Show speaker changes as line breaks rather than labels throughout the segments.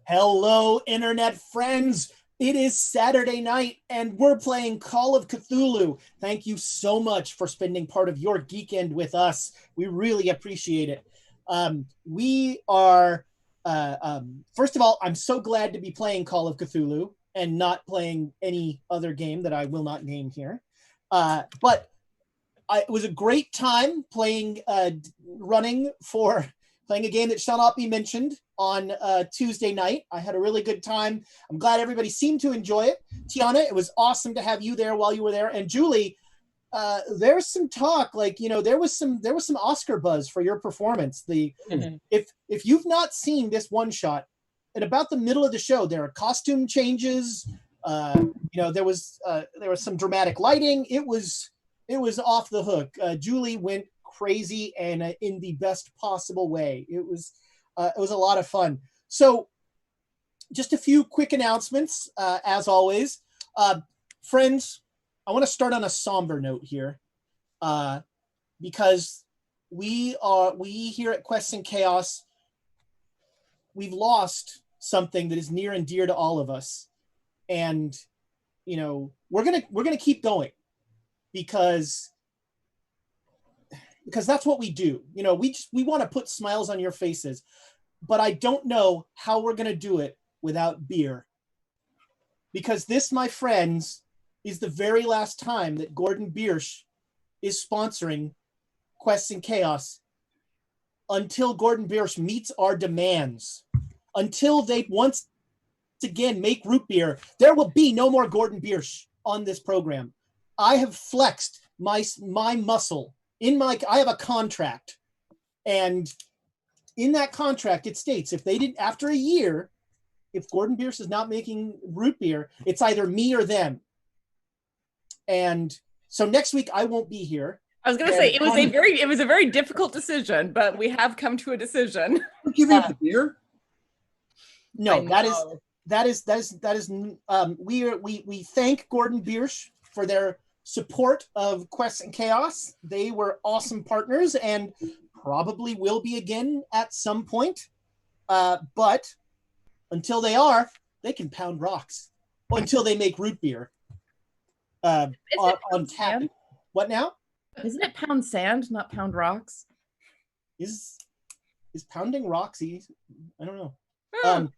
Hello, internet friends. It is Saturday night and we're playing Call of Cthulhu. Thank you so much for spending part of your geekend with us. We really appreciate it. We are, first of all, I'm so glad to be playing Call of Cthulhu and not playing any other game that I will not name here. It was a great time playing a game that shall not be mentioned on Tuesday night. I had a really good time. I'm glad everybody seemed to enjoy it. Tiana, it was awesome to have you there while you were there. And Julie, there's some talk, there was some Oscar buzz for your performance. If you've not seen this one shot, at about the middle of the show, there are costume changes. There was some dramatic lighting. It was off the hook. Julie went crazy and in the best possible way. It was a lot of fun. So just a few quick announcements, as always. Friends, I want to start on a somber note here, because we here at Quests and Chaos, we've lost something that is near and dear to all of us. And, we're going to keep going because that's what we do. We want to put smiles on your faces, but I don't know how we're going to do it without beer. Because this, my friends, is the very last time that Gordon Biersch is sponsoring Quests and Chaos until Gordon Biersch meets our demands. Until they once again make root beer, there will be no more Gordon Biersch on this program. I have flexed my muscle. I have a contract, and in that contract it states after a year, if Gordon Biersch is not making root beer, it's either me or them. And so next week I won't be here.
I was going to say it was a very difficult decision, but we have come to a decision.
Give me the beer.
No, we thank Gordon Biersch for their support of Quests and Chaos. They were awesome partners and probably will be again at some point. But until they are, they can pound rocks until they make root beer on tap. What now?
Isn't it pound sand, not pound rocks?
Is pounding rocks easy? I don't know.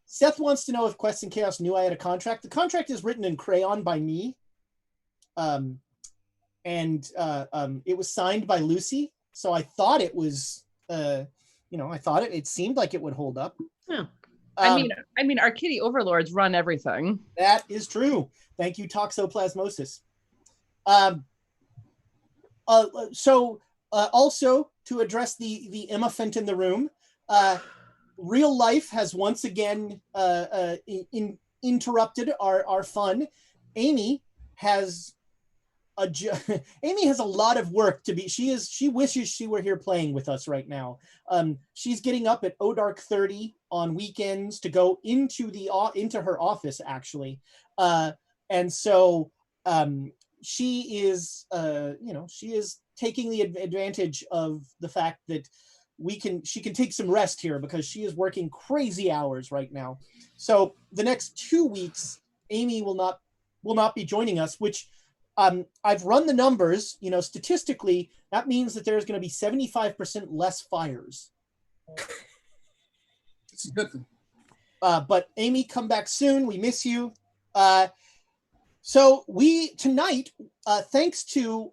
Seth wants to know if Quests and Chaos knew I had a contract. The contract is written in crayon by me. And it was signed by Lucy, so I thought it was, it seemed like it would hold up.
Yeah. I mean, our kitty overlords run everything.
That is true. Thank you, Toxoplasmosis. Also to address the elephant in the room, real life has once again interrupted our fun. Amy has a lot of work to be. She wishes she were here playing with us right now. She's getting up at dark 30 on weekends to go into her office actually, and so she is taking the advantage of the fact that she can take some rest here because she is working crazy hours right now. So the next 2 weeks, Amy will not be joining us, which I've run the numbers. Statistically, that means that there's going to be 75% less fires.
It's a good thing.
But Amy, come back soon. We miss you. So we tonight, thanks to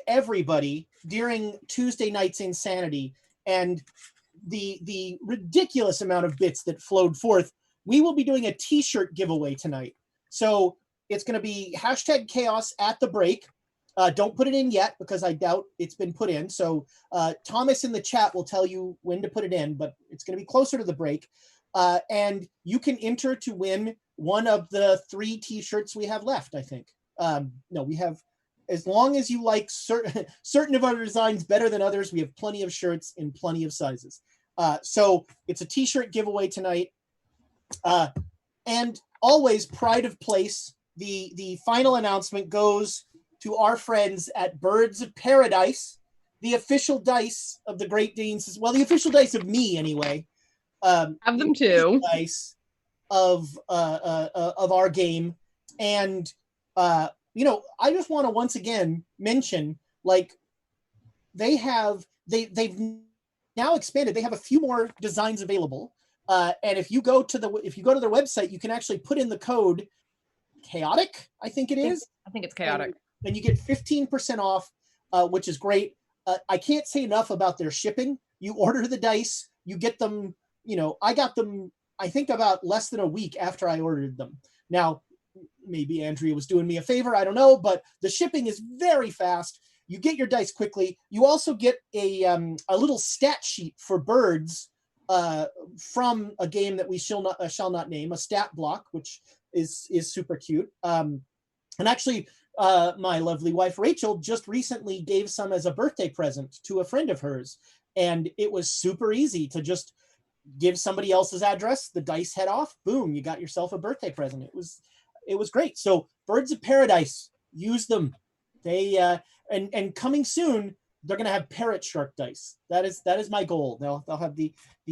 everybody during Tuesday night's insanity and the ridiculous amount of bits that flowed forth, we will be doing a t-shirt giveaway tonight. So it's going to be #chaos at the break. Don't put it in yet because I doubt it's been put in. So Thomas in the chat will tell you when to put it in, but it's going to be closer to the break. And you can enter to win one of the 3 t-shirts we have left, I think. No, we have, as long as you like certain of our designs better than others, we have plenty of shirts in plenty of sizes. So it's a t-shirt giveaway tonight. And always pride of place. The final announcement goes to our friends at Birds of Paradise, the official dice of the Great Danes. Well, the official dice of me, anyway.
Have them too.
Dice of our game. And you know, I just want to once again mention, like, they've now expanded. They have a few more designs available. And if you go to their website, you can actually put in the code chaotic, I think it is.
I think it's chaotic.
And you get 15% off, which is great. I can't say enough about their shipping. You order the dice, you get them, you know, I got them, I think, about less than a week after I ordered them. Now, maybe Andrea was doing me a favor, I don't know, but the shipping is very fast. You get your dice quickly. You also get a little stat sheet for birds from a game that we shall not name, a stat block, which is super cute. And actually, my lovely wife Rachel just recently gave some as a birthday present to a friend of hers, and it was super easy to just give somebody else's address, the dice head off, boom, you got yourself a birthday present. It was great. So Birds of Paradise, use them. They and coming soon, they're gonna have parrot shark dice. That is my goal. They'll have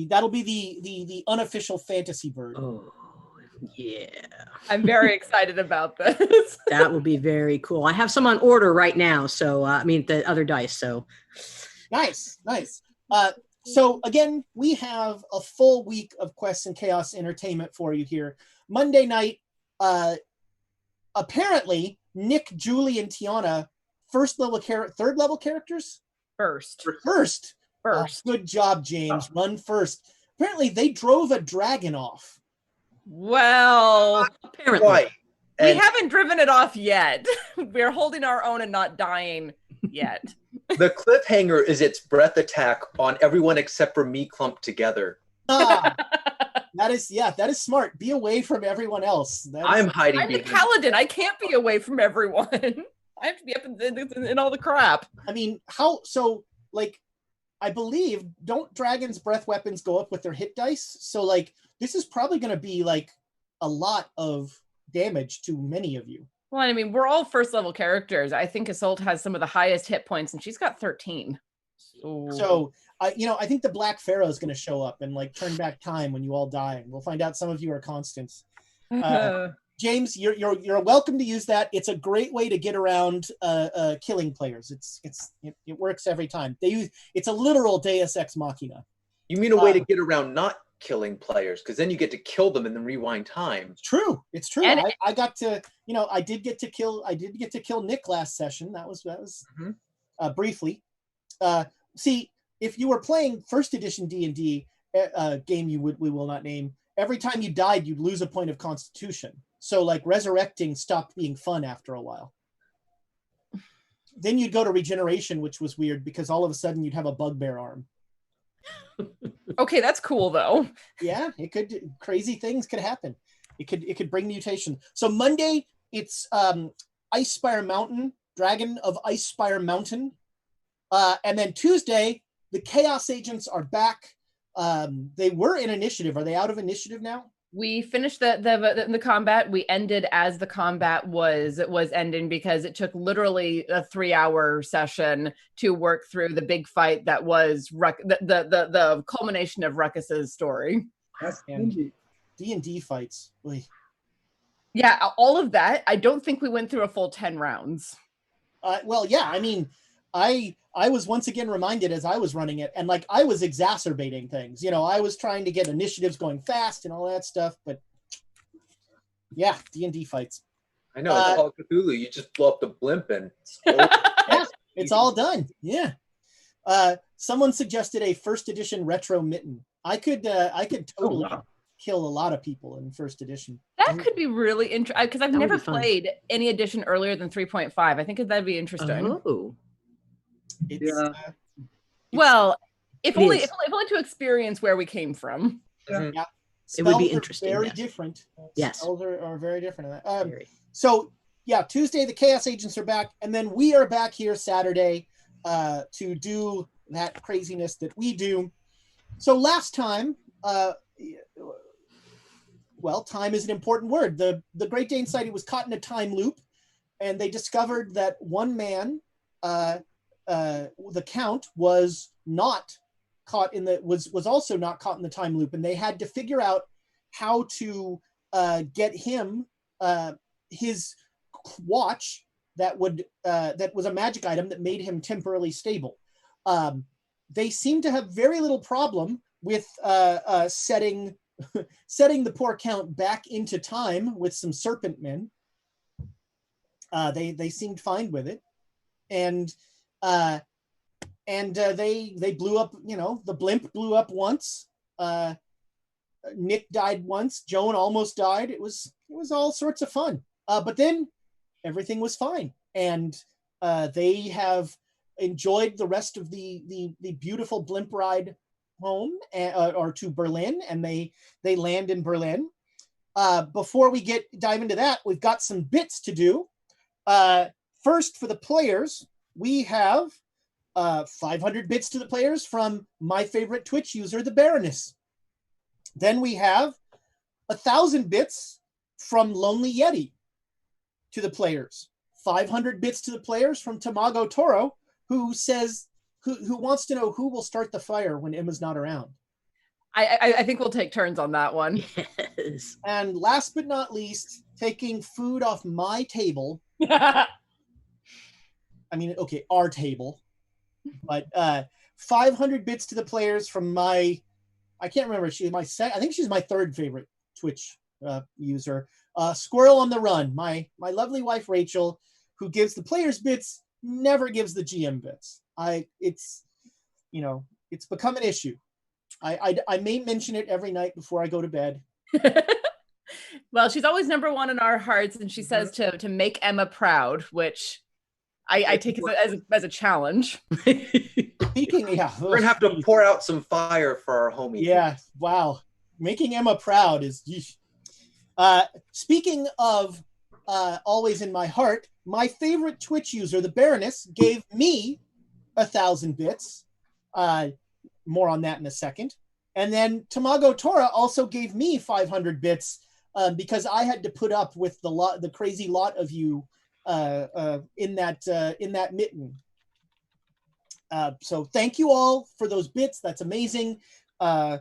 that'll be the unofficial fantasy bird.
Oh yeah.
I'm very excited about this.
That will be very cool. I have some on order right now. So I mean the other dice. So
nice. So again, we have a full week of Quests and Chaos entertainment for you here. Monday night, apparently Nick, Julie, and Tiana, third level characters?
First.
Good job, James. Run first. Apparently they drove a dragon off.
Well,
apparently.
Right.
We haven't driven it off yet. We're holding our own and not dying yet.
The cliffhanger is its breath attack on everyone except for me clumped together.
That is smart. Be away from everyone else.
I'm hiding.
I'm a paladin. I can't be away from everyone. I have to be up in all the crap.
I mean, I believe, don't dragons' breath weapons go up with their hit dice? So like, this is probably going to be like a lot of damage to many of you.
Well, I mean, we're all first level characters. I think Isolde has some of the highest hit points, and she's got 13.
So, I think the Black Pharaoh is going to show up and like turn back time when you all die. And we'll find out some of you are constants. James, you're welcome to use that. It's a great way to get around killing players. It works every time. It's a literal Deus Ex Machina.
You mean a way to get around not killing players, because then you get to kill them and then rewind time.
It's true. And I got to, I did get to kill Nick last session. That was briefly. See, if you were playing first edition D&D game we will not name, every time you died, you'd lose a point of constitution. So like resurrecting stopped being fun after a while. Then you'd go to regeneration, which was weird because all of a sudden you'd have a bugbear arm.
Okay, that's cool though.
Yeah, crazy things could happen. It could bring mutation. So Monday, it's Icespire Mountain, Dragon of Icespire Mountain. And then Tuesday, the Chaos Agents are back. They were in initiative. Are they out of initiative now?
We finished the combat. We ended as the combat was ending because it took literally a 3-hour session to work through the big fight that was the culmination of Ruckus's story.
D&D fights. Oy.
Yeah, all of that. I don't think we went through a full 10 rounds.
Well, yeah. I mean, I was once again reminded as I was running it, and like I was exacerbating things. I was trying to get initiatives going fast and all that stuff, but yeah, D&D fights.
I know, it's all Cthulhu. You just blow up the blimp and
yeah, it's all done. Yeah. Someone suggested a first edition retro mitten. I could totally kill a lot of people in first edition.
That could be really interesting because I've never played any edition earlier than 3.5. I think that'd be interesting.
Oh.
Well, if only to experience where we came from.
Yeah.
It would be interesting.
Very different.
Yes.
Spells are very different. So yeah, Tuesday the Chaos Agents are back, and then we are back here Saturday to do that craziness that we do. So last time, time is an important word. The Great Dane Society was caught in a time loop, and they discovered that one man, the Count, was also not caught in the time loop, and they had to figure out how to get him his watch that was a magic item that made him temporarily stable. They seem to have very little problem with setting the poor count back into time with some serpent men. They seemed fine with it, and they blew up. The blimp blew up once. Nick died once. Joan almost died. It was all sorts of fun. But then everything was fine, and they have enjoyed the rest of the beautiful blimp ride home or to Berlin, and they land in Berlin. Before we dive into that, we've got some bits to do. First, for the players, we have 500 bits to the players from my favorite Twitch user, the Baroness. Then we have 1,000 bits from Lonely Yeti to the players. 500 bits to the players from Tamago Toro, who says, who wants to know who will start the fire when Emma's not around.
I think we'll take turns on that one.
Yes.
And last but not least, taking food off my table. I mean, okay, our table. But 500 bits to the players from I can't remember. I think she's my third favorite Twitch user. Squirrel on the Run. My lovely wife Rachel, who gives the players bits, never gives the GM bits. It's become an issue. I may mention it every night before I go to bed.
Well, she's always number one in our hearts, and she says to make Emma proud, which I take it as a challenge.
Speaking, yeah,
We're gonna have to pour out some fire for our homie.
Yeah, wow. Making Emma proud is. Speaking of always in my heart, my favorite Twitch user, the Baroness, gave me 1,000 bits. More on that in a second. And then Tamago Tora also gave me 500 bits because I had to put up with the crazy lot of you in that mitten. So thank you all for those bits. That's amazing. I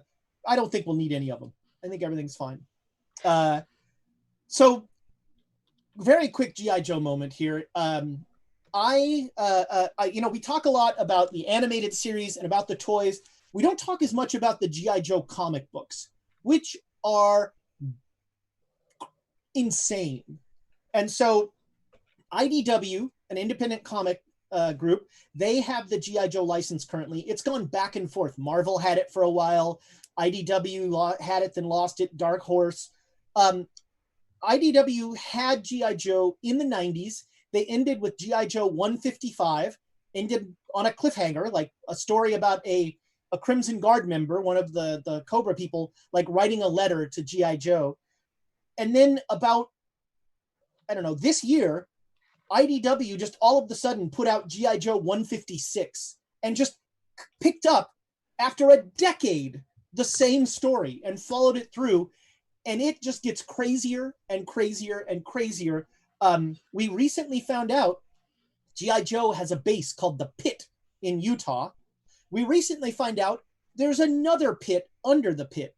don't think we'll need any of them. I think everything's fine. So very quick G.I. Joe moment here. We talk a lot about the animated series and about the toys. We don't talk as much about the G.I. Joe comic books, which are insane. And so IDW, an independent comic group, they have the G.I. Joe license currently. It's gone back and forth. Marvel had it for a while. IDW had it, then lost it. Dark Horse. IDW had G.I. Joe in the 90s. They ended with G.I. Joe 155, ended on a cliffhanger, like a story about a Crimson Guard member, one of the Cobra people, like writing a letter to G.I. Joe. And then about, this year, IDW just all of a sudden put out G.I. Joe 156 and just picked up, after a decade, the same story and followed it through. And it just gets crazier and crazier and crazier. We recently found out G.I. Joe has a base called the Pit in Utah. We recently find out there's another pit under the pit.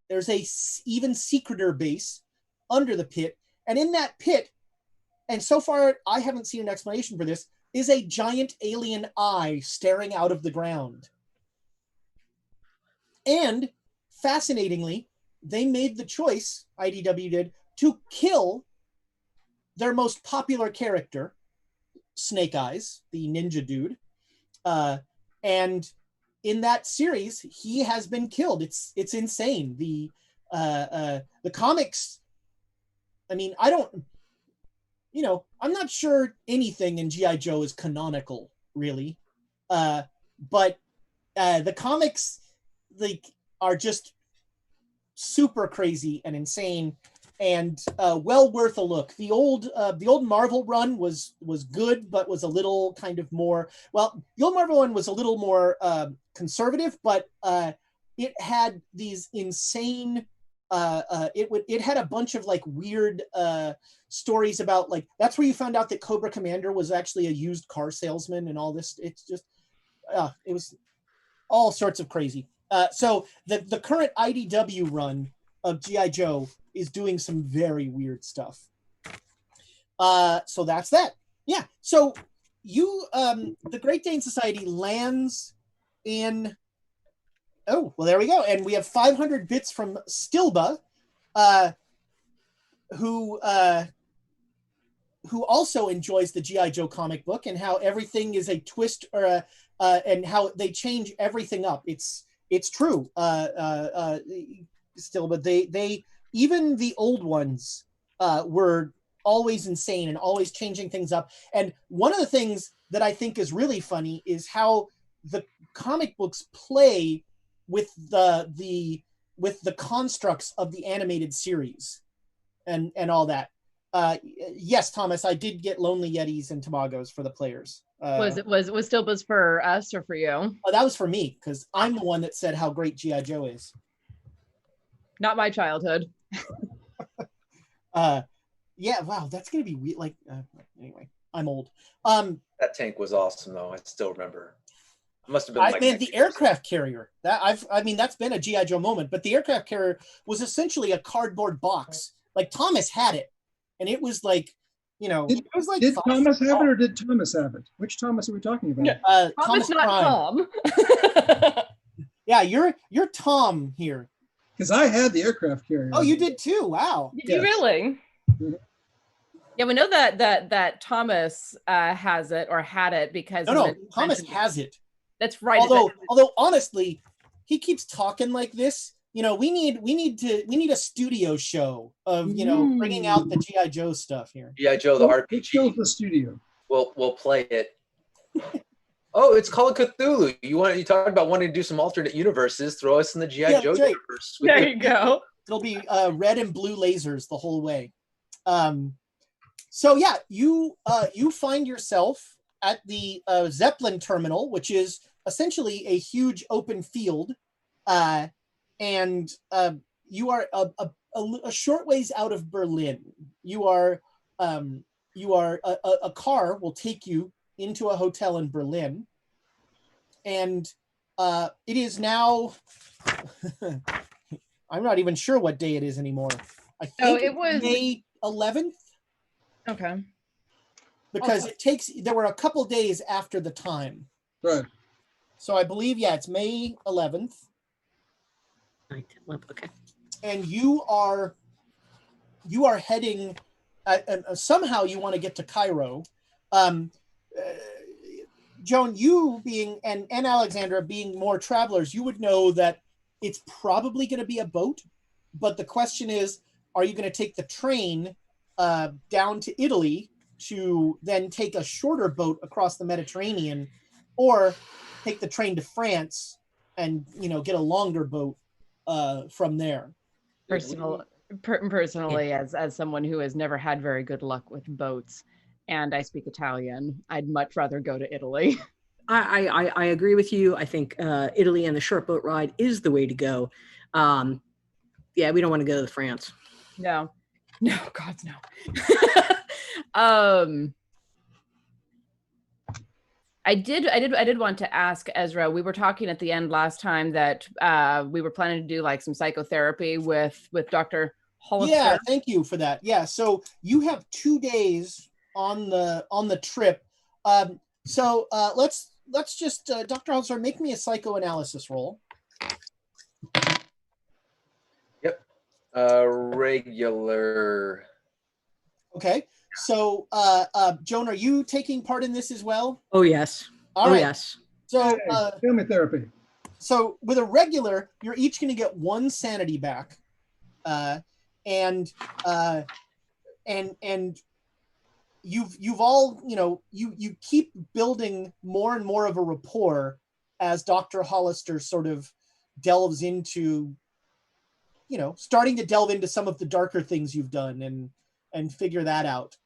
There's a even secreter base under the pit. And in that pit, and so far I haven't seen an explanation for this, is a giant alien eye staring out of the ground. And fascinatingly, they made the choice, IDW did, to kill their most popular character, Snake Eyes, the ninja dude. And in that series, he has been killed. It's insane. The comics, I'm not sure anything in G.I. Joe is canonical, really. But the comics, are just super crazy and insane, and well worth a look. The old Marvel run was good, but was a little kind of more. Well, the old Marvel one was a little more conservative, but it had these insane. It had a bunch of like weird stories about, like, that's where you found out that Cobra Commander was actually a used car salesman and all this. It's just it was all sorts of crazy. So the current IDW run of G.I. Joe is doing some very weird stuff. So that's that. Yeah. So you, the Great Dane Society lands in. Oh, well, there we go. And we have 500 bits from Stilba, who also enjoys the G.I. Joe comic book and how everything is a twist or and how they change everything up. It's true. Still, but they even the old ones were always insane and always changing things up. And one of the things that I think is really funny is how the comic books play with the constructs of the animated series and all that. Yes, Thomas, I did get Lonely Yetis and Tamagos for the players.
Was Stilba's for us or for you?
That was for me because I'm the one that said how great G.I. Joe is.
Not my childhood.
Yeah, wow, that's gonna be weird. Like, anyway, I'm old.
That tank was awesome, though. I still remember. It must have been.
I mean, the aircraft carrier. That's been a GI Joe moment. But the aircraft carrier was essentially a cardboard box. Like Thomas had it, and it was like, it was like.
Did Thomas have it, or did Thomas have it? Which Thomas are we talking about?
Thomas, not Tom.
Yeah, you're Tom here.
Because I had the aircraft carrier.
Oh, you did too. Wow.
Did you really?
Mhm.
Yeah, we know that Thomas has it or had it because
No, Thomas has it.
That's right.
Although honestly, he keeps talking like this. We need a studio show of bringing out the GI Joe stuff here.
G.I. Joe, the
Who
RPG.
fills the studio?
We'll play it. Oh, it's called Cthulhu. You talked about wanting to do some alternate universes. Throw us in the G.I. Joe
right.
universe.
There you go.
It'll be red and blue lasers the whole way. So yeah, you find yourself at the Zeppelin terminal, which is essentially a huge open field, and you are a short ways out of Berlin. You are a car will take you into a hotel in Berlin, and it is now. I'm not even sure what day it is anymore. I think
it was
May 11th.
Okay.
Because there were a couple days after the time.
Right.
So I believe, it's May 11th.
9, 10, 11, okay.
And you are heading, somehow you want to get to Cairo. Joan, you being, and Alexandra being more travelers, you would know that it's probably going to be a boat. But the question is, are you going to take the train down to Italy to then take a shorter boat across the Mediterranean, or take the train to France and get a longer boat from there?
Personally, as someone who has never had very good luck with boats, and I speak Italian, I'd much rather go to Italy.
I agree with you. I think Italy and the short boat ride is the way to go. Yeah, we don't want to go to France.
No, God, no. I did want to ask Ezra. We were talking at the end last time that we were planning to do like some psychotherapy with Dr. Hollister.
Yeah, thank you for that. Yeah, so you have 2 days on the trip. So let's just Dr. Hollister, make me a psychoanalysis roll.
Yep. Regular.
Okay. So, Joan, are you taking part in this as well?
Oh, yes.
All right.
Yes.
So,
Family therapy.
So with a regular, you're each going to get 1 sanity back, and you've all you keep building more and more of a rapport as Dr. Hollister sort of delves into, starting to delve into some of the darker things you've done and figure that out.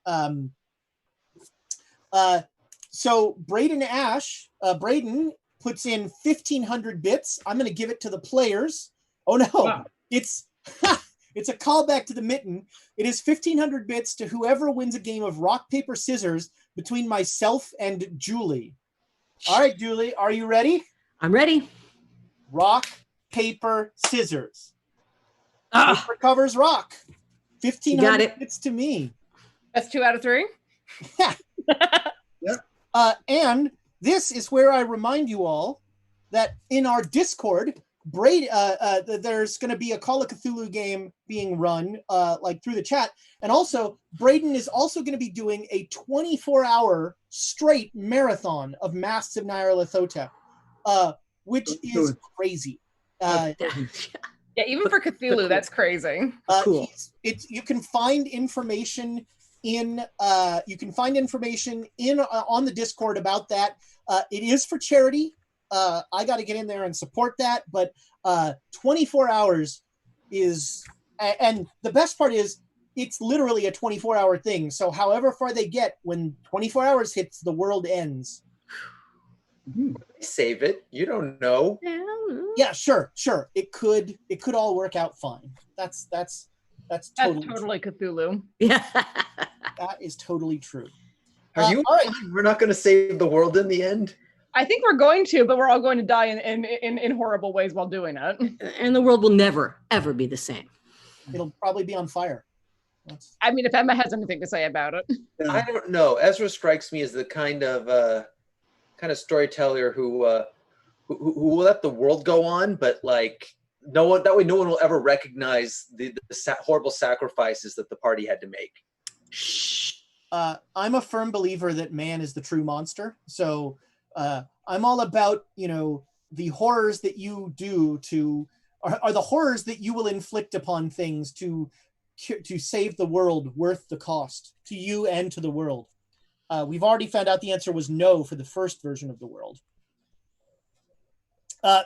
So Braden Ash, Braden puts in 1,500 bits. I'm going to give it to the players. Oh no,
Wow.
It's a callback to the mitten. It is 1,500 bits to whoever wins a game of rock, paper, scissors between myself and Julie. All right, Julie, are you ready?
I'm ready.
Rock, paper, scissors.
Ah,
Recovers rock.
got
1,500
it.
hits to me.
That's 2 out of 3.
And this is where I remind you all that in our Discord, there's going to be a Call of Cthulhu game being run like through the chat. And also, Braden is also going to be doing a 24-hour straight marathon of Masks of Nyarlathotep, which is crazy.
Yeah, even for Cthulhu, that's crazy.
Cool.
You can find information on the Discord about that. It is for charity. I got to get in there and support that, but 24 hours is, and the best part is it's literally a 24-hour thing. So however far they get, when 24 hours hits, the world ends.
Save it. You don't know.
Yeah, sure. It could all work out fine. That's totally true.
Cthulhu.
Yeah.
That is totally true.
Are you?
All right.
We're not going to save the world in the end.
I think we're going to, but we're all going to die in horrible ways while doing it.
And the world will never, ever be the same.
It'll probably be on fire.
I mean, if Emma has anything to say about it.
Yeah.
I don't know. Ezra strikes me as the kind of storyteller who will let the world go on, but like no one. That way, no one will ever recognize the horrible sacrifices that the party had to make.
I'm a firm believer that man is the true monster. So I'm all about, the horrors that you do are the horrors that you will inflict upon things to save the world worth the cost to you and to the world. We've already found out the answer was no for the first version of the world.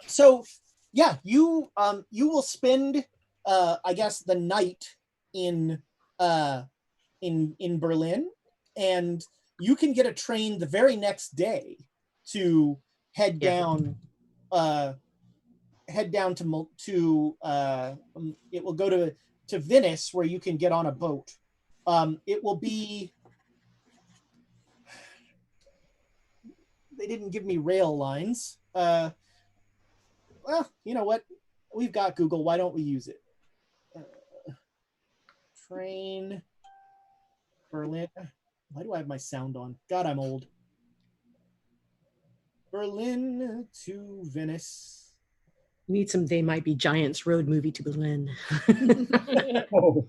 So yeah, you will spend, I guess, the night in Berlin, and you can get a train the very next day to head down to it will go to Venice, where you can get on a boat. It will be, they didn't give me rail lines. Well, you know what? We've got Google. Why don't we use it? Train Berlin. Why do I have my sound on? God, I'm old. Berlin to Venice.
We need some They Might Be Giants road movie to Berlin.
Oh,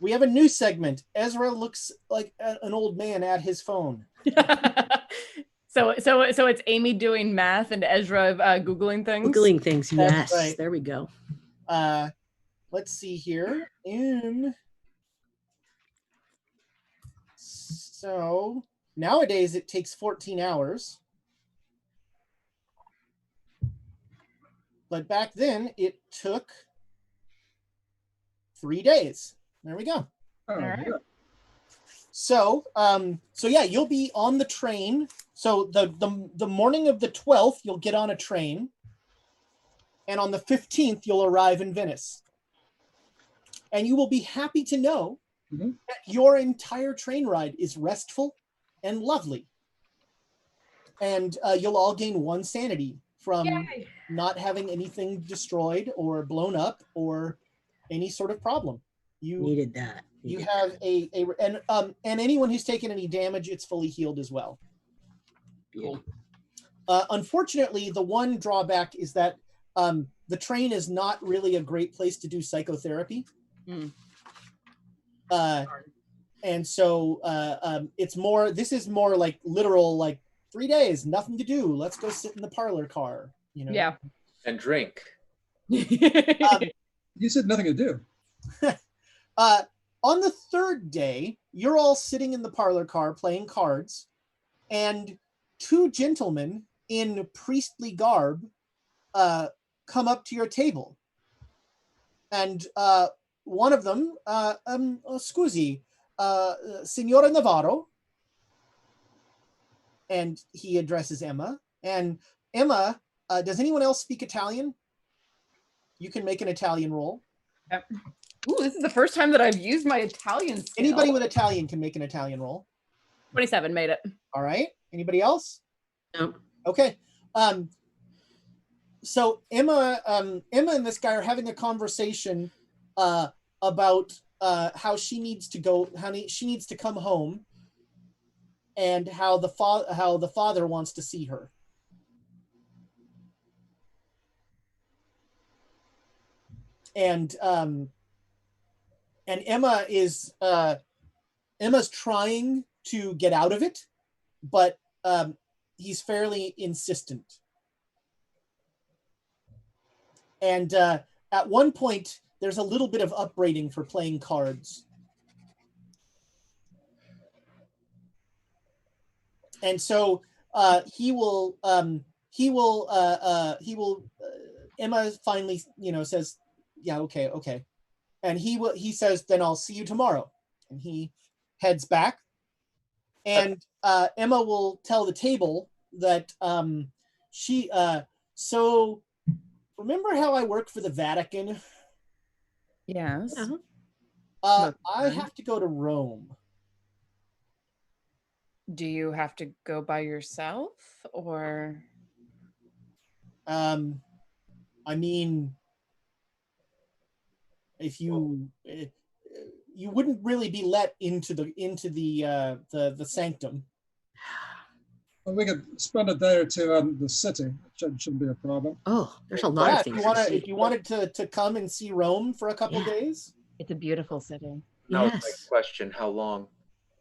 We have a new segment. Ezra looks like an old man at his phone.
So it's Amy doing math and Ezra Googling things.
Googling things,
That's
yes.
right.
There we go.
Let's see here. So nowadays it takes 14 hours. But back then it took 3 days. There we go.
oh,
right.
yeah.
So yeah, you'll be on the train. So the morning of the 12th, you'll get on a train. And on the 15th, you'll arrive in Venice. And you will be happy to know that your entire train ride is restful and lovely. And you'll all gain 1 sanity from
Yay.
not having anything destroyed or blown up or any sort of problem. You
Needed that.
you
Needed
have and anyone who's taken any damage, it's fully healed as well.
Cool.
Unfortunately, the one drawback is that the train is not really a great place to do psychotherapy. And so this is more like literal, like 3 days, nothing to do. Let's go sit in the parlor car,
Yeah.
And drink.
You said nothing to do.
On the 3rd day, you're all sitting in the parlor car playing cards, and 2 gentlemen in priestly garb come up to your table. And one of them, scusi, Signora Navarro, and he addresses Emma. And Emma, does anyone else speak Italian? You can make an Italian roll.
Yep. Ooh, this is the first time that I've used my Italian skill.
Anybody with Italian can make an Italian roll.
27 made it.
All right. Anybody else?
No.
Okay. So Emma and this guy are having a conversation about how she needs to go, she needs to come home, and how the father wants to see her. And Emma is Emma's trying to get out of it, but he's fairly insistent. And at one point, there's a little bit of upbraiding for playing cards. And so Emma finally, says, yeah, okay. And he says, then I'll see you tomorrow. And he heads back. And Emma will tell the table that so remember how I work for the Vatican?
Yes.
I have to go to Rome.
Do you have to go by yourself, or?
I mean, if you wouldn't really be let into the sanctum.
Well, we could spend a day or two in the city. Shouldn't be a problem.
Oh, there's a lot of things to see.
If you wanted to come and see Rome for a couple days.
It's a beautiful city.
That was my question. How long?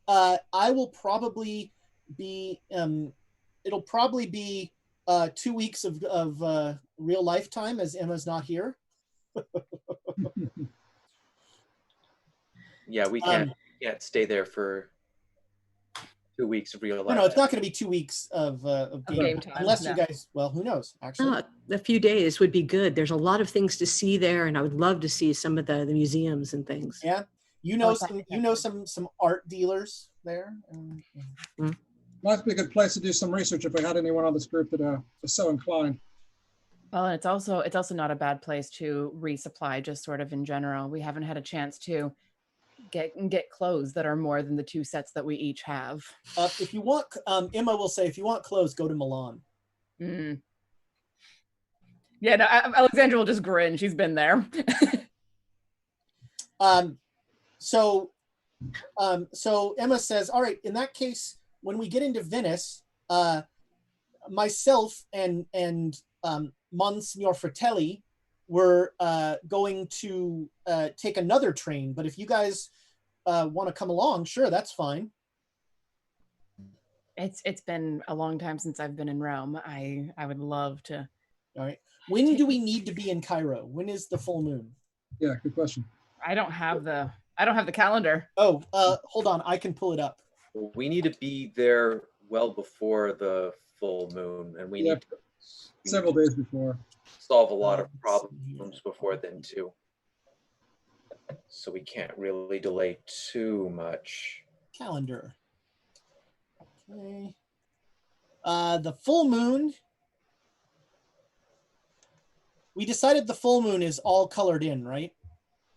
I will probably be. It'll probably be 2 weeks of real life time, as Emma's not here.
Yeah, we can't stay there for 2 weeks of real life.
No, it's not going to be 2 weeks of game time, unless you guys. Well, who knows? Actually,
a few days would be good. There's a lot of things to see there, and I would love to see some of the museums and things.
Yeah, some art dealers there.
Might be a good place to do some research if we had anyone on this group that was so inclined.
Well, and it's also not a bad place to resupply, just sort of in general. We haven't had a chance to get clothes that are more than the 2 sets that we each have.
If you want, Emma will say, if you want clothes, go to Milan.
Mm. Yeah, no, Alexandra will just grin. She's been there.
So Emma says, all right, in that case, when we get into Venice, myself and Monsignor Fratelli were going to take another train, but if you guys want to come along, sure, that's fine.
It's been a long time since I've been in Rome. I would love to.
All right. When do we need to be in Cairo? When is the full moon?
Yeah, good question.
I don't have the calendar.
Oh, hold on, I can pull it up.
We need to be there well before the full moon, and we need to
several days before.
Solve a lot of problems before then too. So we can't really delay too much.
Calendar. Okay. The full moon. We decided the full moon is all colored in, right?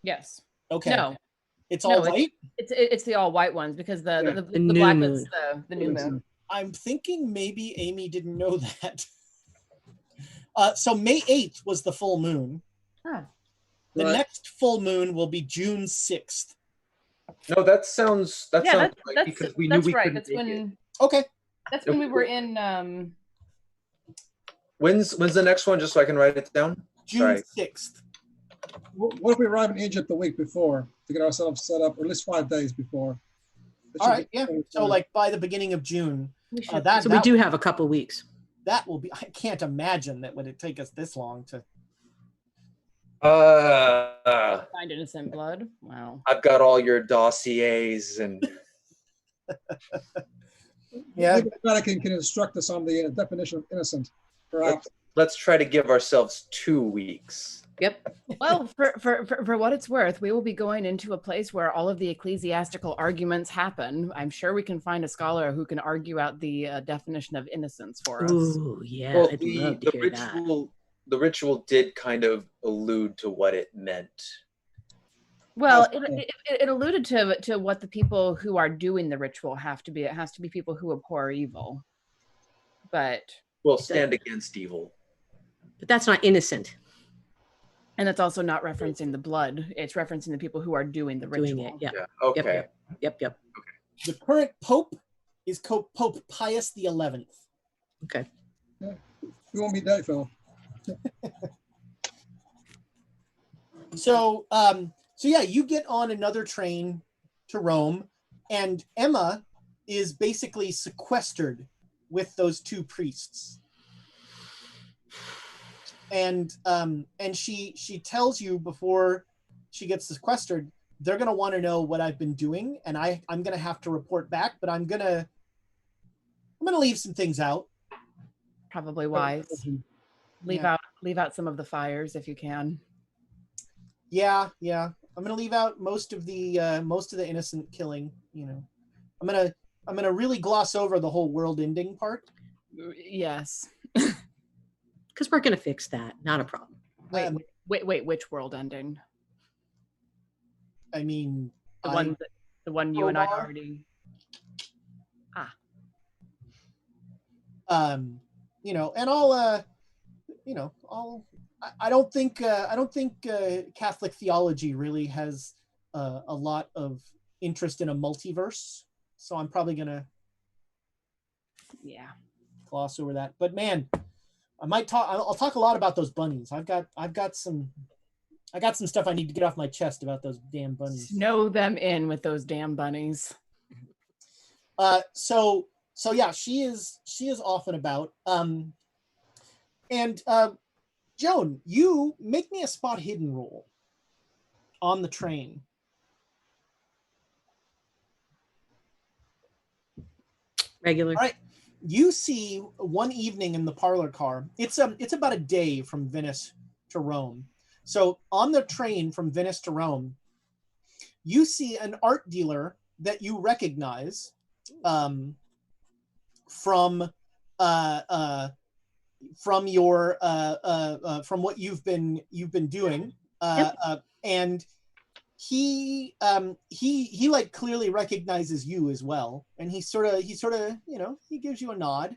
Yes.
Okay.
No.
It's all white?
It's the all white ones, because the
new
black
moon.
is the new moon.
I'm thinking maybe Amy didn't know that. So May 8th was the full moon.
Huh.
The next full moon will be June 6th.
No, that sounds right, because we knew we
right.
couldn't make it.
Okay.
That's when we were in
When's the next one, just so I can write it down?
June 6th.
What if we arrive in Egypt the week before to get ourselves set up, or at least 5 days before?
All right, yeah. So like by the beginning of June.
So we do have a couple weeks.
That will be, I can't imagine that would it take us this long to.
Find innocent blood. Wow.
I've got all your dossiers and.
Yeah. Maybe the Vatican can instruct us on the definition of innocent, perhaps.
Let's try to give ourselves 2 weeks.
Yep. Well, for what it's worth, we will be going into a place where all of the ecclesiastical arguments happen. I'm sure we can find a scholar who can argue out the definition of innocence for us.
Ooh, yeah.
Well,
I'd love to hear that.
The ritual did kind of allude to what it meant.
Well, it alluded to what the people who are doing the ritual have to be. It has to be people who abhor evil. But
will stand against evil.
But that's not innocent.
And it's also not referencing the blood. It's referencing the people who are doing the ritual.
Doing it. Yeah.
Yeah. Okay.
Yep.
The current Pope is Pope Pius XI.
Okay.
Yeah. You won't be that, Phil.
So yeah, you get on another train to Rome, and Emma is basically sequestered with those two priests. And she tells you before she gets sequestered, they're gonna want to know what I've been doing, and I'm gonna have to report back, but I'm gonna leave some things out.
Probably wise. Leave out some of the fires if you can.
Yeah. I'm gonna leave out most of the innocent killing. You know, I'm gonna really gloss over the whole world ending part.
Yes.
Because we're going to fix that. Not a problem.
Wait, which world ending?
I mean,
the one you and I already.
You know, and I'll I don't think Catholic theology really has a lot of interest in a multiverse, so I'm probably gonna gloss over that. But man, I'll talk a lot about those bunnies. I've got some stuff I need to get off my chest about those damn bunnies.
Snow them in with those damn bunnies.
So yeah, she is off and about. And Joan, you make me a spot hidden roll on the train.
Regular.
All right. You see one evening in the parlor car. It's about a day from Venice to Rome. So on the train from Venice to Rome, you see an art dealer that you recognize from your from what you've been doing, and he like clearly recognizes you as well, and he sort of you know, he gives you a nod.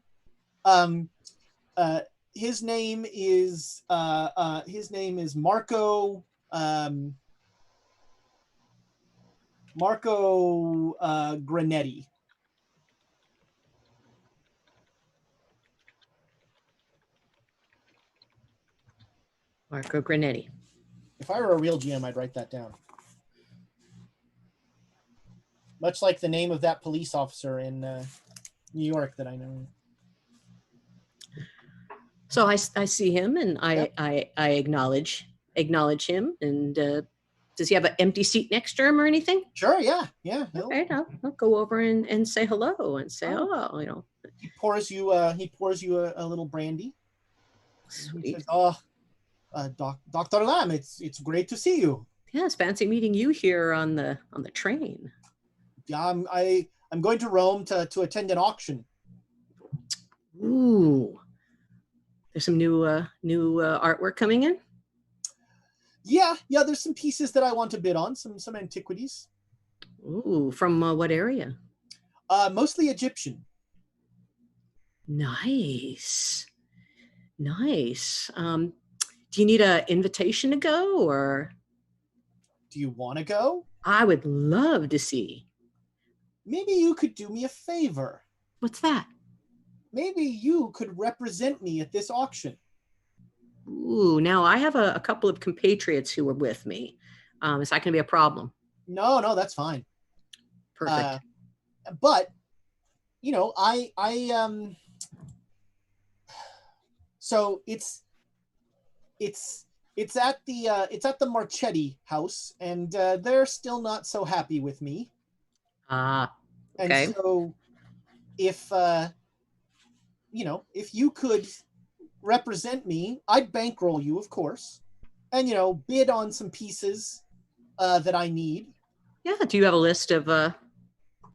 His name is Marco Granetti.
Marco Granetti.
If I were a real GM, I'd write that down. Much like the name of that police officer in New York that I know.
So I see him, and I acknowledge him. And does he have an empty seat next to him or anything?
Sure, yeah.
Okay, I'll go over and say hello and say, oh, you know.
He pours you a little brandy.
Sweet.
He says, Dr. Lamb, it's great to see you.
Yeah, it's fancy meeting you here on the train.
Yeah, I'm going to Rome to attend an auction.
Ooh, there's some new artwork coming in.
Yeah. There's some pieces that I want to bid on, some antiquities.
Ooh, from what area?
Mostly Egyptian.
Nice. Do you need an invitation to go, or?
Do you want to go?
I would love to see.
Maybe you could do me a favor.
What's that?
Maybe you could represent me at this auction.
Ooh, now I have a couple of compatriots who are with me. Is that going to be a problem?
No, that's fine.
Perfect.
But, you know, so it's at the Marchetti house, and they're still not so happy with me.
Okay.
And so if you could represent me, I'd bankroll you, of course, and, you know, bid on some pieces that I need.
Yeah. Do you have a list of?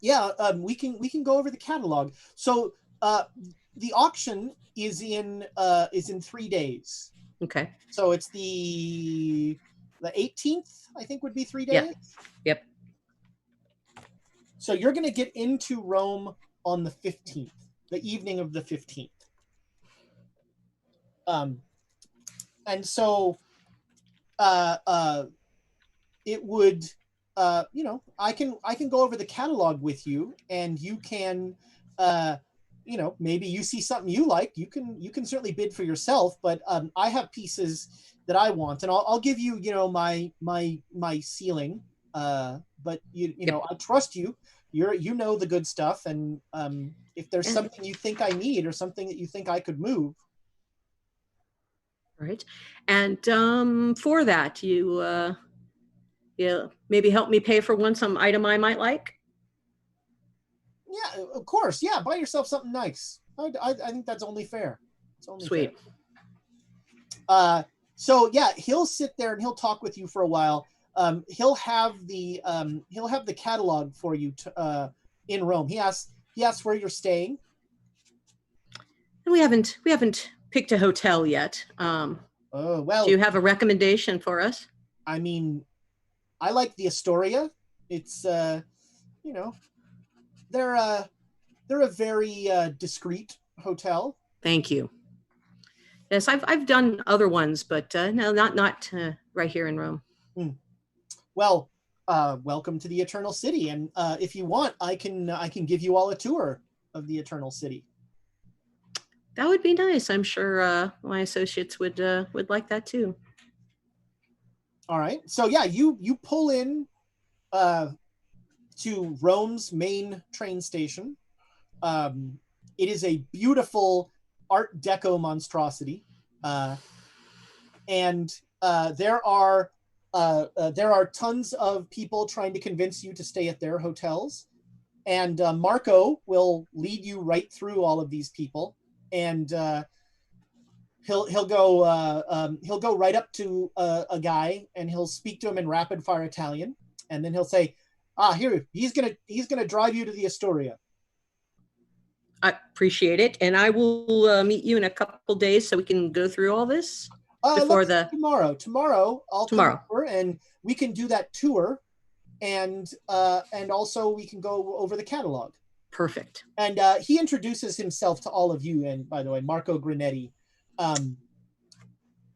We can go over the catalog. So the auction is in 3 days.
Okay.
So it's the 18th, I think, would be 3 days.
Yep.
So you're going to get into Rome on the 15th, the evening of the 15th. And so it would, I can go over the catalog with you, and you can, maybe you see something you like. You can certainly bid for yourself, but I have pieces that I want, and I'll give you, my ceiling. But I trust you. You know the good stuff, and if there's something you think I need or something that you think I could move.
Right. And for that, you maybe help me pay for some item I might like.
Yeah, of course. Yeah, buy yourself something nice. I think that's only fair. It's only
Sweet.
Fair. So yeah, he'll sit there and he'll talk with you for a while. He'll have the catalog for you in Rome. He asks where you're staying.
And we haven't picked a hotel yet.
Oh well.
Do you have a recommendation for us?
I mean, I like the Astoria. It's they're a very discreet hotel.
Thank you. Yes, I've done other ones, but no, not right here in Rome.
Well, welcome to the Eternal City, and if you want, I can give you all a tour of the Eternal City.
That would be nice. I'm sure my associates would like that too.
All right. So yeah, you pull in to Rome's main train station. It is a beautiful Art Deco monstrosity, and there are tons of people trying to convince you to stay at their hotels, and Marco will lead you right through all of these people, and he'll go right up to a guy, and he'll speak to him in rapid fire Italian, and then he'll say, here, he's gonna drive you to the Astoria.
I appreciate it, and I will meet you in a couple days so we can go through all this before
tomorrow. Tomorrow,
tomorrow,
come over and we can do that tour, and also we can go over the catalog.
Perfect.
And he introduces himself to all of you. And by the way, Marco Grinetti,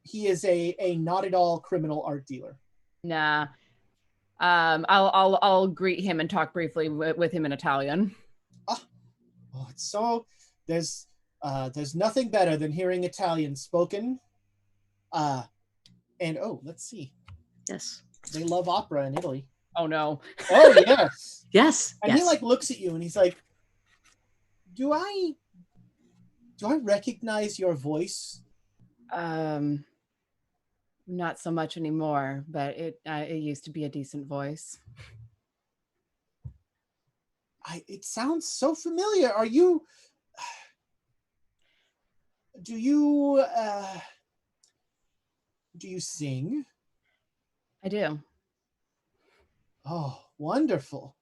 he is a not at all criminal art dealer.
Nah. I'll greet him and talk briefly with him in Italian.
Oh, it's so there's nothing better than hearing Italian spoken. And let's see.
Yes.
They love opera in Italy.
Oh no.
Oh yes.
Yes.
And he looks at you and he's like, Do I recognize your voice?
Not so much anymore, but it used to be a decent voice.
It sounds so familiar. Are you? Do you sing?
I do.
Oh, wonderful.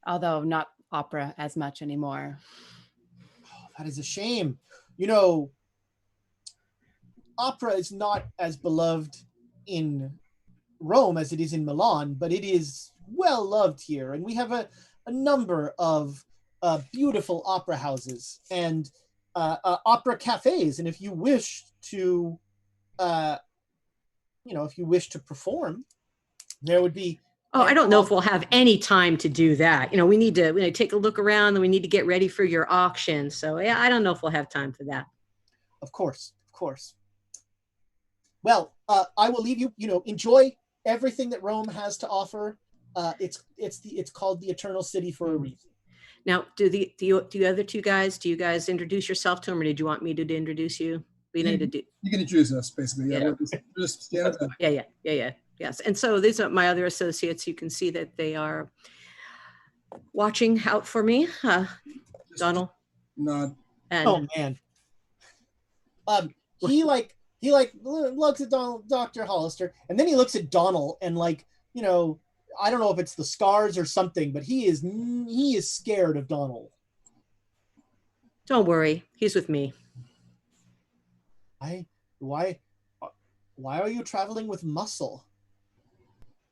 Although not opera as much anymore.
Oh, that is a shame. Opera is not as beloved in Rome as it is in Milan, but it is well loved here, and we have a number of beautiful opera houses and opera cafes. And if you wish to, perform, there would be.
Oh, I don't know if we'll have any time to do that. We need to take a look around, and we need to get ready for your auction. So yeah, I don't know if we'll have time for that.
Of course. Well, I will leave you. Enjoy everything that Rome has to offer. It's called the Eternal City for a reason.
Now, do you other two guys? Do you guys introduce yourself to them, or did you want me to introduce you? We need to do.
You can introduce us, basically. Yeah. Just stand up.
Yeah. Yes. And so these are my other associates. You can see that they are watching out for me. Donald.
Nod.
Oh man. He looks at Dr. Hollister, and then he looks at Donald, and I don't know if it's the scars or something, but he is scared of Donald.
Don't worry, he's with me.
Why are you traveling with muscle?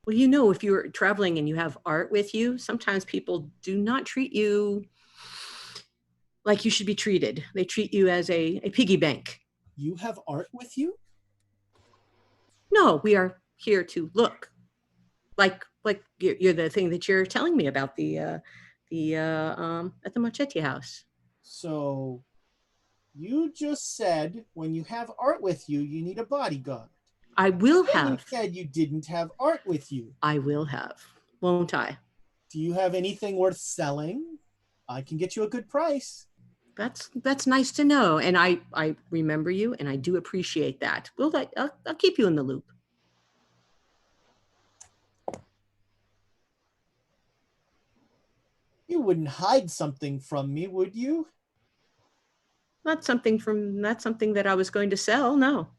Well, if you're traveling and you have art with you, sometimes people do not treat you like you should be treated. They treat you as a piggy bank.
You have art with you?
No, we are here to look. Like you're the thing that you're telling me about the at the Marchetti house.
So you just said when you have art with you, you need a bodyguard.
I will
Then
have.
You said you didn't have art with you.
I will have. Won't I?
Do you have anything worth selling? I can get you a good price.
That's nice to know, and I remember you, and I do appreciate that. I'll keep you in the loop.
You wouldn't hide something from me, would you?
Not something that I was going to sell. No.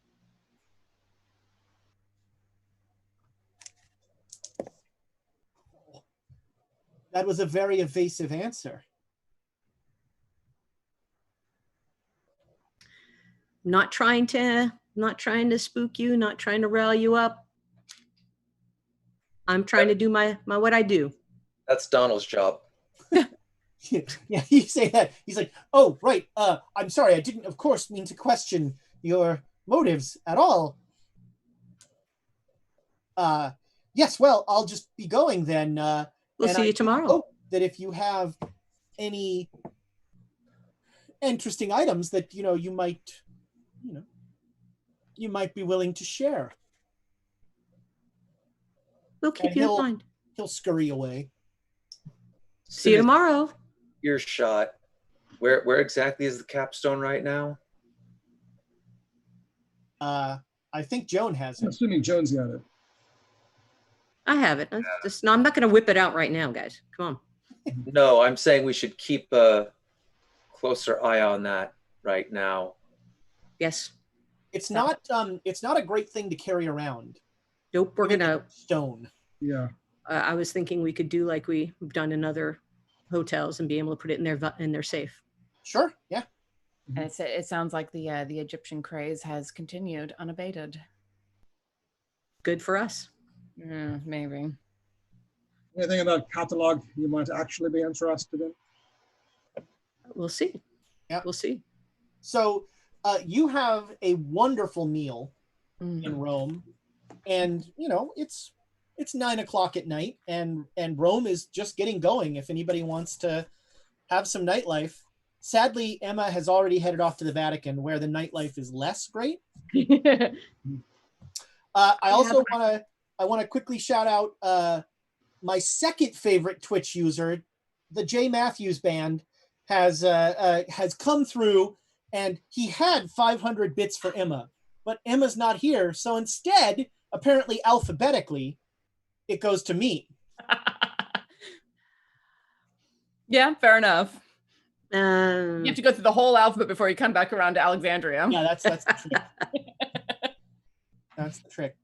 That was a very evasive answer.
Not trying to spook you, not trying to rile you up. I'm trying to do my what I do.
That's Donald's job.
Yeah, you say that. He's like, oh, right. I'm sorry. I didn't, of course, mean to question your motives at all. Yes, well, I'll just be going then.
We'll see you tomorrow.
Hope that if you have any interesting items that, you might be willing to share.
We'll keep you in mind.
He'll scurry away.
See you tomorrow.
Earshot. Where exactly is the capstone right now?
I think Joan has
I'm
it.
assuming Joan's got it.
I have it. I'm not going to whip it out right now, guys. Come on.
No, I'm saying we should keep a closer eye on that right now.
Yes.
It's not a great thing to carry around.
Nope. We're gonna
stone.
Yeah.
I was thinking we could do like we've done in other hotels and be able to put it in their safe.
Sure. Yeah.
And it sounds like the Egyptian craze has continued unabated.
Good for us.
Maybe.
Anything in that catalog you might actually be interested in?
We'll see.
Yeah.
We'll see.
So you have a wonderful meal in Rome, and it's 9 o'clock at night, and Rome is just getting going. If anybody wants to have some nightlife, sadly, Emma has already headed off to the Vatican, where the nightlife is less great. I also want to quickly shout out my second favorite Twitch user, the J Matthews Band, has come through, and he had 500 bits for Emma, but Emma's not here, so instead, apparently alphabetically, it goes to me.
Yeah, fair enough.
You
You have to go through the whole alphabet before you come back around to Alexandria.
Yeah, that's the trick. That's the trick.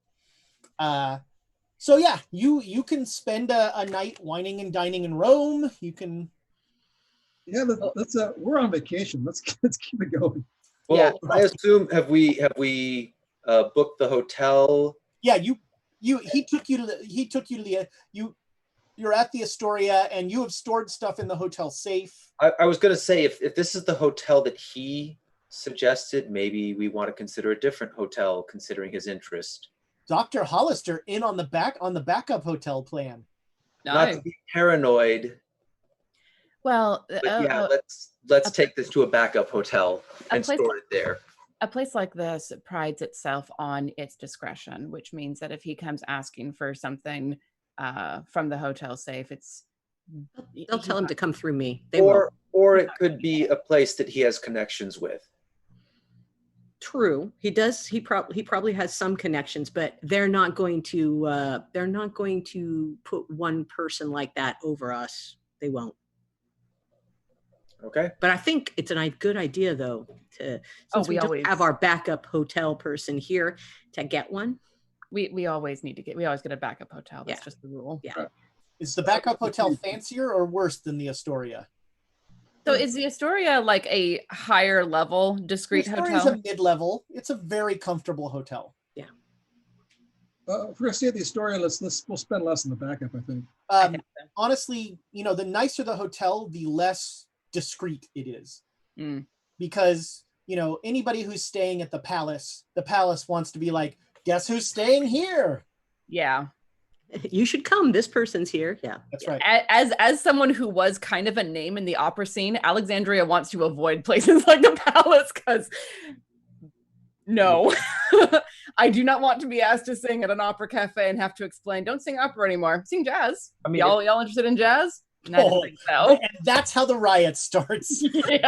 So yeah, you can spend a night wining and dining in Rome. You can.
Yeah, we're on vacation. Let's keep it going.
Well, yeah. I assume have we booked the hotel?
Yeah, he took you to the you're at the Astoria, and you have stored stuff in the hotel safe.
I was going to say, if this is the hotel that he suggested, maybe we want to consider a different hotel, considering his interest.
Dr. Hollister in on the backup hotel plan.
Not to be paranoid.
Well,
but yeah, let's take this to a backup hotel and store it there.
A place like this prides itself on its discretion, which means that if he comes asking for something from the hotel safe,
they'll tell him to come through me.
Or it could be a place that he has connections with.
True, he does. He probably has some connections, but they're not going to put one person like that over us. They won't.
Okay.
But I think it's a good idea, though, we always have our backup hotel person here to get one.
We always get a backup hotel. That's just the rule.
Yeah.
Is the backup hotel fancier or worse than the Astoria?
So is the Astoria like a higher level discreet hotel?
The Astoria's a mid-level. It's a very comfortable hotel.
Yeah.
If we're gonna stay at the Astoria, we'll spend less on the backup, I think.
Honestly, the nicer the hotel, the less discreet it is. Because anybody who's staying at the palace wants to be like, Guess who's staying here?
Yeah.
You should come. This person's here. Yeah.
That's right.
As someone who was kind of a name in the opera scene, Alexandria wants to avoid places like the palace because no, I do not want to be asked to sing at an opera cafe and have to explain, don't sing opera anymore, sing jazz.
I mean,
y'all interested in jazz? No, I didn't think so.
And that's how the riot starts.
Yep.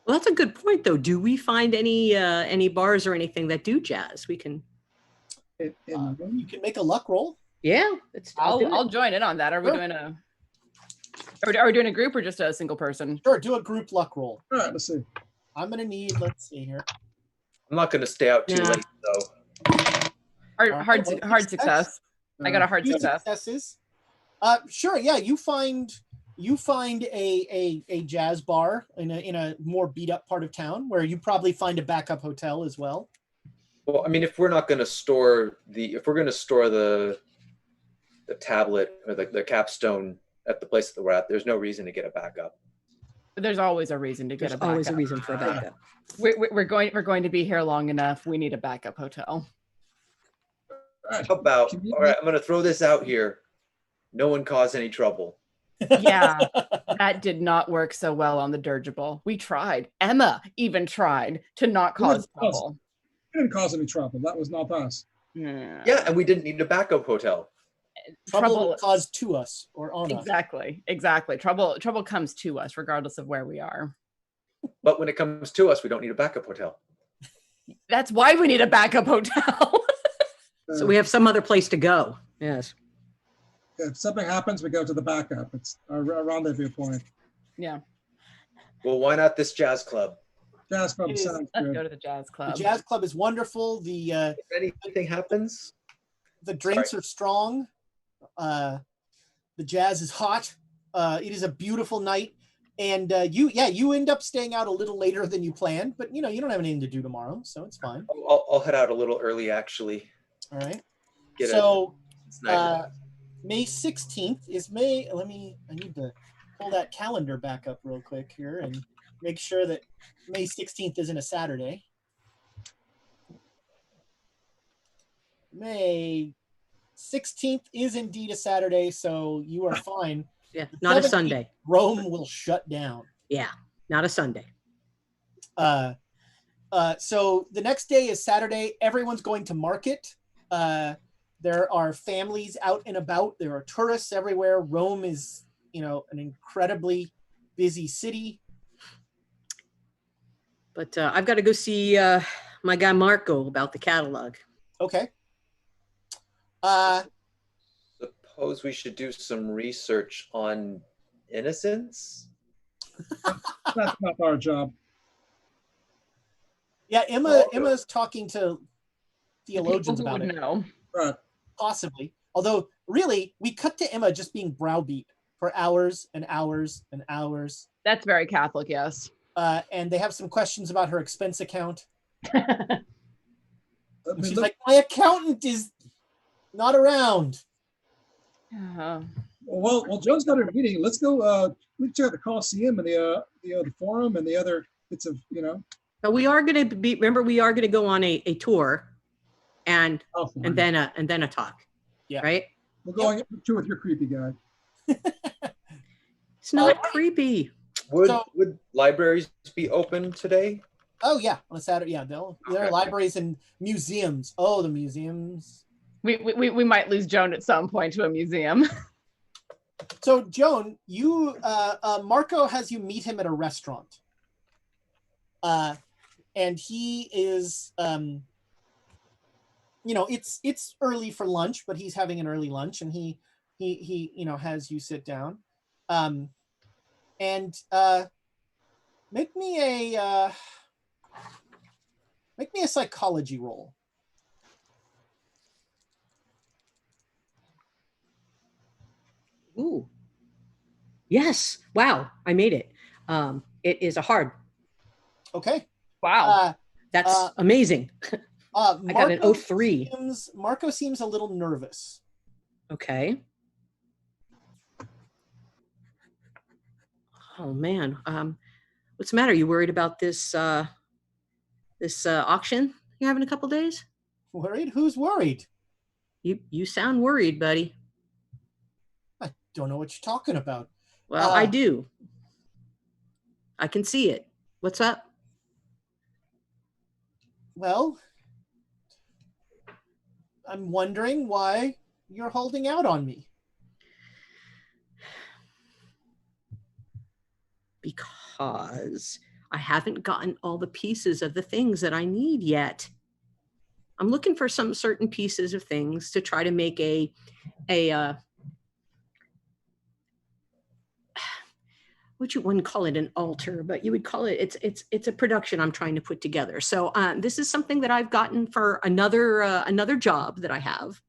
Well, that's a good point, though. Do we find any bars or anything that do jazz? We can.
You can make a luck roll.
Yeah,
I'll join in on that. Are we doing a? Are we doing a group or just a single person?
Sure, do a group luck roll.
All right, let's see.
I'm gonna need. Let's see here.
I'm not going to stay out too late, though.
Hard success. I got a hard
Two
success.
successes. Sure. Yeah, you find a jazz bar in a more beat up part of town where you probably find a backup hotel as well.
Well, I mean, if we're going to store the tablet or the capstone at the place that we're at, there's no reason to get a backup.
There's always a reason to get
There's
a backup.
always a reason for a backup.
We're going to be here long enough. We need a backup hotel.
How about, all right, I'm going to throw this out here. No one cause any trouble.
Yeah, that did not work so well on the dirigible. We tried. Emma even tried to not cause trouble.
It didn't cause any trouble. That was not us.
Yeah, and we didn't need a backup hotel.
Trouble caused to us or on us.
Exactly. Trouble comes to us regardless of where we are.
But when it comes to us, we don't need a backup hotel.
That's why we need a backup hotel.
So we have some other place to go. Yes.
If something happens, we go to the backup. It's our rendezvous point.
Yeah.
Well, why not this jazz club?
Jazz club sounds
Let's
good.
go to the jazz club.
The jazz club is wonderful.
If anything happens,
The drinks are strong. The jazz is hot. It is a beautiful night. And you end up staying out a little later than you planned, but you don't have anything to do tomorrow, so it's fine.
I'll head out a little early, actually.
All right.
It's nice.
May 16th is May. I need to pull that calendar back up real quick here and make sure that May 16th isn't a Saturday. May 16th is indeed a Saturday, so you are fine.
Yeah, not a Sunday.
Rome will shut down.
Yeah, not a Sunday.
So the next day is Saturday. Everyone's going to market. There are families out and about. There are tourists everywhere. Rome is, an incredibly busy city.
But I've got to go see my guy Marco about the catalog.
Okay.
Suppose we should do some research on innocence?
That's not our job.
Yeah, Emma's talking to theologians
People who
about
would
it.
know.
Right.
Possibly. Although, really, we cut to Emma just being browbeat for hours and hours and hours.
That's very Catholic, yes.
And they have some questions about her expense account.
I mean,
She's
look,
like, my accountant is not around.
well, Joe's got a meeting. Let's go. We check out the Coliseum and the Forum and the other bits of
But we are going to be. Remember, we are going to go on a tour, and then a talk.
Yeah.
Right.
We're going to with your creepy guy.
It's not creepy.
Would libraries be open today?
Oh yeah, on a Saturday. Yeah, there are libraries and museums. Oh, the museums.
We might lose Joan at some point to a museum.
So Joan, you Marco has you meet him at a restaurant. And he is it's early for lunch, but he's having an early lunch, and he has you sit down. And make me a psychology roll.
Ooh. Yes. Wow. I made it. It is a hard.
Okay.
Wow.
That's amazing. I got an 03.
Marco seems a little nervous.
Okay. Oh man. What's the matter? You worried about this auction? You having a couple days?
Worried? Who's worried?
You sound worried, buddy.
I don't know what you're talking about.
Well, I do. I can see it. What's up?
Well, I'm wondering why you're holding out on me.
Because I haven't gotten all the pieces of the things that I need yet. I'm looking for some certain pieces of things to try to make a what you wouldn't call it an altar, but you would call it, it's a production I'm trying to put together. So this is something that I've gotten for another job that I have.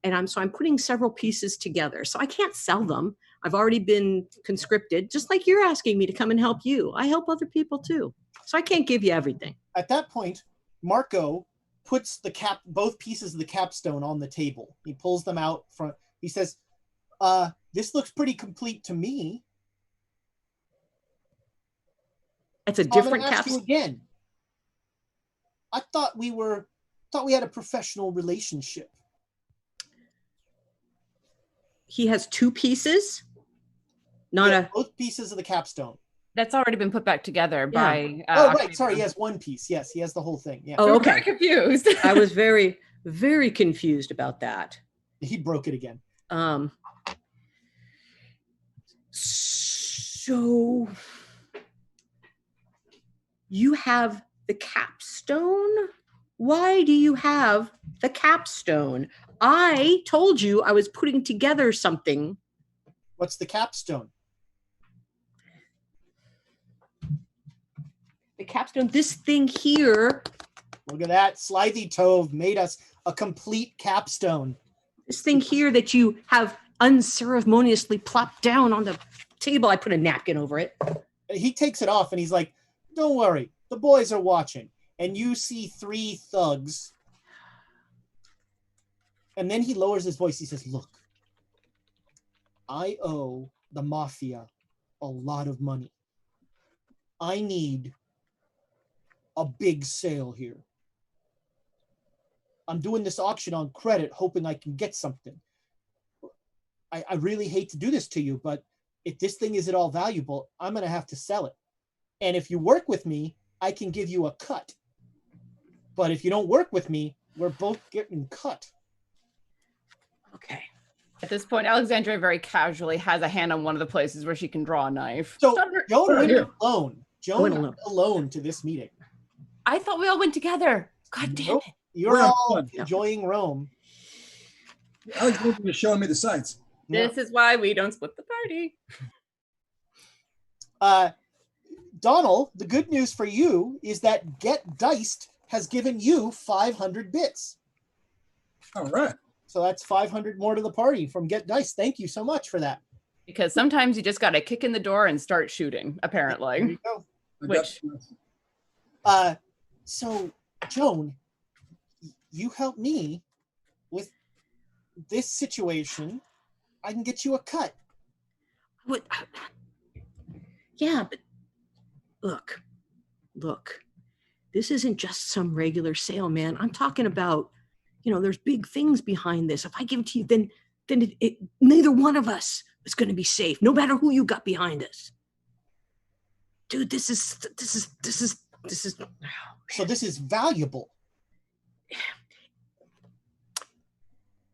And I'm putting several pieces together. So I can't sell them. I've already been conscripted, just like you're asking me to come and help you. I help other people too. So I can't give you everything.
At that point, Marco puts both pieces of the capstone on the table. He pulls them out from, he says, this looks pretty complete to me.
It's a different
capstone. Again, I thought we had a professional relationship.
He has two pieces,
both pieces of the capstone.
That's already been put back together by.
Right. Sorry, he has one piece. Yes, he has the whole thing. Yeah.
Oh, okay.
I'm very confused.
I was very, very confused about that.
He broke it again.
So you have the capstone? Why do you have the capstone? I told you I was putting together something.
What's the capstone?
The capstone, this thing here.
Look at that. Slithy Tove made us a complete capstone.
This thing here that you have unceremoniously plopped down on the table. I put a napkin over it.
He takes it off and he's like, don't worry, the boys are watching. And you see 3 thugs. And then he lowers his voice. He says, look, I owe the mafia a lot of money. I need a big sale here. I'm doing this auction on credit, hoping I can get something. I really hate to do this to you, but if this thing is at all valuable, I'm going to have to sell it. And if you work with me, I can give you a cut. But if you don't work with me, we're both getting cut.
Okay.
At this point, Alexandria very casually has a hand on one of the places where she can draw a knife.
So Joan went alone. Joan went alone to this meeting.
I thought we all went together. God damn it.
You're all enjoying Rome.
Alexandria was showing me the sights.
This is why we don't split the party.
Donald, the good news for you is that Get Diced has given you 500 bits.
All right.
So that's 500 more to the party from Get Diced. Thank you so much for that.
Because sometimes you just got to kick in the door and start shooting, apparently.
There you go.
Which,
so Joan, you help me with this situation. I can get you a cut.
What? Yeah, but look, this isn't just some regular sale, man. I'm talking about, there's big things behind this. If I give it to you, then neither one of us is going to be safe, no matter who you got behind us. Dude, this is.
So this is valuable.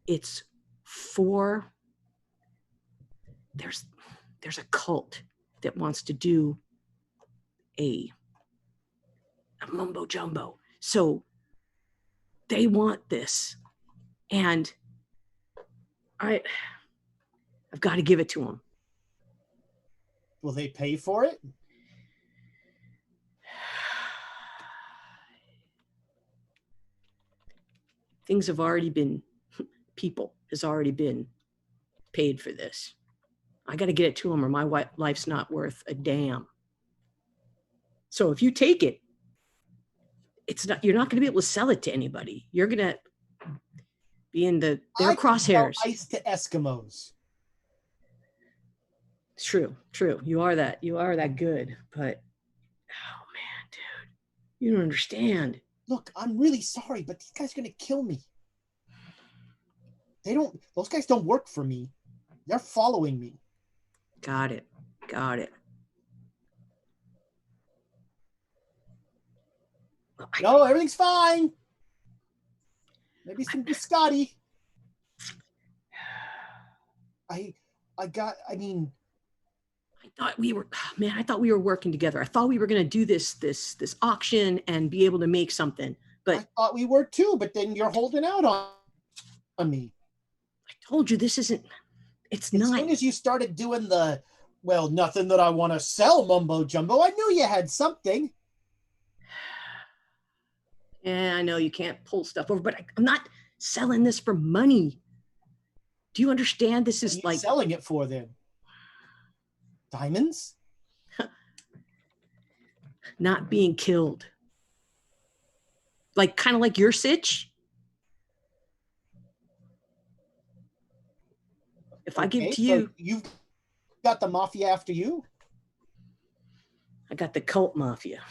It's for. There's a cult that wants to do a mumbo jumbo. So they want this, and I've got to give it to them.
Will they pay for it?
Things have already been, people has already been paid for this. I got to get it to them or my life's not worth a damn. So if you take it, you're not going to be able to sell it to anybody. You're going to be in their crosshairs.
Ice to Eskimos.
It's true. You are that good, but oh man, dude, you don't understand.
Look, I'm really sorry, but these guys are going to kill me. Those guys don't work for me. They're following me.
Got it.
No, everything's fine. Maybe some biscotti. I
thought we were working together. I thought we were going to do this auction and be able to make something. But
I thought we were too, but then you're holding out on me.
I told you it's not.
As soon as you started doing nothing that I want to sell mumbo jumbo, I knew you had something.
Yeah, I know you can't pull stuff over, but I'm not selling this for money. Do you understand? This is like
selling it for then. Diamonds?
Not being killed. Like kind of like your sitch. If I give to you,
so you've got the mafia after you?
I got the cult mafia.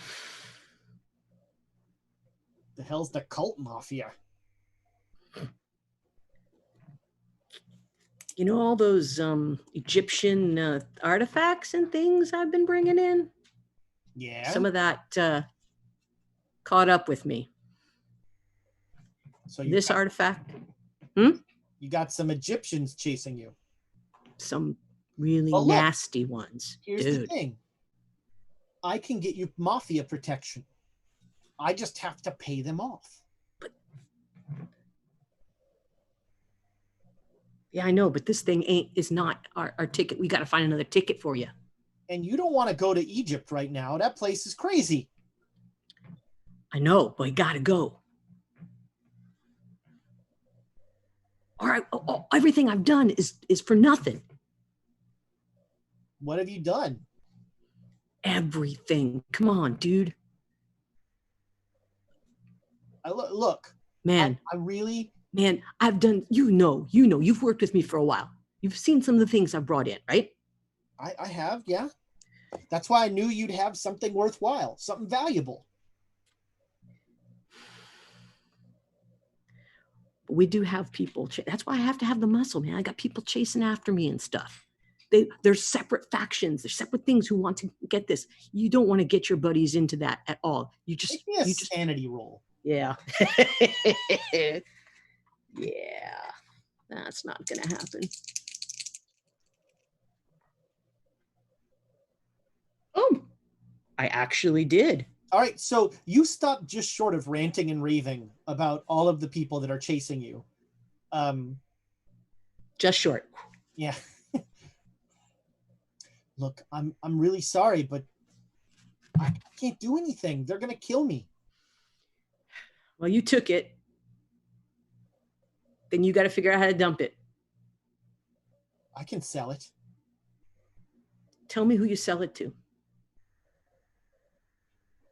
The hell's the cult mafia?
You know all those Egyptian artifacts and things I've been bringing in?
Yeah.
Some of that caught up with me.
So
this artifact.
You got some Egyptians chasing you.
Some really nasty ones.
Here's the thing. I can get you mafia protection. I just have to pay them off.
Yeah, I know, but this thing is not our ticket. We got to find another ticket for you.
And you don't want to go to Egypt right now. That place is crazy.
I know, but we got to go. All right, everything I've done is for nothing.
What have you done?
Everything. Come on, dude.
Look,
man.
I really,
man. I've done. You've worked with me for a while. You've seen some of the things I've brought in, right?
I have, yeah. That's why I knew you'd have something worthwhile, something valuable.
But we do have people. That's why I have to have the muscle, man. I got people chasing after me and stuff. There's separate factions. There's separate things who want to get this. You don't want to get your buddies into that at all. You just
make me a sanity roll.
Yeah. Yeah. That's not gonna happen. Oh, I actually did.
All right, so you stopped just short of ranting and raving about all of the people that are chasing you.
Just short.
Yeah. Look, I'm really sorry, but I can't do anything. They're gonna kill me.
Well, you took it. Then you got to figure out how to dump it.
I can sell it.
Tell me who you sell it to.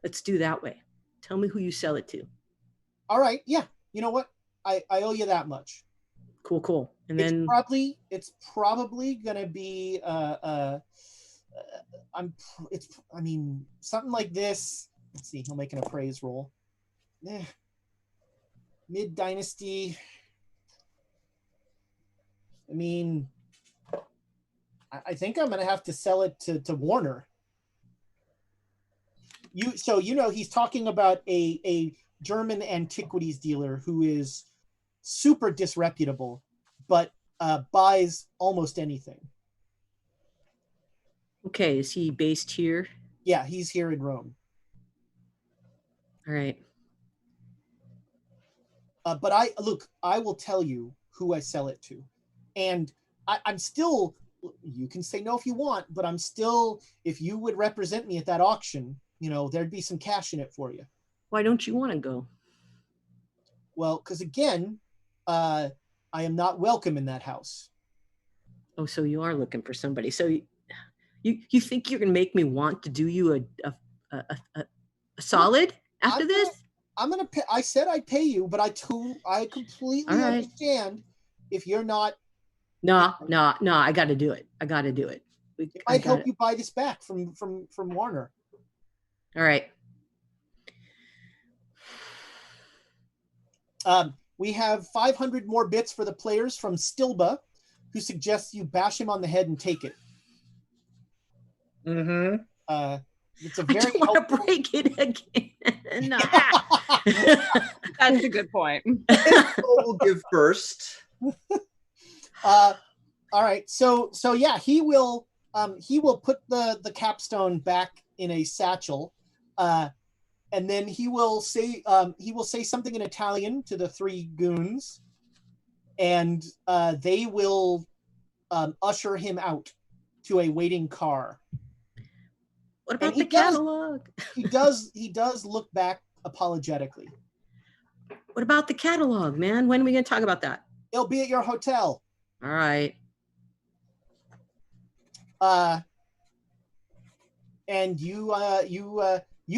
Let's do that way. Tell me who you sell it to.
All right. Yeah. You know what? I owe you that much.
Cool. And then
it's probably gonna be something like this. Let's see. He'll make an appraise roll. Mid dynasty. I mean, I think I'm gonna have to sell it to Warner. He's talking about a German antiquities dealer who is super disreputable, but buys almost anything.
Okay, is he based here?
Yeah, he's here in Rome.
All right.
But I will tell you who I sell it to. And I'm still, you can say no if you want, but I'm still, if you would represent me at that auction, there'd be some cash in it for you.
Why don't you want to go?
Well, because again, I am not welcome in that house.
Oh, so you are looking for somebody. So you think you're going to make me want to do you a solid after this?
I'm going to pay. I said I'd pay you, but I completely understand if you're not.
No, I got to do it.
It might help you buy this back from Warner.
All right.
We have 500 more bits for the players from Stilba, who suggests you bash him on the head and take it.
Mm-hmm.
It's a
I
very
don't want to
helpful...
break it again.
That's a good point.
We'll give first.
All right. So yeah, he will put the capstone back in a satchel, and then he will say something in Italian to the three goons, and they will usher him out to a waiting car.
What about the catalog?
He does look back apologetically.
What about the catalog, man? When are we going to talk about that?
It'll be at your hotel.
All right.
And you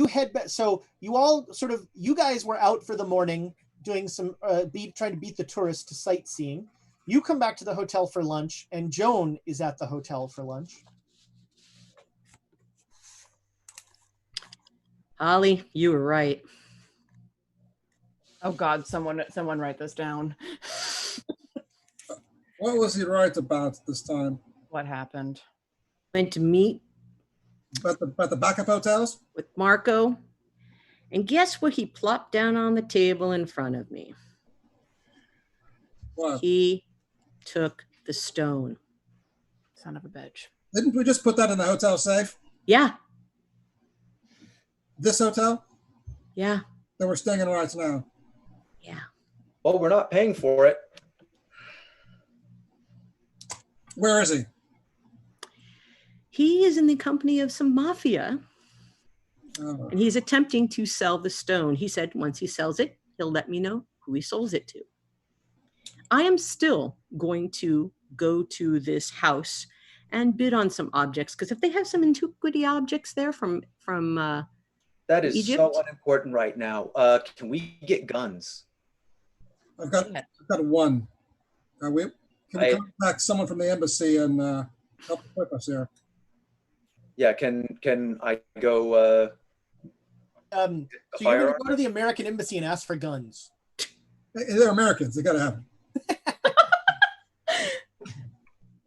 head back. So you guys were out for the morning doing some trying to beat the tourists to sightseeing. You come back to the hotel for lunch, and Joan is at the hotel for lunch.
Holly, you were right.
Oh God, someone write this down.
What was he right about this time?
What happened?
Went to meet
About the backup hotels?
with Marco, and guess what he plopped down on the table in front of me?
What?
He took the stone.
Son of a bitch.
Didn't we just put that in the hotel safe?
Yeah,
This hotel
yeah,
that we're staying in right now.
yeah.
Well, we're not paying for it.
Where is he?
He is in the company of some mafia,
Oh.
and he's attempting to sell the stone. He said once he sells it, he'll let me know who he sold it to. I am still going to go to this house and bid on some objects, because if they have some antiquity objects there from
That is
Egypt?
so unimportant right now. Can we get guns?
I've got one. Can we contact someone from the embassy and help equip us here?
Yeah, can I go?
So you're going to go to the American embassy and ask for guns.
Hey, they're Americans. They got to have them.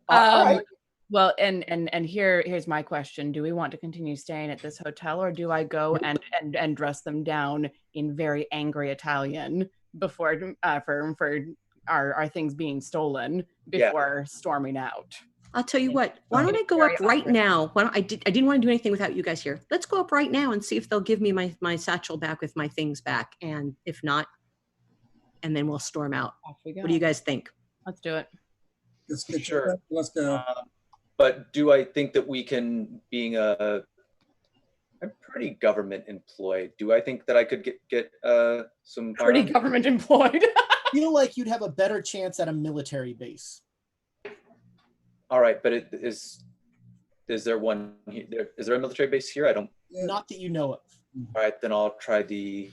All right.
Well, and here's my question: do we want to continue staying at this hotel, or do I go and dress them down in very angry Italian before for our things being stolen before storming out?
I'll tell you what, why don't I go up right now? I didn't want to do anything without you guys here. Let's go up right now and see if they'll give me my satchel back with my things back. And if not, and then we'll storm out.
Off we go.
What do you guys think?
Let's do it.
Let's get
Sure.
Let's go.
But do I think that we can, I'm pretty government employed. Do I think that I could get some
Pretty government employed.
I feel like you'd have a better chance at a military base.
All right, but is there one here? Is there a military base here? I don't.
Not that you know of.
All right, then I'll try the.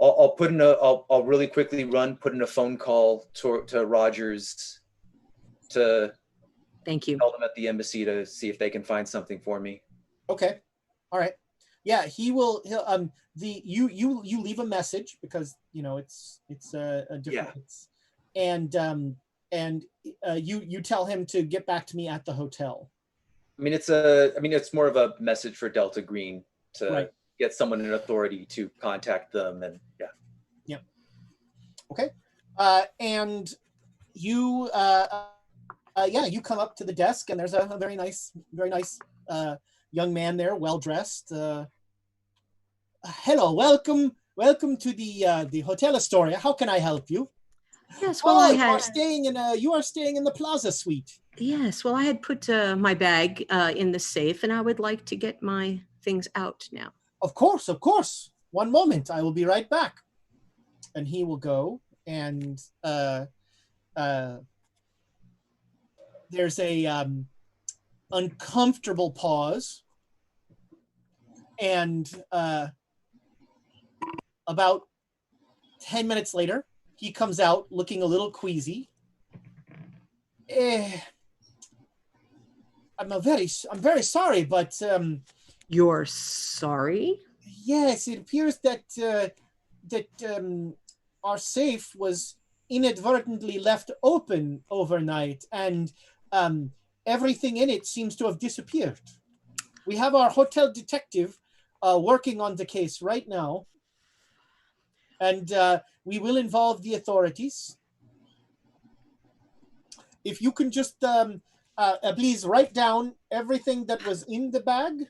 I'll really quickly put in a phone call to Rogers to
Thank you.
tell them at the embassy to see if they can find something for me.
Okay. All right. Yeah, you leave a message because it's a different and you tell him to get back to me at the hotel.
It's more of a message for Delta Green to get someone in authority to contact them, and yeah.
Okay. And you you come up to the desk, and there's a very nice young man there, well dressed. Hello, welcome to the Hotel Astoria. How can I help you?
Yes, well,
you are staying in the Plaza Suite.
Yes, well, I had put my bag in the safe, and I would like to get my things out now.
Of course. 1 moment, I will be right back. And he will go, and there's a uncomfortable pause, and about 10 minutes later, he comes out looking a little queasy. I'm very sorry, but
You're sorry?
yes, it appears that our safe was inadvertently left open overnight, and everything in it seems to have disappeared. We have our hotel detective working on the case right now, and we will involve the authorities. If you can just please write down everything that was in the bag.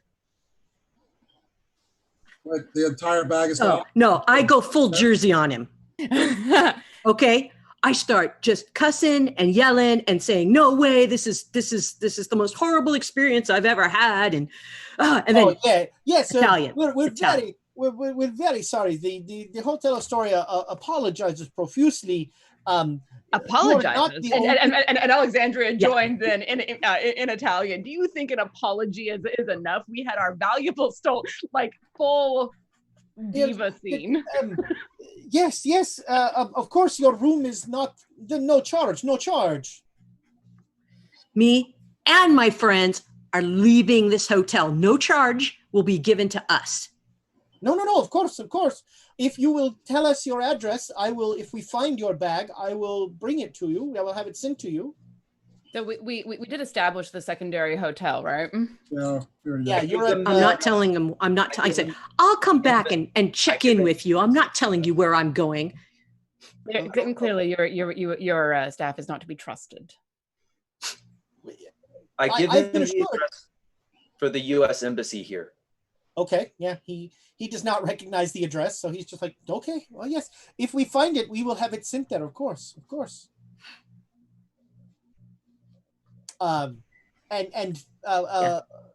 Like the entire bag is
Oh,
gone.
no, I go full Jersey on him. Okay. I start just cussing and yelling and saying, "No way! This is the most horrible experience I've ever had." And then
Yes,
Italian.
We're
Italian.
very sorry. The Hotel Astoria apologizes profusely.
Apologizes, and Alexandria joined then in Italian. Do you think an apology is enough? We had our valuable full diva scene.
Yes. Of course, your room is no charge.
Me and my friends are leaving this hotel. No charge will be given to us.
No. Of course. If you will tell us your address, I will. If we find your bag, I will bring it to you. I will have it sent to you.
So we did establish the secondary hotel, right?
Yeah.
I'm
not telling him. I'm not telling. I said, I'll come back and check in with you. I'm not telling you where I'm going.
Clearly, your staff is not to be trusted.
I give him the address for the U.S. Embassy here.
Okay, yeah, he does not recognize the address, so he's just like, okay, well, yes. If we find it, we will have it sent there, of course.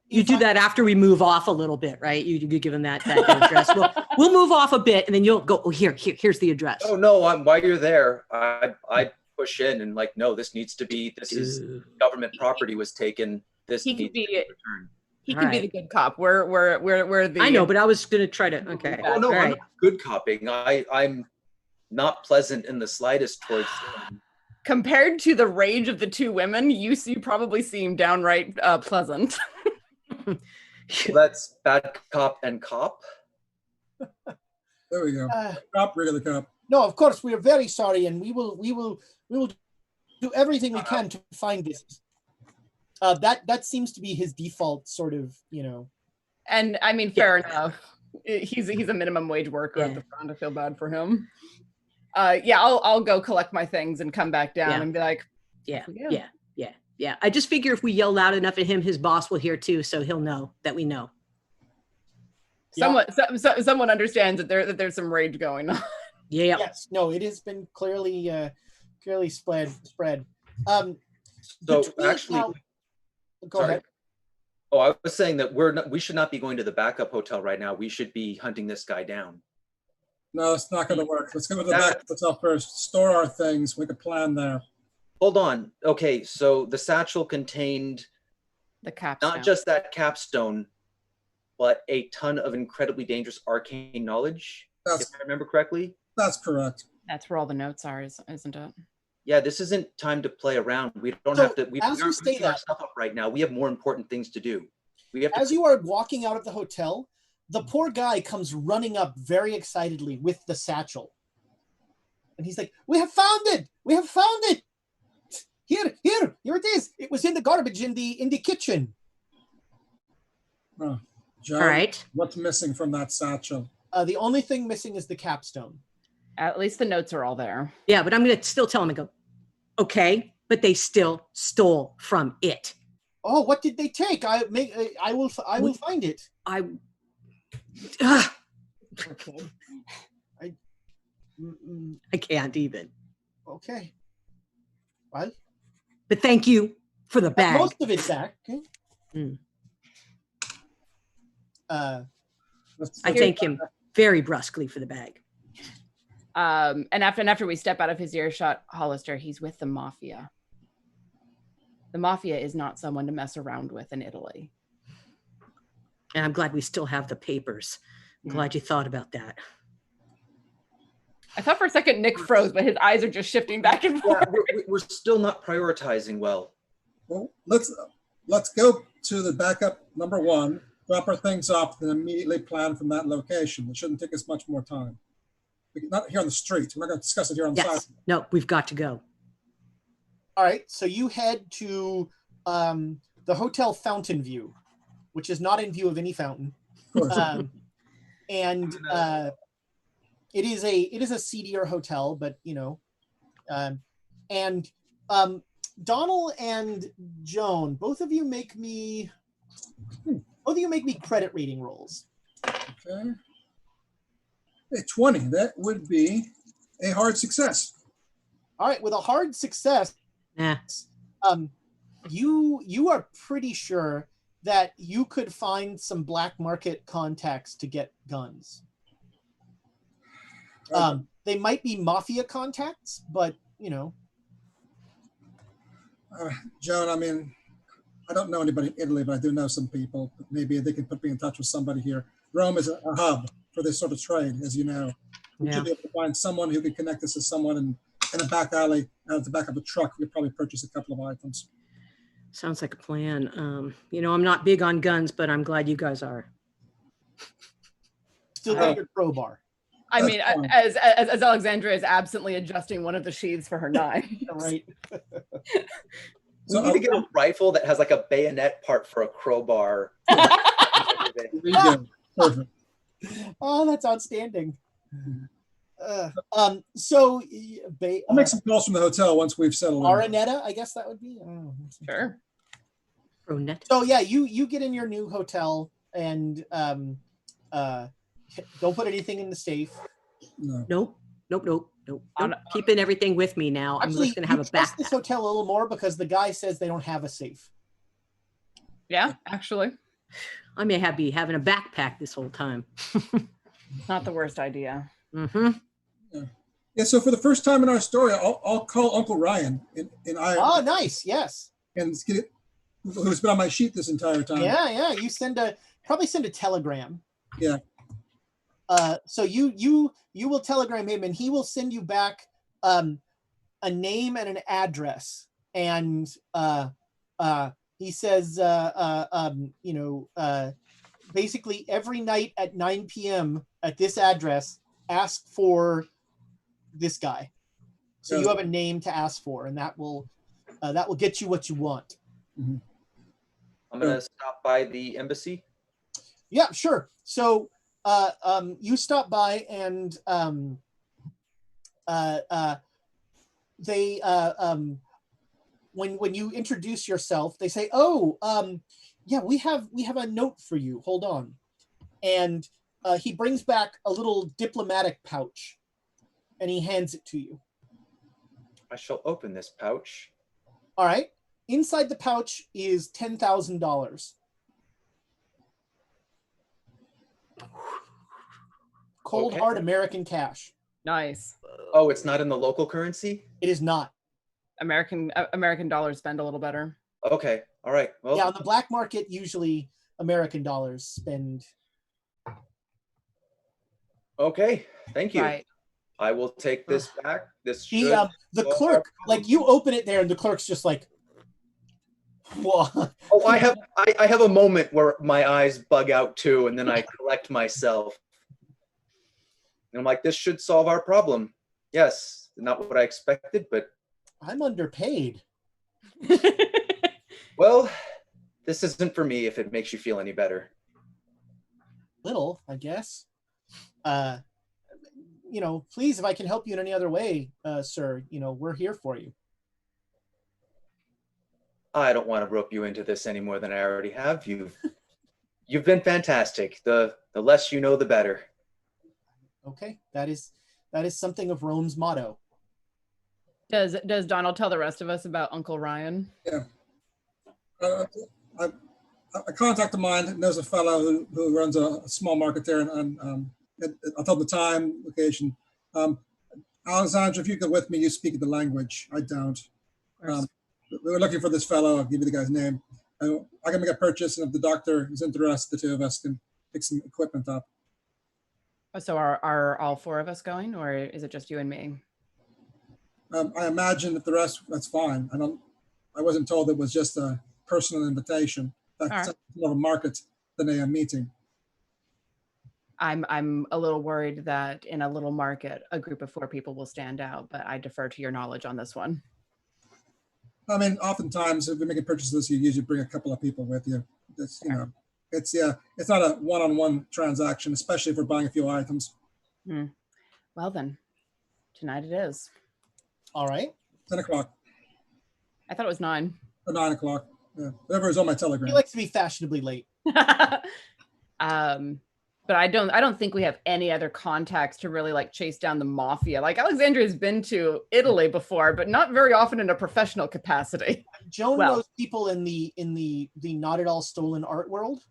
You do that after we move off a little bit, right? You give him that address. We'll move off a bit, and then you'll go. Oh, here's the address.
Oh no! While you're there, I push in and no, this needs to be. This is government property was taken. This needs to be returned.
He can be the good cop. We're the.
I know, but I was going to try to. Okay.
Oh no, I'm not good copping. I'm not pleasant in the slightest towards them.
Compared to the rage of the two women, you probably seem downright pleasant.
Well, that's bad cop and cop.
There we go. Cop, regular cop.
No, of course, we are very sorry, and we will do everything we can to find this. That seems to be his default sort of,
And I mean, fair enough. He's a minimum wage worker at the front. I feel bad for him. I'll go collect my things and come back down and be like,
yeah. I just figure if we yell loud enough at him, his boss will hear too, so he'll know that we know.
Someone understands that there's some rage going on.
Yeah.
Yes. No, it has been clearly spread.
So actually,
go ahead.
Oh, I was saying that we should not be going to the backup hotel right now. We should be hunting this guy down.
No, it's not going to work. Let's go to the backup hotel first. Store our things. Make a plan there.
Hold on. Okay, so the satchel contained
the capstone.
Not just that capstone, but a ton of incredibly dangerous arcane knowledge. If I remember correctly.
That's correct.
That's where all the notes are, isn't it?
Yeah, this isn't time to play around. We don't have to. We aren't putting our stuff up right now. We have more important things to do.
As you are walking out of the hotel, the poor guy comes running up very excitedly with the satchel, and he's like, "We have found it! We have found it! Here it is! It was in the garbage in the kitchen."
Oh, John,
all right.
What's missing from that satchel?
The only thing missing is the capstone.
At least the notes are all there.
Yeah, but I'm going to still tell him, I go, okay, but they still stole from it.
Oh, what did they take? I will find it.
Okay. I can't even.
Okay. Well.
But thank you for the bag.
Most of it's back. Okay.
I thank him very brusquely for the bag.
And after we step out of his earshot, Hollister, he's with the mafia. The mafia is not someone to mess around with in Italy.
And I'm glad we still have the papers. I'm glad you thought about that.
I thought for a second Nick froze, but his eyes are just shifting back and forth.
Yeah, we're still not prioritizing well.
Well, let's go to the backup number one, drop our things off, and immediately plan from that location. It shouldn't take us much more time. not here on the street. We're not going to discuss it here on the
Yes.
side.
No, we've got to go.
All right, so you head to the Hotel Fountain View, which is not in view of any fountain,
Of course.
and it is a seedier hotel, but and Donald and Joan, both of you make me credit rating rolls.
Okay. A 20. That would be a hard success.
All right, with a hard success,
Nah.
you are pretty sure that you could find some black market contacts to get guns. They might be mafia contacts, but
Joan, I mean, I don't know anybody in Italy, but I do know some people. Maybe they can put me in touch with somebody here. Rome is a hub for this sort of trade, as you know. We should be able to find someone who could connect us to someone in a back alley at the back of a truck. We could probably purchase a couple of items.
Sounds like a plan. I'm not big on guns, but I'm glad you guys are.
still got your crowbar.
I mean, as Alexandra is absently adjusting one of the sheaths for her knife.
Right.
We need to get a rifle that has like a bayonet part for a crowbar.
There you go. Perfect.
Oh, that's outstanding. So
I'll make some calls from the hotel once we've settled in.
Aranetta, I guess that would be.
Sure.
So yeah, you get in your new hotel and don't put anything in the safe.
No.
Nope. I'm keeping everything with me now.
Actually,
I'm just going to have a
trust this
backpack.
hotel a little more because the guy says they don't have a safe.
Yeah, actually,
I may be having a backpack this whole time.
not the worst idea.
Mm-hmm.
Yeah. So for the first time in our story, I'll call Uncle Ryan in Ireland.
Oh, nice. Yes.
And get it, who's been on my sheet this entire time.
Yeah. You probably send a telegram.
Yeah.
So you will telegram him, and he will send you back a name and an address. And he says, basically every night at 9 p.m. at this address, ask for this guy. So you have a name to ask for, and that will get you what you want.
Mm-hmm.
I'm gonna stop by the embassy.
Yeah, sure. So you stop by, and they when you introduce yourself, they say, yeah, we have a note for you. Hold on. And he brings back a little diplomatic pouch, and he hands it to you.
I shall open this pouch.
All right. Inside the pouch is $10,000. Cold hard American cash.
Nice.
Oh, it's not in the local currency?
It is not.
American dollars spend a little better.
Okay. All right. Well,
Yeah, on the black market, usually American dollars spend.
okay. Thank you.
Right.
I will take this back. This should
The clerk, like, you open it there, and the clerk's just like, whoa.
Oh, I have a moment where my eyes bug out too, and then I collect myself. And I'm like, this should solve our problem. Yes, not what I expected, but
I'm underpaid.
well, this isn't for me if it makes you feel any better.
Little, I guess. Please, if I can help you in any other way, sir, we're here for you.
I don't want to rope you into this any more than I already have. You've been fantastic. The less you know, the better.
Okay, that is something of Rome's motto.
Does Donald tell the rest of us about Uncle Ryan?
Yeah. A contact of mine knows a fellow who runs a small market there, and I'll tell the time, location. Alexandra, if you go with me, you speak the language. I don't. We were looking for this fellow. I'll give you the guy's name. I can make a purchase, and if the doctor is interested, the two of us can pick some equipment up.
So are all four of us going, or is it just you and me?
I imagine that the rest, that's fine. I wasn't told it was just a personal invitation. That's more of a market than a meeting.
I'm a little worried that in a little market, a group of 4 people will stand out, but I defer to your knowledge on this one.
I mean, oftentimes if you're making purchases, you usually bring a couple of people with you. It's, you know, it's not a one-on-one transaction, especially if we're buying a few items.
Well then, tonight it is.
All right.
10 o'clock
I thought it was 9.
or 9 o'clock. Yeah, whatever is on my
He
telegram.
likes to be fashionably late.
But I don't think we have any other contacts to really like chase down the mafia. Like Alexandria's been to Italy before, but not very often in a professional capacity.
Joan
Well-
knows people in the not at all stolen art world.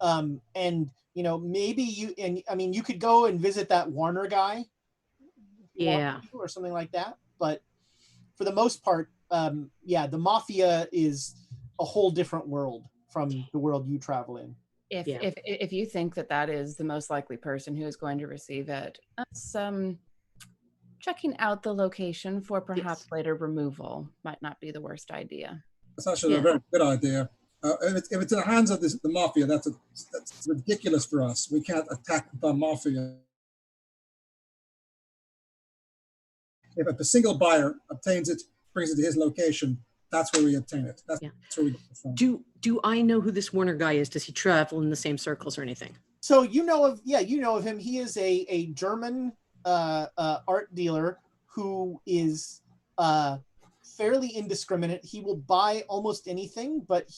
And you know, maybe you could go and visit that Warner guy. if you want
Yeah.
to, or something like that. But for the most part, the mafia is a whole different world from the world you travel in.
If you think that is the most likely person who is going to receive it, us checking out the location for perhaps later removal might not be the worst idea.
That's actually a very good idea. If it's in the hands of the mafia, that's ridiculous for us. We can't attack the mafia. If a single buyer obtains it, brings it to his location, that's where we obtain it. That's where we get it from.
Do I know who this Warner guy is? Does he travel in the same circles or anything?
So you know of him. He is a German art dealer who is fairly indiscriminate. He will buy almost anything, but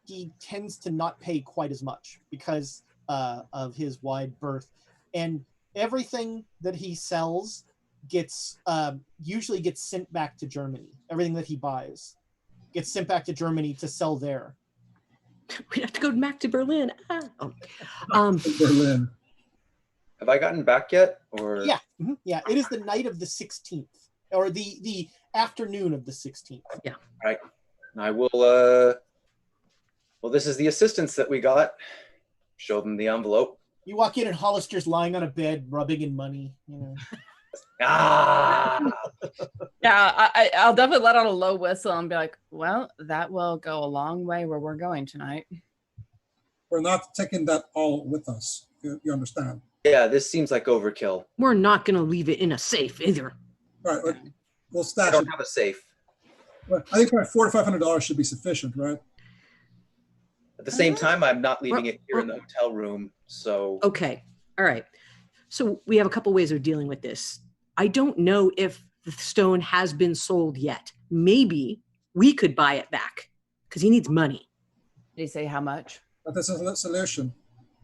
he tends to not pay quite as much because of his wide berth. And everything that he sells usually gets sent back to Germany. Everything that he buys gets sent back to Germany to sell there.
We have to go back to Berlin.
Berlin.
Have I gotten back yet? Or
Yeah. Mhm. Yeah. It is the night of the 16th, or the afternoon of the 16th.
All right. I will. Well, this is the assistance that we got. Show them the envelope.
You walk in and Hollister's lying on a bed, rubbing in money. You know.
Ah.
Yeah, I'll definitely let out a low whistle and be like, well, that will go a long way where we're going tonight.
We're not taking that all with us. You understand?
Yeah, this seems like overkill.
We're not going to leave it in a safe either.
All right. We'll
I
stash it.
don't have a safe.
Well, I think $400 to $500 should be sufficient, right?
At the same time, I'm not leaving it here in the hotel room. So
Okay. All right. So we have a couple ways of dealing with this. I don't know if the stone has been sold yet. Maybe we could buy it back because he needs money.
Did he say how much?
But this is a solution.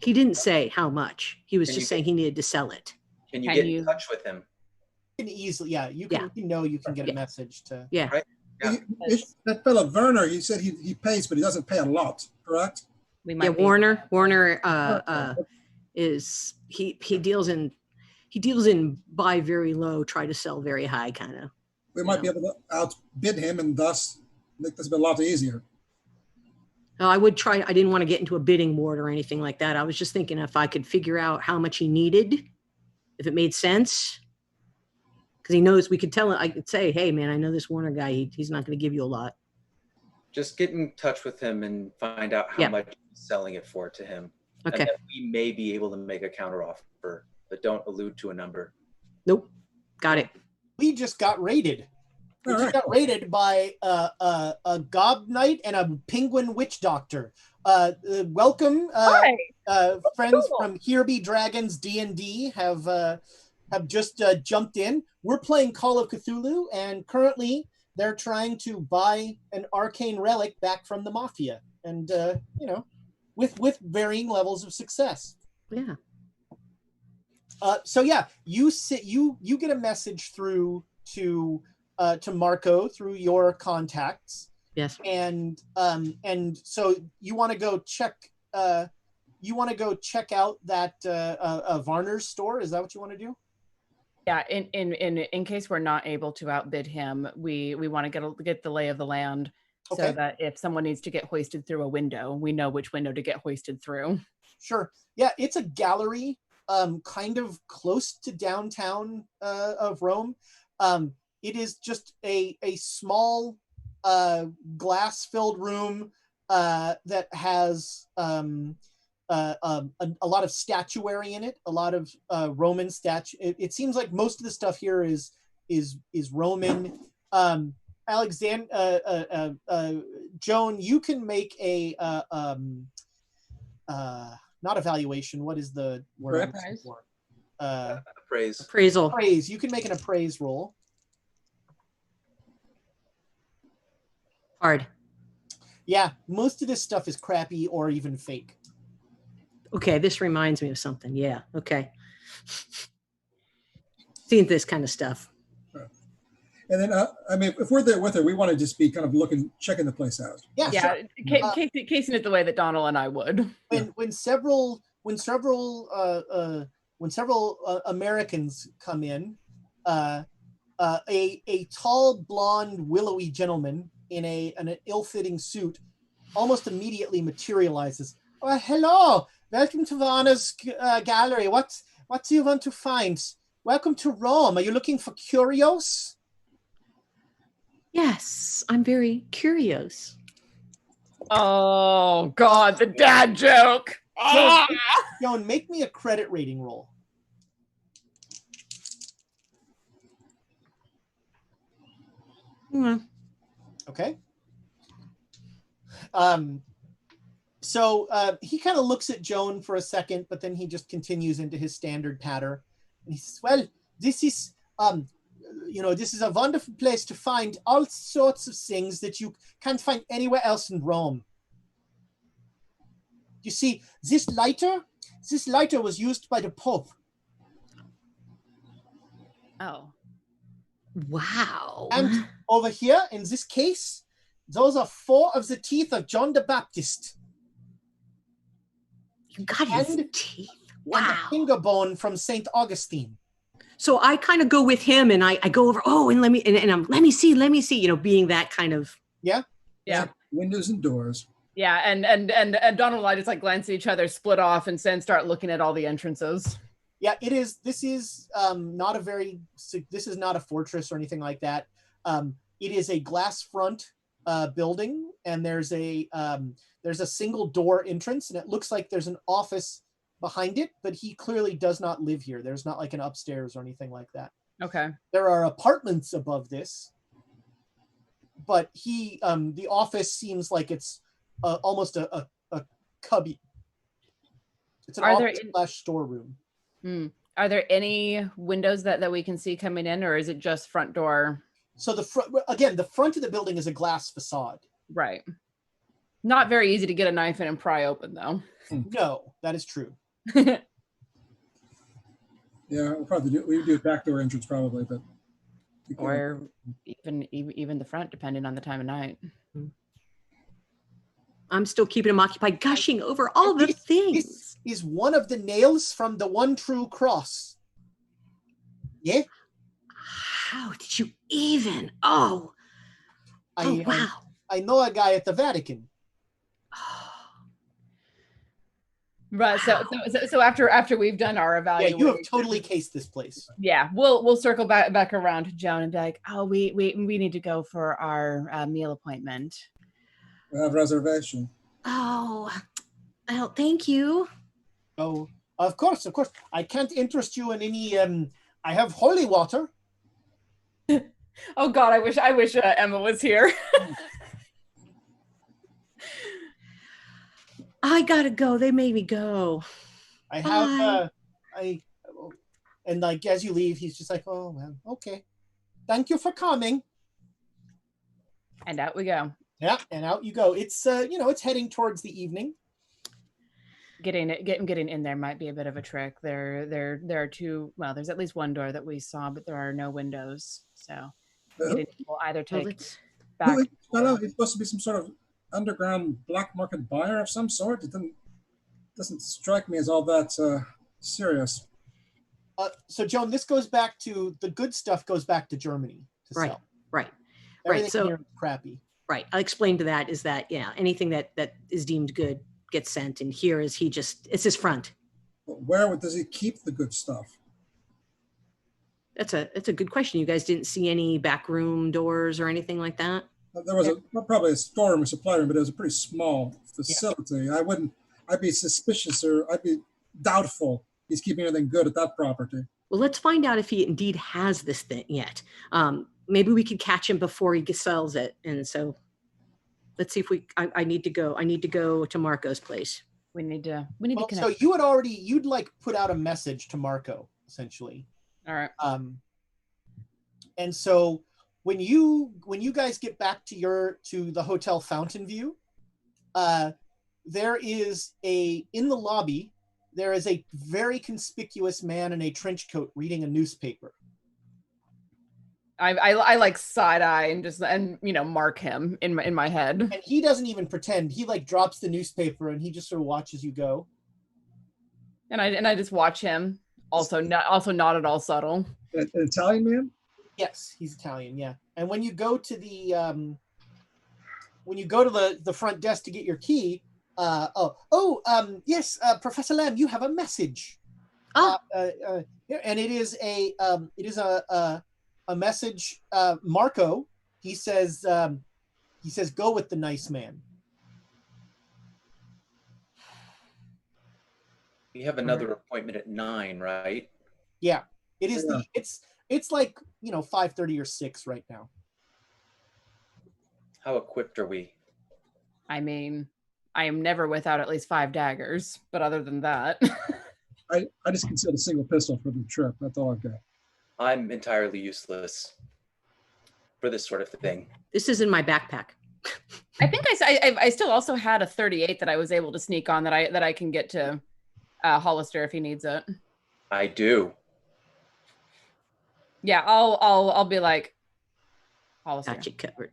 He didn't say how much. He was
Can
just
you-
saying he needed to sell it.
can you
Can
get
you-
in touch with him?
You can easily, you can, you can get a message to.
Yeah.
Right. Yeah.
That fellow Werner, he said he pays, but he doesn't pay a lot, correct?
We
Yeah,
be-
Warner is he deals in buy very low, try to sell very high kind of.
We might be able to outbid him and thus make this a lot easier.
No, I would try. I didn't want to get into a bidding war or anything like that. I was just thinking if I could figure out how much he needed, if it made sense, because he knows we could tell him. I could say, "Hey, man, I know this Warner guy. He's not going to give you a lot."
Just get in touch with him and find out how much he's selling it for to him.
Okay.
And then we may be able to make a counteroffer, but don't allude to a number.
Nope. Got it.
We just got raided. We
All
just
right.
got raided by a gob knight and a penguin witch doctor. Welcome, friends from Here Be Dragons D&D have just jumped in. We're playing Call of Cthulhu, and currently they're trying to buy an arcane relic back from the mafia, and with varying levels of success.
Yeah.
You get a message through to Marco through your contacts,
Yes.
and so you want to go check out that Varner's store. Is that what you want to do?
Yeah, in case we're not able to outbid him, we want to get the lay of the land, so
Okay.
that if someone needs to get hoisted through a window, we know which window to get hoisted through.
Sure. Yeah, it's a gallery, kind of close to downtown of Rome. It is just a small glass-filled room that has lot of statuary in it, a lot of Roman It seems like most of the stuff here is Roman. Joan, you can make a not evaluation. What is the word?
Appraise.
Praise.
Appraisal.
Appraise. You can make an appraise roll.
Hard.
Yeah, most of this stuff is crappy or even fake.
Okay, this reminds me of something. Yeah, okay. Seen this kind of stuff.
And then, I mean, if we're there with her, we want to just be kind of checking the place out.
Yeah,
Yeah,
sure.
casing it the way that Donald and I would.
When several Americans come in, a tall, blonde, willowy gentleman in an ill-fitting suit almost immediately materializes. Oh, hello, welcome to Varna's gallery. What do you want to find? Welcome to Rome. Are you looking for curios?
Yes, I'm very curious.
Oh God, the dad joke.
Joan, make me a credit rating roll. Okay. So he kind of looks at Joan for a second, but then he just continues into his standard patter. And he says, well, this is, this is a wonderful place to find all sorts of things that you can't find anywhere else in Rome. You see, this lighter was used by the Pope.
Oh.
Wow.
And over here, in this case, those are 4 of the teeth of John the Baptist.
You got his teeth. Wow.
And the finger bone from St. Augustine.
So I kind of go with him and I go over, and let me see, being that kind of.
Yeah.
Windows and doors.
Yeah. And Donald and I just like glance at each other, split off, and then start looking at all the entrances.
Yeah, it is. This is not a fortress or anything like that. It is a glass front building, and there's a single door entrance, and it looks like there's an office behind it, but he clearly does not live here. There's not like an upstairs or anything like that.
Okay.
There are apartments above this, but the office seems like it's almost a cubby. It's an office / storeroom.
Are there any windows that we can see coming in, or is it just front door?
So the front of the building is a glass facade.
Right. Not very easy to get a knife in and pry open, though.
No, that is true.
Yeah, we'll probably do a backdoor entrance probably, but
or even the front, depending on the time of night.
I'm still keeping him occupied, gushing over all the things.
This is one of the nails from the one true cross. Yeah.
How did you even? Wow.
I know a guy at the Vatican.
Right. So after we've done our evaluation,
you have totally cased this place.
Yeah, we'll circle back around to Joan and be like, oh, we need to go for our meal appointment.
We have reservation.
Oh, well, thank you.
Oh, of course. I can't interest you in any. I have holy water.
Oh God, I wish Emma was here.
I gotta go. They made me go.
I have. And like as you leave, he's just like, oh well, okay. Thank you for coming.
And out we go.
Yeah, and out you go. It's it's heading towards the evening.
Getting in there might be a bit of a trick. There are two. Well, there's at least one door that we saw, but there are no windows. So we'll either take back.
He's supposed to be some sort of underground black market buyer of some sort. It doesn't strike me as all that serious.
So Joan, this goes back to the good stuff. Goes back to Germany to sell.
Right.
Everything here is crappy.
Right. I'll explain to that is that anything that is deemed good gets sent, and here is it's his front.
But where does he keep the good stuff?
That's a good question. You guys didn't see any back room doors or anything like that?
There was probably a storeroom or supply room, but it was a pretty small facility. Yeah. I'd be suspicious, or I'd be doubtful he's keeping anything good at that property.
Well, let's find out if he indeed has this thing yet. Maybe we could catch him before he sells it. And so let's see if I need to go to Marco's place.
We need to
Well,
connect.
so you'd like put out a message to Marco, essentially.
All right.
And so when you guys get back to the hotel Fountain View, there is in the lobby, there is a very conspicuous man in a trench coat reading a newspaper.
I like side eye and mark him in my head.
And he doesn't even pretend. He like drops the newspaper and he just sort of watches you go.
And I just watch him. Also not at all subtle.
An Italian man?
Yes, he's Italian. Yeah. And when you go to the front desk to get your key, yes, Professor Lamb, you have a message. And it is a message. Marco, he says, go with the nice man.
We have another appointment at 9, right?
Yeah, it is. It's like 5:30 or 6 right now.
How equipped are we?
I mean, I am never without at least 5 daggers, but other than that,
I just consider a single pistol for the trip. That's all I've got.
I'm entirely useless for this sort of thing.
This is in my backpack.
I think I still also had a 38 that I was able to sneak on that I can get to Hollister if he needs it.
I do.
Yeah, I'll be like, Hollister.
Got you covered.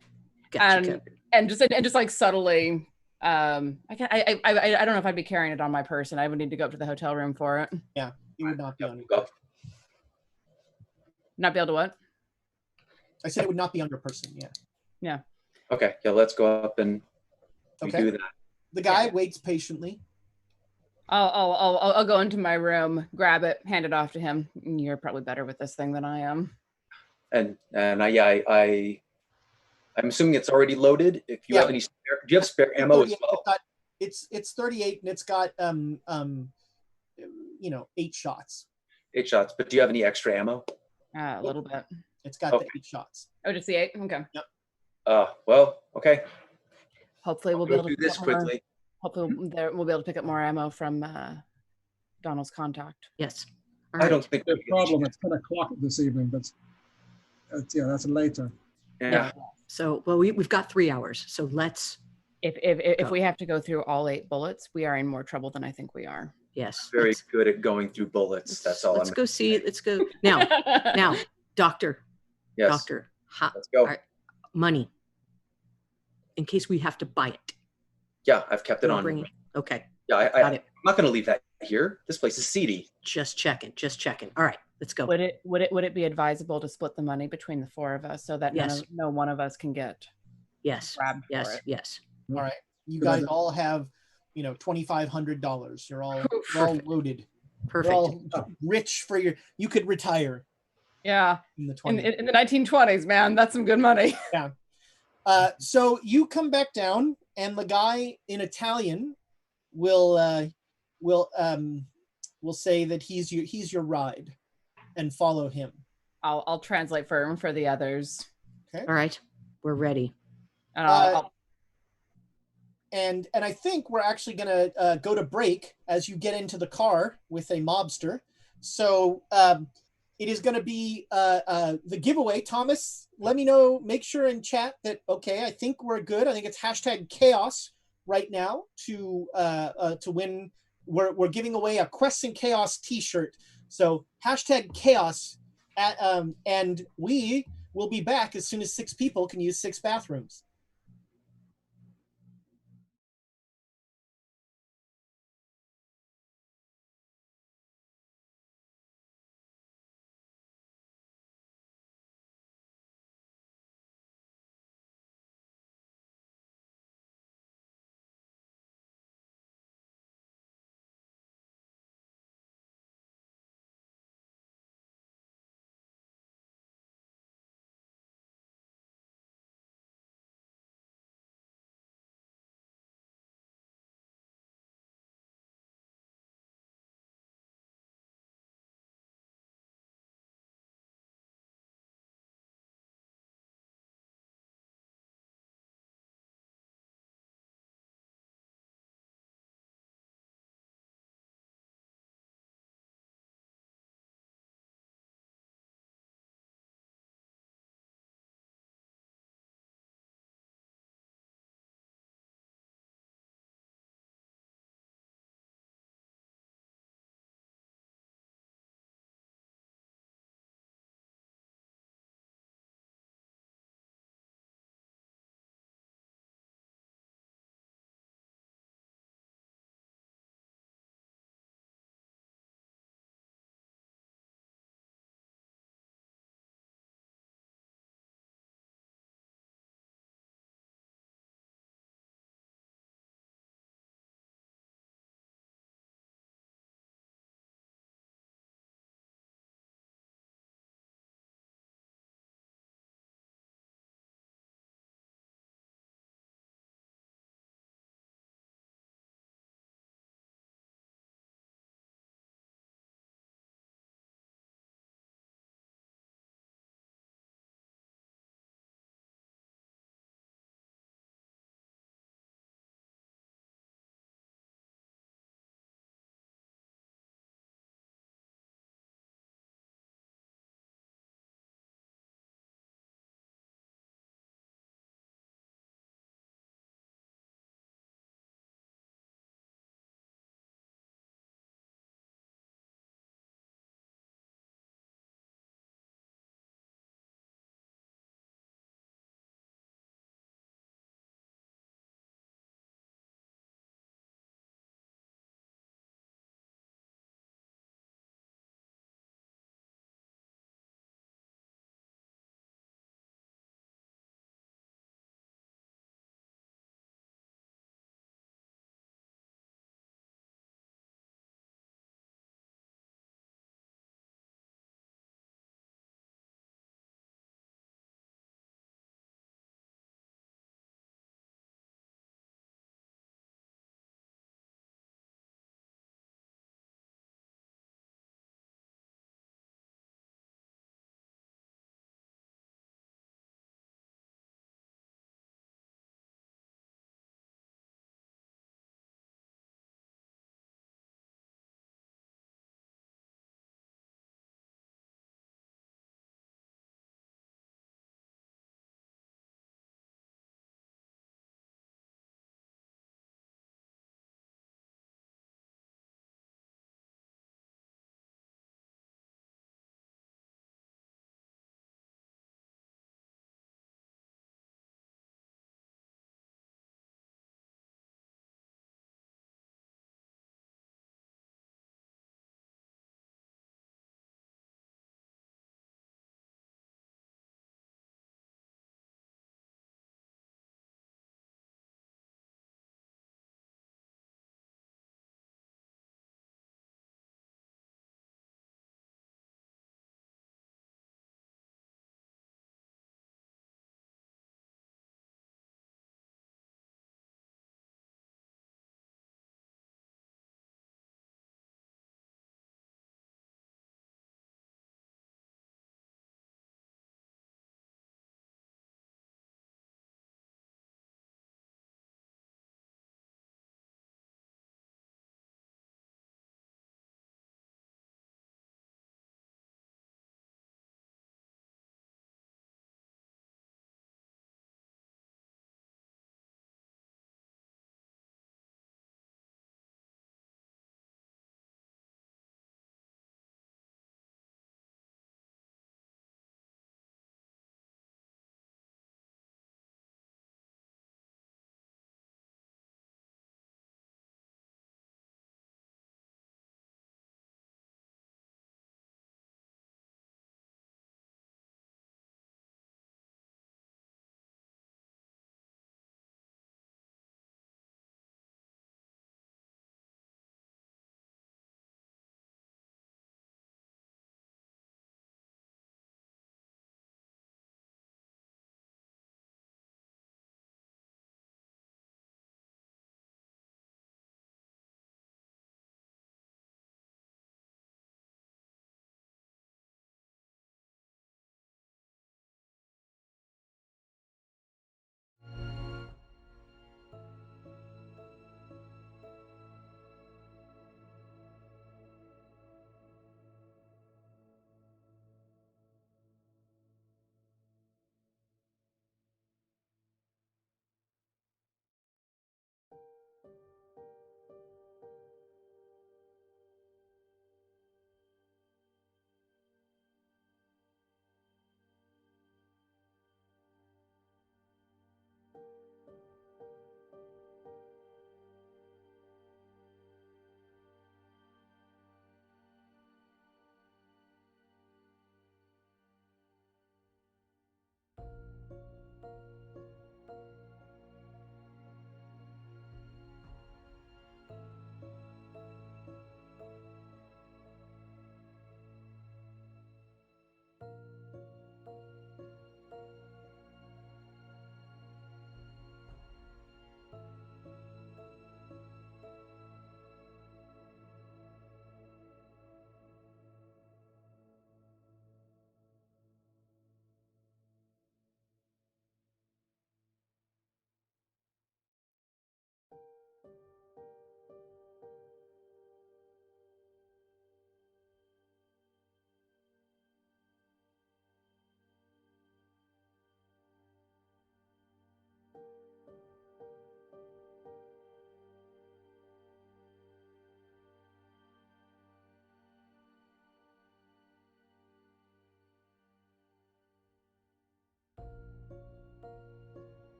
Covered.
And just like subtly, I don't know if I'd be carrying it on my person. I would need to go up to the hotel room for it.
Yeah, you would not be on.
Go.
Not be able to what?
I said it would not be on your person. Yeah.
Yeah.
Okay. Yeah. Let's go up and do that.
The guy waits patiently.
I'll go into my room, grab it, hand it off to him. You're probably better with this thing than I am.
And I'm assuming it's already loaded. If you have any spare, do you have spare ammo as well?
It's 38 and it's got 8 shots.
8 shots. But do you have any extra ammo?
A little bit.
It's got the 8 shots.
Oh, just the 8? Okay.
Yep.
Well, okay.
Hopefully we'll be able to
do this quickly.
Hopefully we'll be able to pick up more ammo from Donald's contact.
Yes.
All right. I don't think the problem. It's 10 o'clock this evening, but that's later.
Yeah.
So, well, we've got 3 hours. So let's.
If we have to go through all 8 bullets, we are in more trouble than I think we are.
Yes.
Very good at going through bullets. That's all.
Let's go see. Let's go now, doctor.
Yes.
Doctor.
Let's go.
Money. In case we have to buy it.
Yeah, I've kept it on me.
Okay.
Yeah, I'm not going to leave that here. This place is seedy.
Just checking. All right, let's go.
Would it be advisable to split the money between the 4 of us so that no one of us can get grabbed for it?
Yes.
All right. You guys all have, $2,500. You're all loaded.
Perfect.
You're all rich you could retire.
Yeah.
In the 20s.
In the 1920s, man, that's some good money.
Yeah. So you come back down, and the guy in Italian will say that he's your ride, and follow him.
I'll translate for him for the others.
Okay.
All right, we're ready.
And I think we're actually gonna go to break as you get into the car with a mobster. So it is going to be the giveaway. Thomas, let me know. Make sure in chat that I think we're good. I think it's #chaos right now to win. We're giving away a Quests and Chaos T-shirt. So #chaos, and we will be back as soon as 6 people can use 6 bathrooms.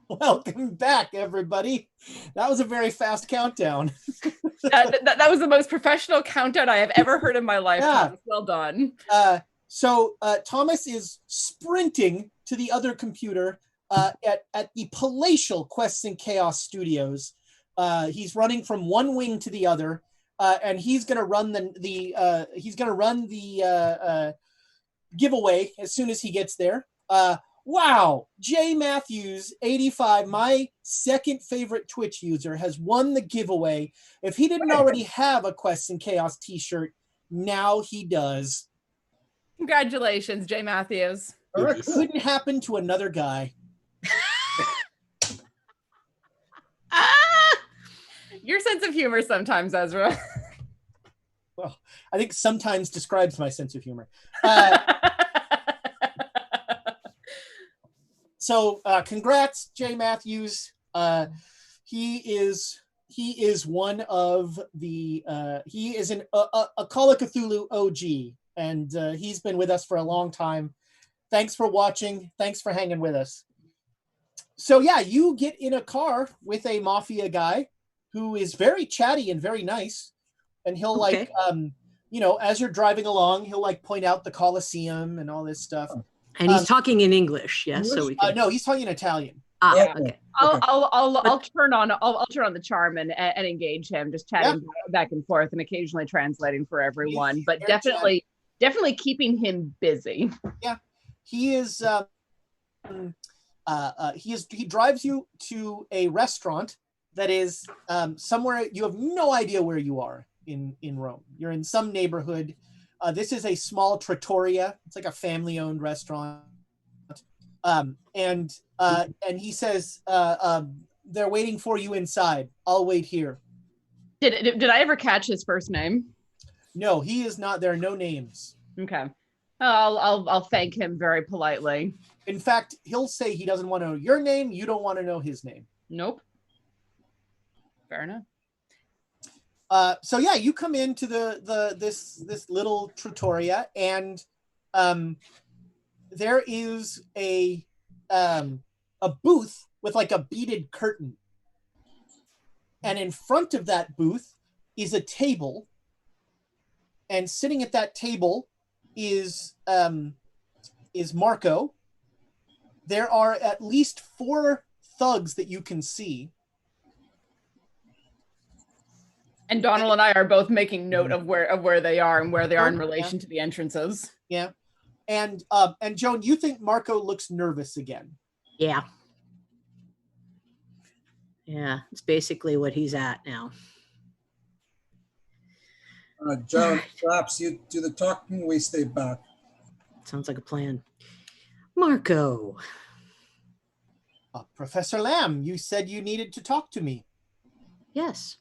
Welcome back, everybody. That was a very fast countdown.
That was the most professional countdown I have ever heard in my life.
Yeah.
Thomas. Well done.
So Thomas is sprinting to the other computer at the palatial Quests and Chaos Studios. He's running from one wing to the other, and he's going to run the giveaway as soon as he gets there. Wow, J Matthews 85, my second favorite Twitch user, has won the giveaway. If he didn't already have a Quests and Chaos t-shirt, now he does.
Congratulations, J Matthews.
It couldn't happen to another guy.
Your sense of humor sometimes, Ezra.
Well, I think sometimes describes my sense of humor. So congrats, Jay Matthews. He is one of the he is a Call of Cthulhu OG, and he's been with us for a long time. Thanks for watching. Thanks for hanging with us. So yeah, you get in a car with a mafia guy who is very chatty and very nice, and he'll like as you're driving along, he'll like point out the Coliseum and all this stuff.
And he's talking in English, yes.
English?
So we can.
No, he's talking in Italian.
Okay.
I'll turn on the charm and engage him, just chatting back and forth and occasionally translating for everyone, but definitely keeping him busy.
Yeah, he is. He drives you to a restaurant that is somewhere you have no idea where you are in Rome. You're in some neighborhood. This is a small trattoria. It's like a family-owned restaurant. And he says, they're waiting for you inside. I'll wait here.
Did I ever catch his first name?
No, he is not. There are no names.
Okay. I'll thank him very politely.
In fact, he'll say he doesn't want to know your name. You don't want to know his name.
Nope. Fair enough.
So yeah, you come into this little trattoria, and there is a booth with like a beaded curtain, and in front of that booth is a table, and sitting at that table is Marco. There are at least 4 thugs that you can see.
And Donald and I are both making note of where they are and where they are in relation to the entrances.
Yeah. And Joan, you think Marco looks nervous again?
Yeah. Yeah, it's basically what he's at now.
Joan, perhaps you do the talking, we stay back.
Sounds like a plan. Marco.
Professor Lamb, you said you needed to talk to me.
Yes.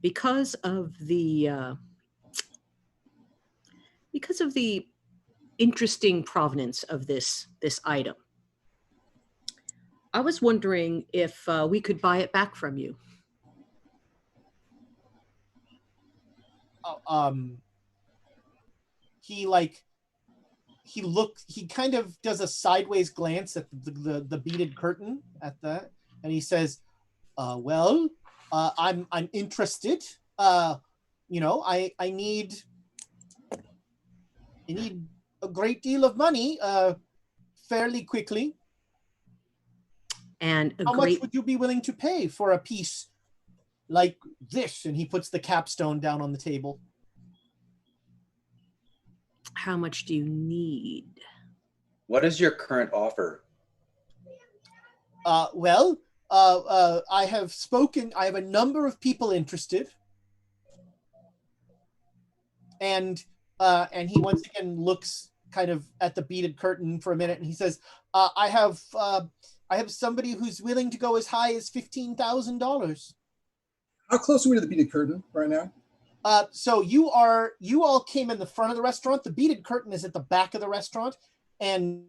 Because of the interesting provenance of this item, I was wondering if we could buy it back from you.
He kind of does a sideways glance at the beaded curtain at that, and he says, well, I'm interested. I need a great deal of money fairly quickly.
And
how much would you be willing to pay for a piece like this? And he puts the capstone down on the table.
How much do you need?
What is your current offer?
I have spoken. I have a number of people interested, and he once again looks kind of at the beaded curtain for a minute, and he says, "I have somebody who's willing to go as high as $15,000."
How close are we to the beaded curtain right now?
So you all came in the front of the restaurant. The beaded curtain is at the back of the restaurant, and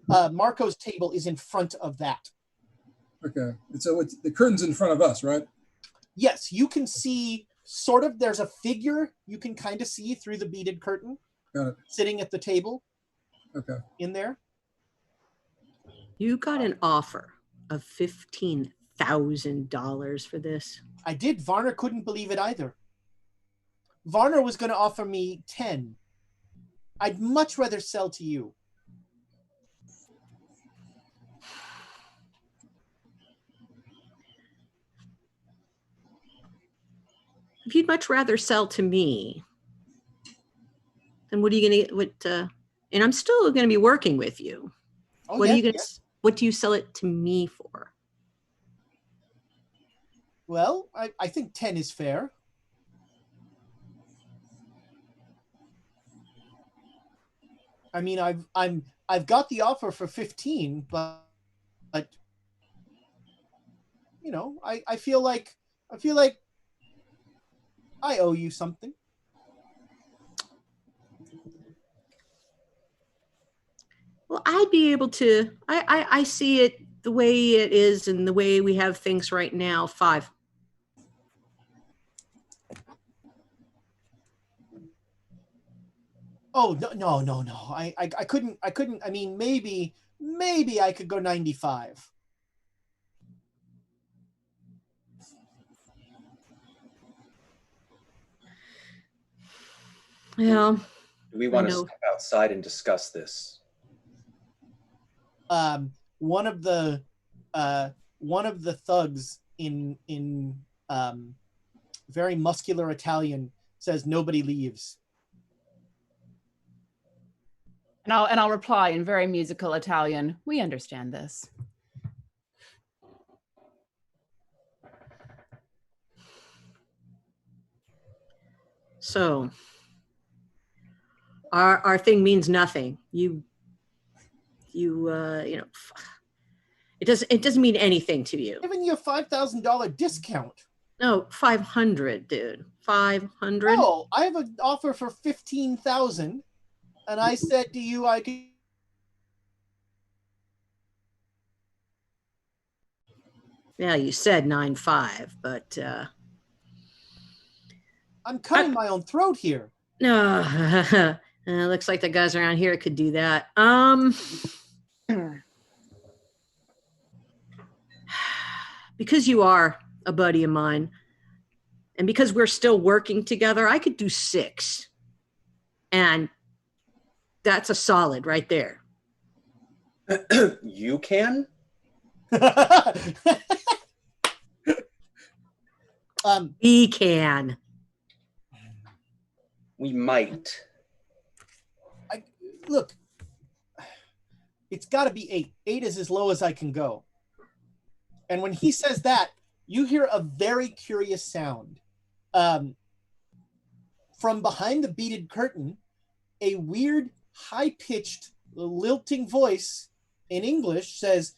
Marco's table is in front of that.
Okay, so the curtain's in front of us, right?
Yes, you can see sort of. There's a figure you can kind of see through the beaded curtain.
Got it.
Sitting at the table.
Okay.
In there.
You got an offer of $15,000 for this.
I did. Varner couldn't believe it either. Varner was going to offer me 10. I'd much rather sell to you.
If you'd much rather sell to me, then what are you going to get? And I'm still going to be working with you.
Oh,
What
yeah,
are you going to?
yeah.
What do you sell it to me for?
Well, I think 10 is fair. I mean, I've got the offer for 15, but you know, I feel like I owe you something.
Well, I'd be able to. I see it the way it is and the way we have things right now. 5.
Oh, no. I couldn't. I mean, maybe I could go 95.
Yeah.
Do we want
I
to
know.
step outside and discuss this?
One of the thugs in very muscular Italian says nobody leaves.
And I'll reply in very musical Italian. We understand this.
So our thing means nothing. You know, it doesn't mean anything to you.
Giving you a $5,000 discount.
No, 500, dude. 500.
No, I have an offer for 15,000, and I said to you I could.
Yeah, you said 9.5, but
I'm cutting my own throat here.
no. Looks like the guys around here could do that. Because you are a buddy of mine, and because we're still working together, I could do 6. And that's a solid right there.
You can?
We can.
We might.
Look, it's got to be 8. 8 is as low as I can go. And when he says that, you hear a very curious sound. From behind the beaded curtain, a weird, high-pitched, lilting voice in English says,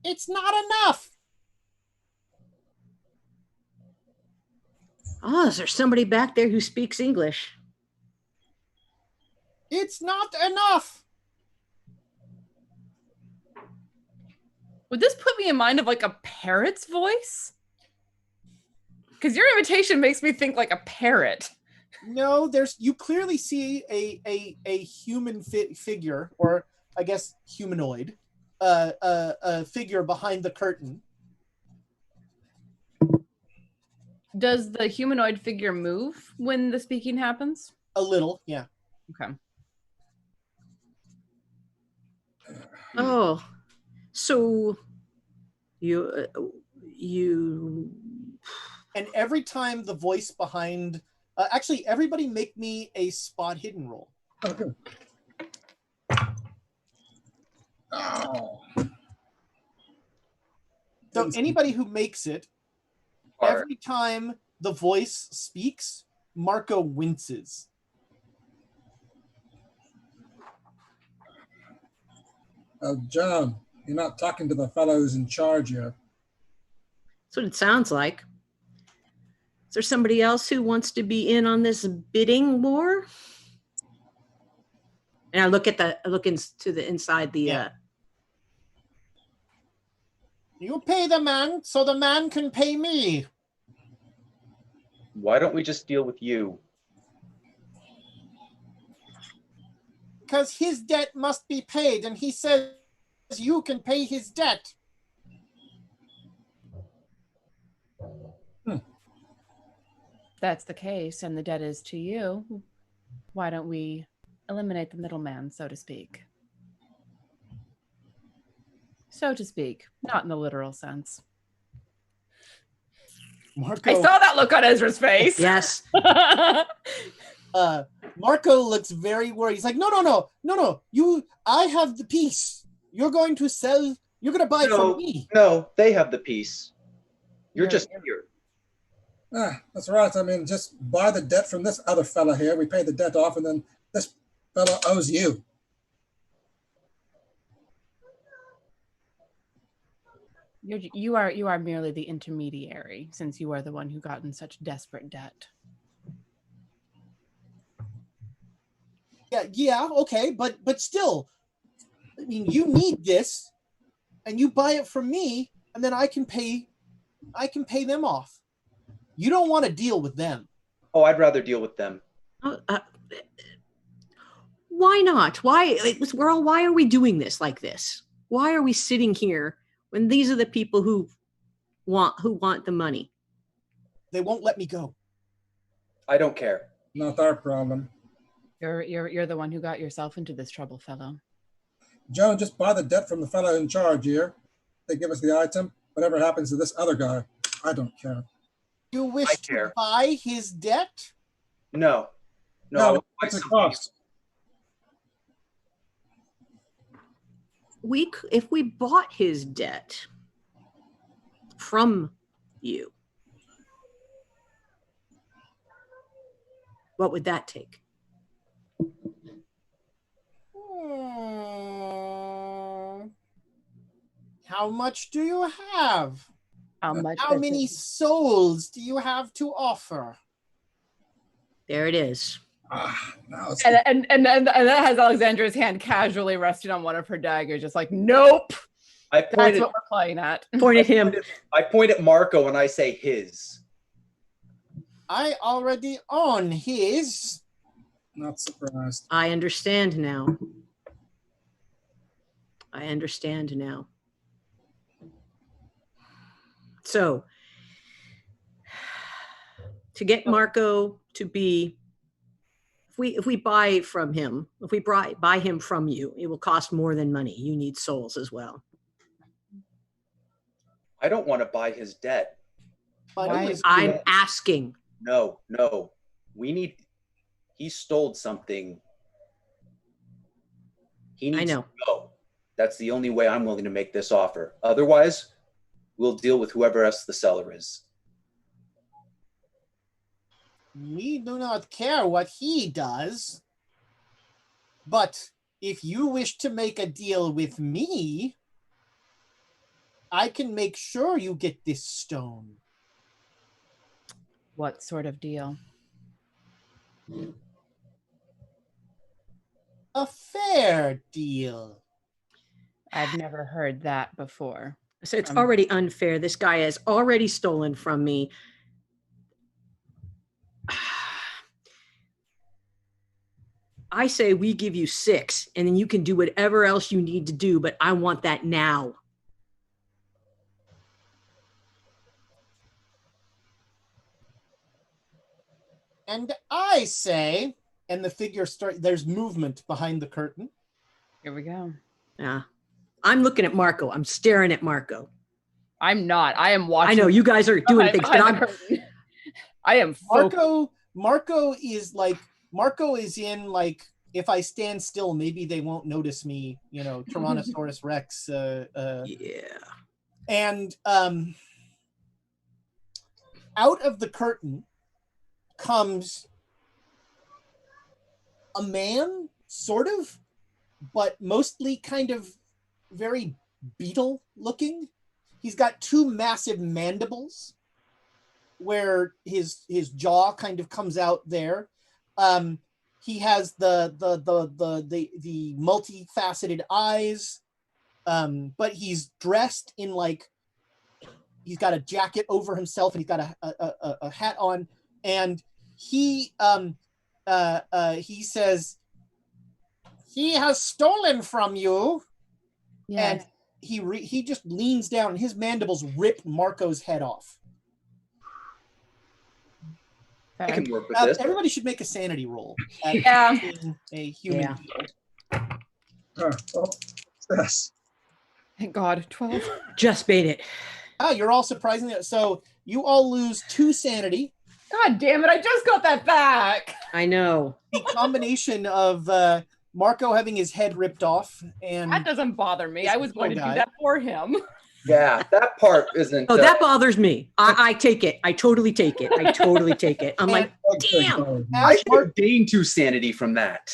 "It's not enough."
Oh, is there somebody back there who speaks English?
It's not enough.
Would this put me in mind of like a parrot's voice? Because your invitation makes me think like a parrot.
No, you clearly see a human figure, or I guess humanoid, a figure behind the curtain.
Does the humanoid figure move when the speaking happens?
A little, yeah.
Okay.
Oh, so you
And every time the voice behind, actually, everybody make me a spot hidden roll.
Okay. Oh.
So anybody who makes it,
Or-
every time the voice speaks, Marco winces.
John, you're not talking to the fellow who's in charge here.
That's what it sounds like. Is there somebody else who wants to be in on this bidding war? And I look into the inside the.
Yeah. You pay the man so the man can pay me.
Why don't we just deal with you?
Because his debt must be paid, and he says you can pay his debt.
That's the case, and the debt is to you. Why don't we eliminate the middleman, so to speak? So to speak, not in the literal sense.
Marco,
I saw that look on Ezra's face.
Yes.
Marco looks very worried. He's like, no. I have the piece. You're going to sell. You're going to buy from me.
No, they have the piece. You're
Yeah,
just
yeah.
here.
That's right. I mean, just buy the debt from this other fella here. We pay the debt off, and then this fella owes you.
You are merely the intermediary, since you are the one who got in such desperate debt.
Yeah, okay, but still, I mean, you need this, and you buy it from me, and then I can pay them off. You don't want to deal with them.
Oh, I'd rather deal with them.
Why not? Why are we doing this like this? Why are we sitting here when these are the people who want the money?
They won't let me go.
I don't care.
Not our problem.
You're the one who got yourself into this trouble, fellow.
Joe, just buy the debt from the fellow in charge here. They give us the item. Whatever happens to this other guy, I don't care.
You wish
I
to
care.
buy his debt?
No.
No, what's it cost?
If we bought his debt from you, what would that take?
How much do you have?
How much?
How many souls do you have to offer?
There it is.
Now it's
And that has Alexandra's hand casually resting on one of her daggers, just like, nope. That's what we're playing at.
Point at him.
I point at Marco and I say his.
I already own his.
not surprised.
I understand now. So, to get Marco to be, if we buy from him, if we buy him from you, it will cost more than money. You need souls as well.
I don't want to buy his debt.
I'm asking.
No. He stole something. He needs to go. That's the only way I'm willing to make this offer. Otherwise, we'll deal with whoever else the seller is.
We do not care what he does. But if you wish to make a deal with me, I can make sure you get this stone.
What sort of deal?
A fair deal.
I've never heard that before.
So it's already unfair. This guy has already stolen from me. I say we give you 6, and then you can do whatever else you need to do, but I want that now.
And I say, and the figure there's movement behind the curtain.
Here we go.
Yeah. I'm looking at Marco. I'm staring at Marco.
I'm not. I am watching.
I know you guys are doing things, but
I am focused.
Marco is in like, if I stand still, maybe they won't notice me, Tyrannosaurus Rex.
Yeah.
And out of the curtain comes a man, sort of, but mostly kind of very beetle looking. He's got 2 massive mandibles where his jaw kind of comes out there. He has the multifaceted eyes, but he's dressed in like, he's got a jacket over himself and he's got a hat on, and he says, he has stolen from you And he just leans down and his mandibles rip Marco's head off.
I can work with this.
Everybody should make a sanity roll at a human being.
Well, yes.
Thank God, 12.
Just made it.
Oh, you're all surprisingly so you all lose 2 sanity.
God damn it! I just got that back.
I know.
The combination of Marco having his head ripped off and
That doesn't bother me. I was going to do
guy.
that for him.
Yeah, that part isn't.
Oh, that bothers me. I take it. I totally take it. I totally take it. I'm like, damn.
I should gain 2 sanity from that.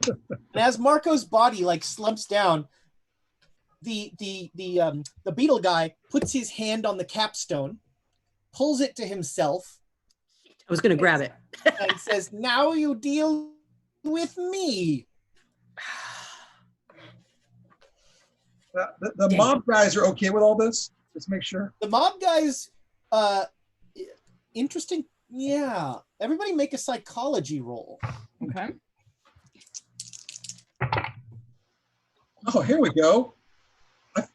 And as Marco's body like slumps down, the beetle guy puts his hand on the capstone, pulls it to himself.
I was going to grab it.
And says, "Now you deal with me."
The mob guys are okay with all this? Let's make sure.
The mob guys, interesting. Yeah. Everybody make a psychology roll.
Okay.
Oh, here we go.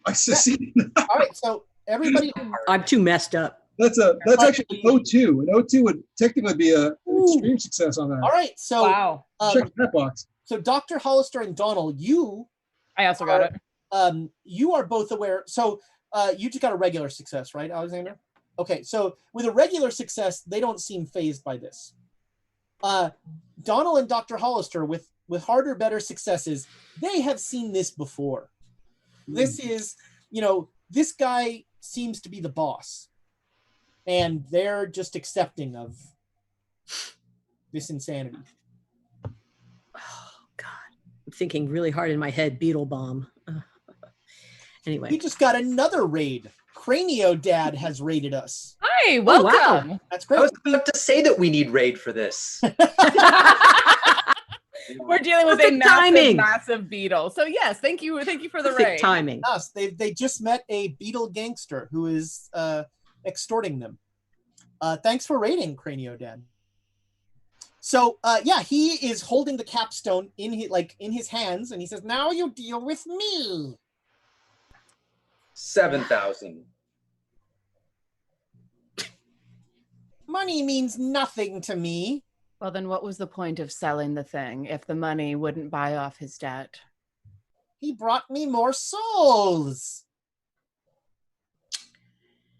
I succeeded.
All right. So everybody.
I'm too messed up.
That's actually an O2. An O2 would technically be an extreme success on that.
All right. So
Wow.
Check that box.
So Dr. Hollister and Donald, you
I also got it.
you are both aware. So you just got a regular success, right, Alexander? Okay, so with a regular success, they don't seem phased by this. Donald and Dr. Hollister, with harder, better successes, they have seen this before. This is, this guy seems to be the boss. And they're just accepting of this insanity.
Oh, God. I'm thinking really hard in my head, beetle bomb. Anyway.
We just got another raid. Cranio Dad has raided us.
Hi, welcome.
wow.
That's
I
great.
was about to say that we need raid for this.
We're dealing with
Perfect
a
timing.
massive beetle. So yes, thank you for the
Perfect
raid.
timing.
Us. They just met a beetle gangster who is extorting them. Thanks for raiding, Cranio Dad. So he is holding the capstone in his hands, and he says, "Now you deal with me."
7,000.
Money means nothing to me.
Well, then what was the point of selling the thing if the money wouldn't buy off his debt?
He brought me more souls.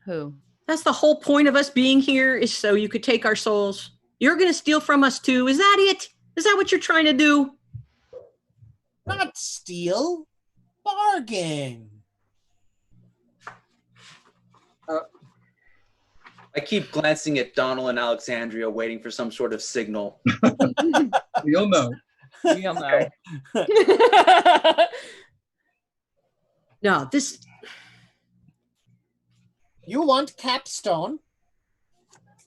Who?
That's the whole point of us being here, is so you could take our souls. You're going to steal from us too. Is that it? Is that what you're trying to do?
Not steal. Bargain.
I keep glancing at Donald and Alexandria, waiting for some sort of signal.
You'll know.
You'll know.
No, this...
You want capstone.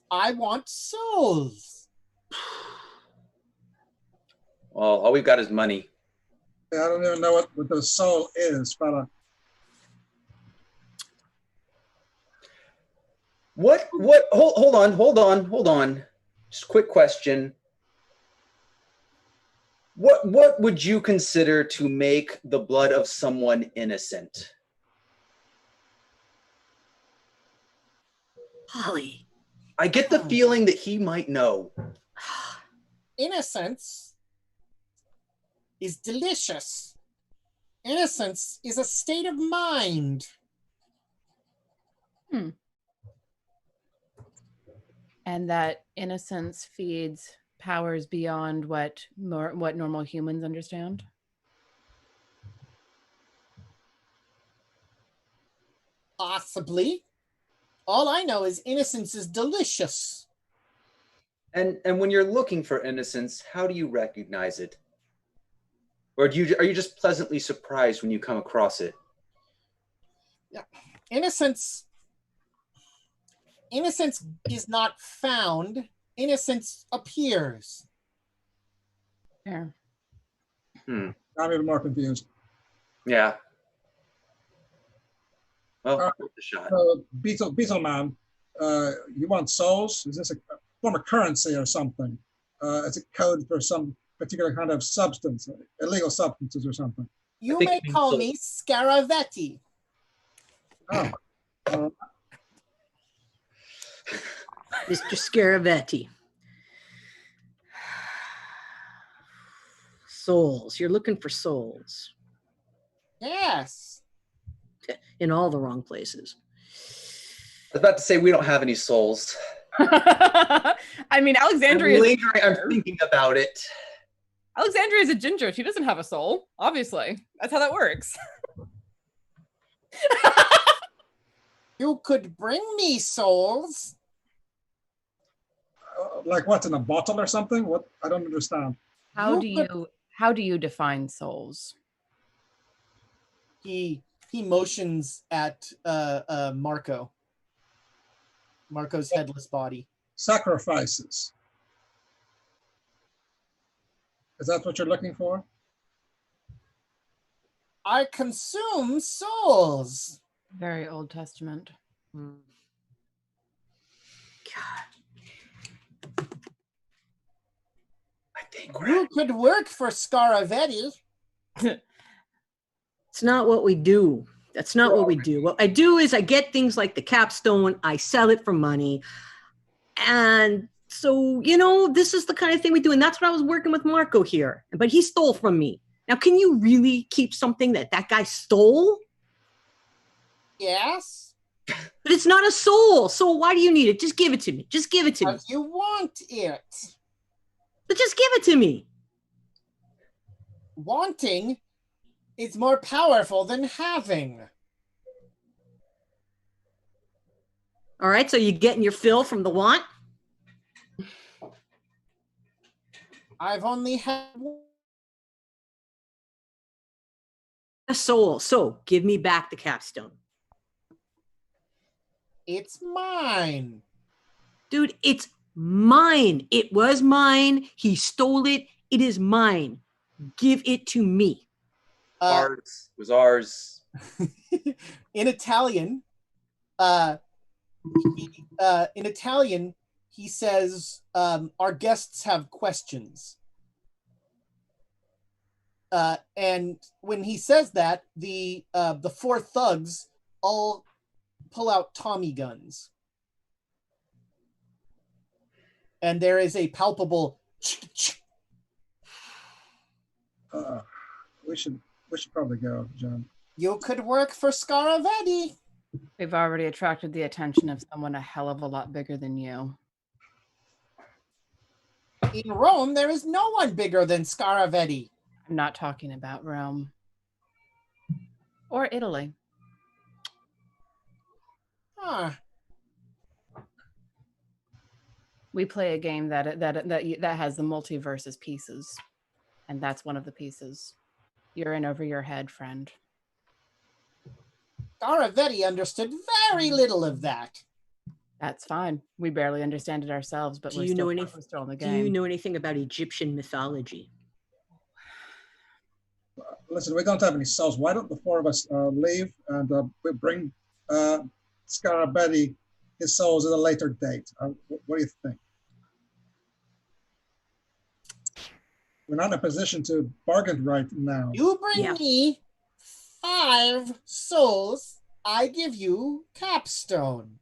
I want souls.
Well, all we've got is money.
I don't even know what the soul is, fella.
What, hold on. Just a quick question. What would you consider to make the blood of someone innocent?
Holly.
I get the feeling that he might know.
Innocence is delicious. Innocence is a state of mind.
And that innocence feeds powers beyond what normal humans understand?
Possibly. All I know is innocence is delicious.
And when you're looking for innocence, how do you recognize it? Or are you just pleasantly surprised when you come across it?
Yeah. Innocence is not found. Innocence appears.
Yeah.
I'm even more confused.
Yeah. Well,
All right.
worth a shot.
Beetle Man, you want souls? Is this a form of currency or something? It's a code for some particular kind of substance, illegal substances or something.
You may call me Scaravetti.
Oh.
Mr. Scaravetti. Souls. You're looking for souls.
Yes.
In all the wrong places.
I was about to say we don't have any souls.
I mean, Alexandria.
I'm thinking about it.
Alexandria is a ginger. She doesn't have a soul. Obviously, that's how that works.
You could bring me souls.
Like what's in a bottle or something? What? I don't understand.
How do you define souls?
He motions at Marco. Marco's headless body.
Sacrifices. Is that what you're looking for?
I consume souls.
Very Old Testament.
God.
I think
You could work for Scaravetti.
It's not what we do. That's not what we do. What I do is I get things like the capstone, I sell it for money. And so, this is the kind of thing we do. And that's what I was working with Marco here. But he stole from me. Now, can you really keep something that guy stole?
Yes.
But it's not a soul. So why do you need it? Just give it to me. Just give it to me.
Because you want it.
But just give it to me.
Wanting is more powerful than having.
All right. So you're getting your fill from the want?
I've only had
A soul. So give me back the capstone.
It's mine.
Dude, it's mine. It was mine. He stole it. It is mine. Give it to me.
Ours. It was ours.
In Italian, he says, our guests have questions. And when he says that, the four thugs all pull out Tommy guns. And there is a palpable
We should probably go, John.
You could work for Scaravetti.
We've already attracted the attention of someone a hell of a lot bigger than you.
In Rome, there is no one bigger than Scaravetti.
I'm not talking about Rome. Or Italy.
Huh.
We play a game that has the multiverse as pieces. And that's one of the pieces. You're in over your head, friend.
Scaravetti understood very little of that.
That's fine. We barely understand it ourselves, but we're still in the game.
Do you know anything about Egyptian mythology?
Listen, we don't have any souls. Why don't the four of us leave and we bring Scaravetti his souls at a later date? What do you think? We're not in a position to bargain right now.
You bring me 5 souls, I give you capstone.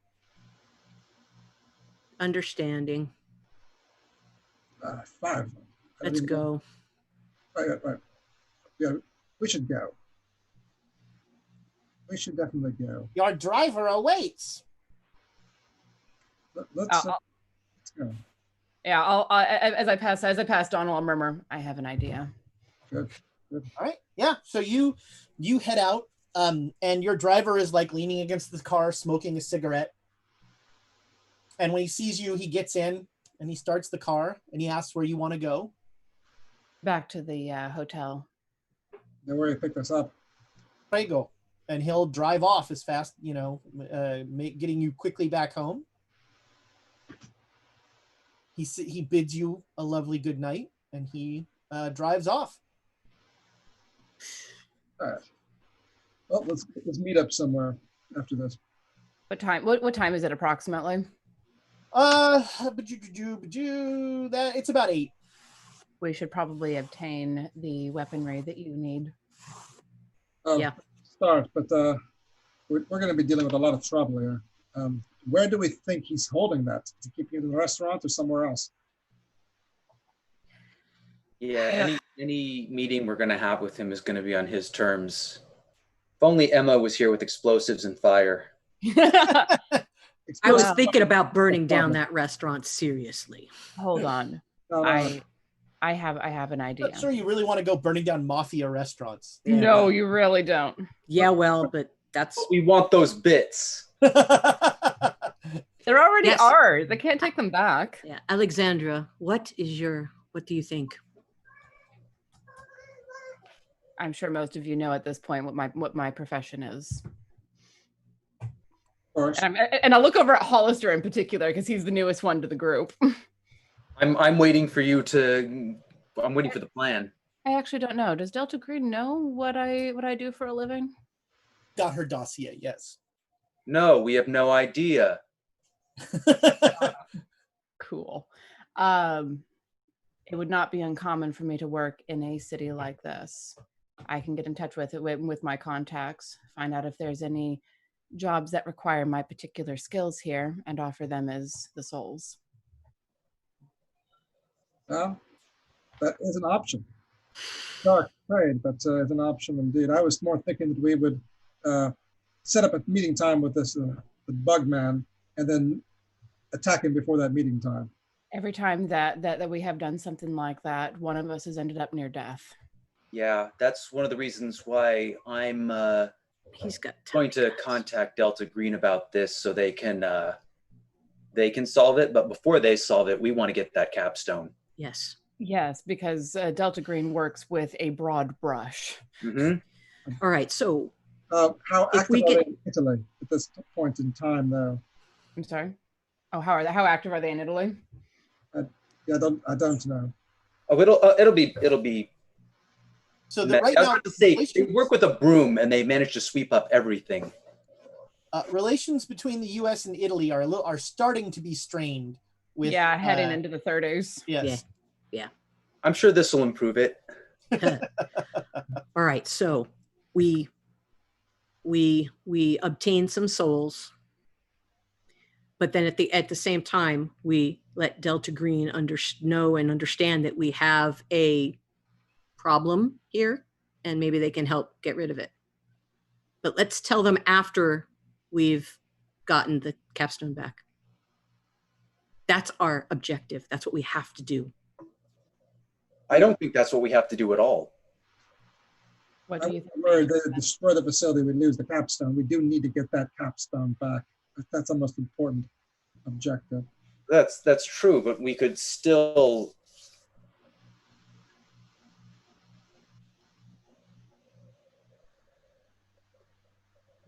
Understanding.
5.
Let's go.
Right. Yeah, we should go. We should definitely go.
Your driver awaits.
Let's go.
Yeah, I'll as I pass Donald, I'll murmur, I have an idea.
Good.
All right. Yeah. So you head out, and your driver is like leaning against the car, smoking a cigarette. And when he sees you, he gets in and he starts the car and he asks where you want to go.
Back to the hotel.
Then where you pick us up?
Prego. And he'll drive off as fast, getting you quickly back home. He bids you a lovely good night, and he drives off.
All right. Well, let's meet up somewhere after this.
What time? What time is it approximately?
It's about 8.
We should probably obtain the weaponry that you need.
Yeah.
Start, but we're going to be dealing with a lot of trouble here. Where do we think he's holding that? To keep it in the restaurant or somewhere else?
Yeah, any meeting we're going to have with him is going to be on his terms. If only Emma was here with explosives and fire.
I was thinking about burning down that restaurant seriously.
Hold on.
No,
I have an idea.
I'm not sure you really want to go burning down mafia restaurants.
No, you really don't.
Yeah, well, but that's...
We want those bits.
There already
Yes.
are. They can't take them back.
Yeah, Alexandra, what do you think?
I'm sure most of you know at this point what my profession is.
of course.
And I look over at Hollister in particular because he's the newest one to the group.
I'm waiting for you to. I'm waiting for the plan.
I actually don't know. Does Delta Green know what I do for a living?
Got her dossier, yes.
No, we have no idea.
Cool. It would not be uncommon for me to work in a city like this. I can get in touch with my contacts, find out if there's any jobs that require my particular skills here, and offer them as the souls.
Well, that is an option. Dark trade, but it's an option indeed. I was more thinking that we would set up a meeting time with this the bug man and then attack him before that meeting time.
Every time that we have done something like that, one of us has ended up near death.
Yeah, that's one of the reasons why I'm
He's got
going to contact Delta Green about this so they can solve it. But before they solve it, we want to get that capstone.
Yes.
Yes, because Delta Green works with a broad brush.
Mm-hmm.
All right. So
How
If
active
we
are
get-
they in Italy at this point in time, though?
I'm sorry. Oh, how active are they in Italy?
Yeah, I don't know.
Oh, it'll be.
So
I
right
was
now,
about to say they work with a broom and they manage to sweep up everything.
relations between the U.S. and Italy are starting to be strained. With
Heading into the 30s.
yes.
I'm sure this will improve it.
all right. So we obtain some souls, but then at the same time we let Delta Green know and understand that we have a problem here, and maybe they can help get rid of it. But let's tell them after we've gotten the capstone back. That's our objective. That's what we have to do.
I don't think that's what we have to do at all.
What do you think?
Where they destroy the facility, we lose the capstone. We do need to get that capstone back. That's the most important objective.
That's true, but we could still.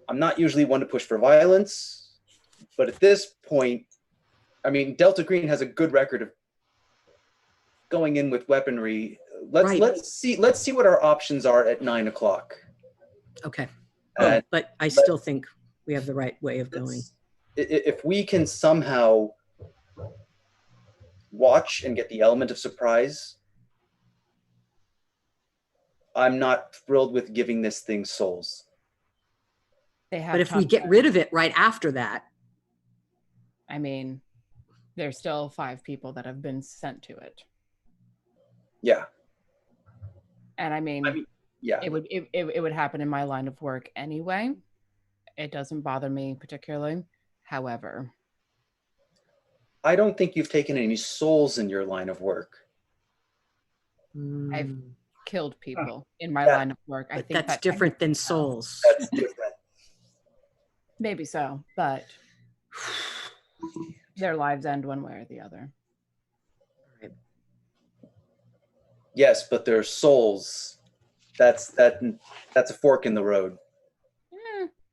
I'm not usually one to push for violence, but at this point, I mean, Delta Green has a good record of going in with weaponry. Let's see what our options are at 9 o'clock.
Okay.
And
But I still think we have the right way of going.
if we can somehow watch and get the element of surprise, I'm not thrilled with giving this thing souls.
But if we get rid of it right after that,
I mean, there's still 5 people that have been sent to it.
Yeah.
And I mean
yeah.
it would happen in my line of work anyway. It doesn't bother me particularly. However,
I don't think you've taken any souls in your line of work.
I've killed people in my line of work. I think
that's different than souls.
That's different.
Maybe so, but their lives end one way or the other.
Yes, but their souls. That's a fork in the road.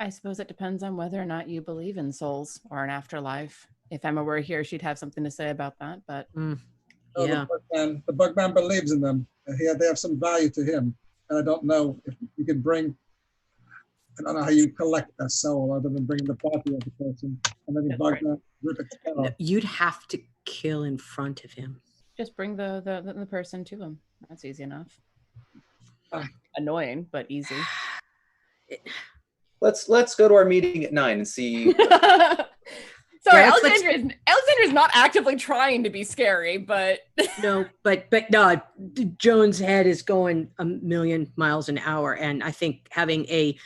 I suppose it depends on whether or not you believe in souls or an afterlife. If Emma were here, she'd have something to say about that. But
Yeah,
The Bugman believes in them. They have some value to him. And I don't know if you can bring. I don't know how you collect a soul other than bringing the body of the person and then the Bugman rip its head off.
you'd have to kill in front of him.
just bring the person to him. That's easy enough.
Ah.
Annoying, but easy.
Let's go to our meeting at 9 and see.
Sorry,
Yeah,
Alexandra's not actively trying to be scary, but
No, but no, Joan's head is going a million miles an hour, and I think having a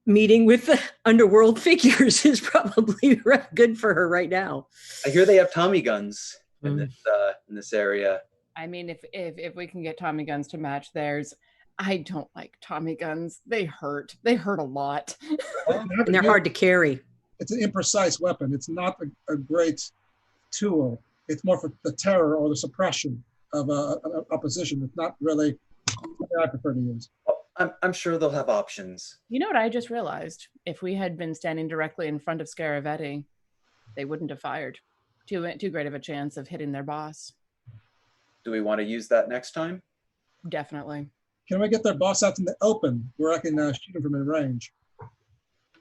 meeting with the underworld figures is probably good for her right now.
I hear they have Tommy guns in this area.
I mean, if we can get Tommy guns to match theirs, I don't like Tommy guns. They hurt. They hurt a lot.
And they're hard to carry.
It's an imprecise weapon. It's not a great tool. It's more for the terror or the suppression of an opposition. It's not really what I prefer to use.
I'm sure they'll have options.
You know what I just realized? If we had been standing directly in front of Scaravetti, they wouldn't have fired. Too great of a chance of hitting their boss.
Do we want to use that next time?
Definitely.
Can we get their boss out in the open where I can shoot him from in range?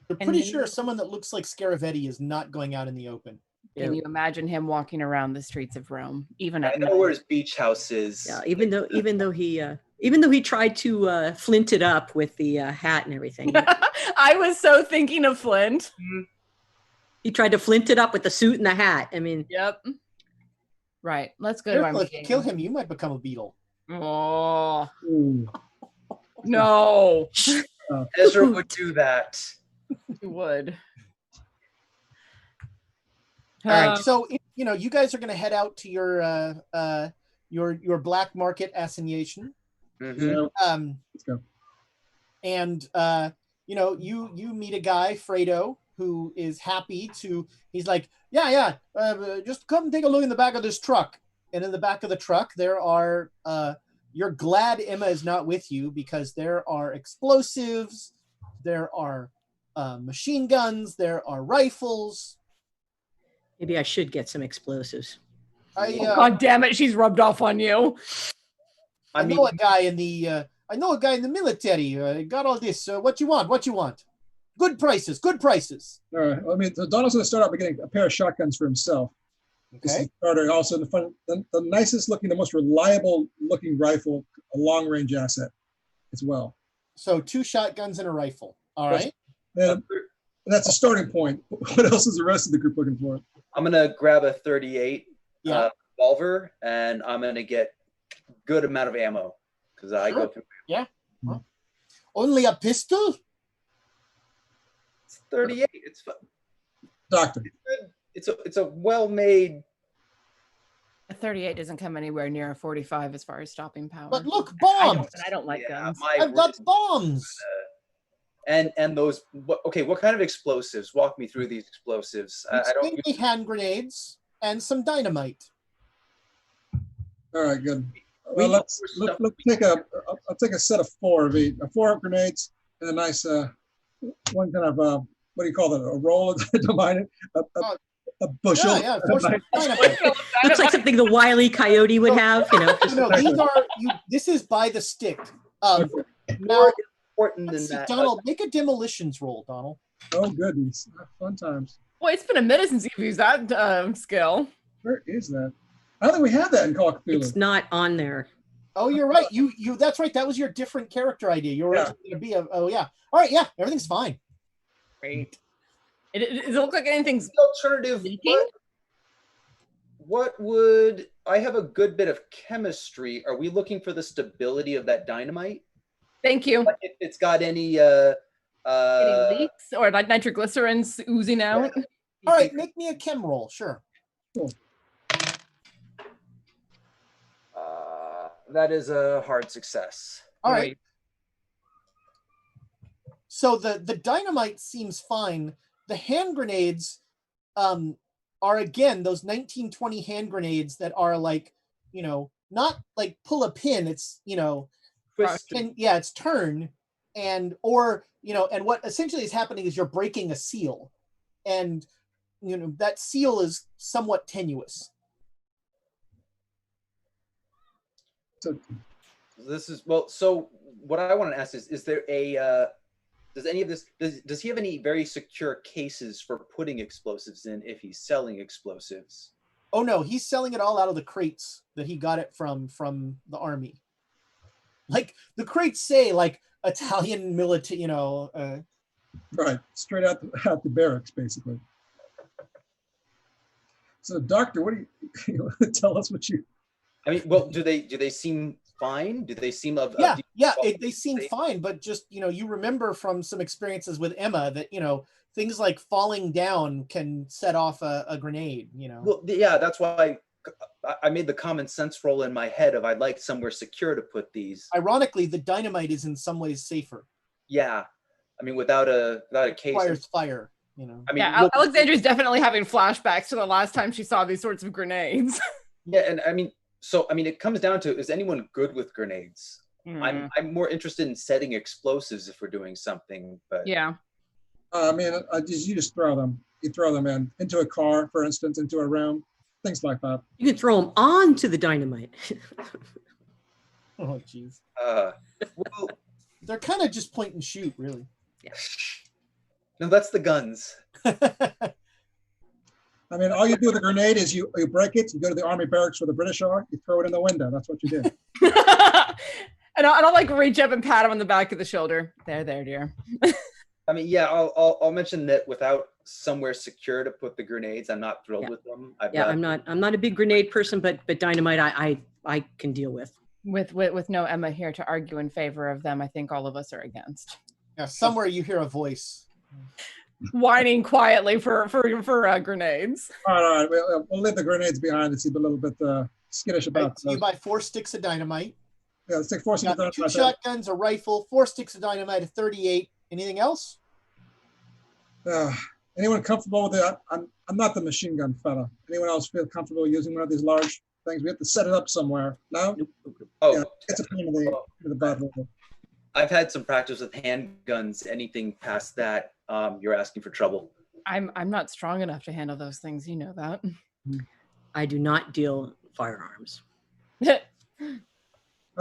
I'm pretty sure someone that looks like Scaravetti is not going out in the open.
Can you imagine him walking around the streets of Rome, even at
I know
night?
where his beach house is.
Yeah, even though he tried to flint it up with the hat and everything.
I was so thinking of Flint.
He tried to flint it up with the suit and the hat. I mean,
Yep. Right. Let's go to our
Careful, if you
meeting.
kill him, you might become a beetle.
Oh
Ooh.
no!
Ezra would do that.
You would.
All right, so you guys are going to head out to your black market assignation.
Mhm.
Let's go.
And you meet a guy, Fredo, who is happy to. He's like, just come take a look in the back of this truck. And in the back of the truck, there are. You're glad Emma is not with you because there are explosives, there are machine guns, there are rifles.
maybe I should get some explosives.
God damn it! She's rubbed off on you.
I know a guy in the. I know a guy in the military. Got all this. What you want? What you want? Good prices. Good prices.
All right. I mean, so Donald's going to start out by getting a pair of shotguns for himself. This is
Okay.
starter. Also, in the front, the nicest looking, the most reliable looking rifle, a long range asset as well.
So 2 shotguns and a rifle. All right.
And that's a starting point. What else is the rest of the group looking for?
I'm gonna grab a 38
Yeah.
revolver, and I'm gonna get good amount of ammo because I go through.
Only a pistol?
It's 38. It's fun.
Doctor.
It's a well-made.
A 38 doesn't come anywhere near a 45 as far as stopping power.
But look,
I
bombs.
don't like
Yeah,
guns.
my
I've got
wrist-
bombs.
and those. What kind of explosives? Walk me through these explosives. I
It's
don't.
mainly hand grenades and some dynamite.
All right, good.
We-
Well, let's take I'll take a set of 4 of each. 4 grenades and a nice one kind of what do you call that? A roll of dynamite, a bushel.
Yeah,
of
for some
dynamite.
dynamite.
Looks like something the Wile E. Coyote would have, just
No, these are this is by the stick. Now,
More important than
let's see,
that.
Donald, make a demolitions roll, Donald.
Oh, goodness. Fun times.
Boy, it's been a minute since you've used that skill.
Where is that? I don't think we had that in Call of Cthulhu.
it's not on there.
Oh, you're right. You that's right. That was your different character idea. You were
Yeah.
going to be a. Oh yeah. All right. Yeah. Everything's fine.
Great. Does it look like anything's
The alternative.
leaking?
What would I have a good bit of chemistry? Are we looking for the stability of that dynamite?
Thank you.
Like if it's got any
Any leaks or like nitroglycerins oozing out?
All right. Make me a chem roll. Sure.
that is a hard success.
All right. So the dynamite seems fine. The hand grenades are again those 1920 hand grenades that are like, not like pull a pin. It's,
Twist.
it's turn and what essentially is happening is you're breaking a seal, and that seal is somewhat tenuous.
So,
This is so what I want to ask is there a does any of this does he have any very secure cases for putting explosives in if he's selling explosives?
Oh no, he's selling it all out of the crates that he got it from the army. like the crates say, like Italian military,
Right, straight out the barracks, basically. So, Doctor, what do you tell us what you?
I mean, well, do they seem fine? Do they seem of
they seem fine, but just you remember from some experiences with Emma that things like falling down can set off a grenade.
Well, yeah, that's why I made the common sense roll in my head of I'd like somewhere secure to put these.
Ironically, the dynamite is in some ways safer.
Yeah, I mean, without a case,
requires fire.
I mean,
yeah, Alexandra's definitely having flashbacks to the last time she saw these sorts of grenades.
Yeah, and I mean, it comes down to, is anyone good with grenades? I'm more interested in setting explosives if we're doing something, but
yeah.
I mean, you just throw them. You throw them into a car, for instance, into a room, things like that.
You can throw them onto the dynamite.
Oh, jeez.
Well,
they're kind of just point and shoot, really.
Yeah.
No, that's the guns.
I mean, all you do with a grenade is you break it, you go to the army barracks where the British are, you throw it in the window. That's what you do.
and I'll like reach up and pat him on the back of the shoulder. There, dear.
I mean, yeah, I'll mention that without somewhere secure to put the grenades, I'm not thrilled with them.
I'm not a big grenade person, but dynamite I can deal with.
With no Emma here to argue in favor of them, I think all of us are against.
Yeah, somewhere you hear a voice
whining quietly for grenades.
All right, we'll leave the grenades behind and seem a little bit skittish about.
Right, so you buy 4 sticks of dynamite.
Yeah, let's take 4 sticks of dynamite.
2 shotguns, a rifle, 4 sticks of dynamite, a 38. Anything else?
Anyone comfortable with it? I'm not the machine gun fella. Anyone else feel comfortable using one of these large things? We have to set it up somewhere. No?
Oh,
yeah, it's a pain in the butt.
I've had some practice with handguns. Anything past that, you're asking for trouble.
I'm not strong enough to handle those things. You know that.
I do not deal firearms.
That's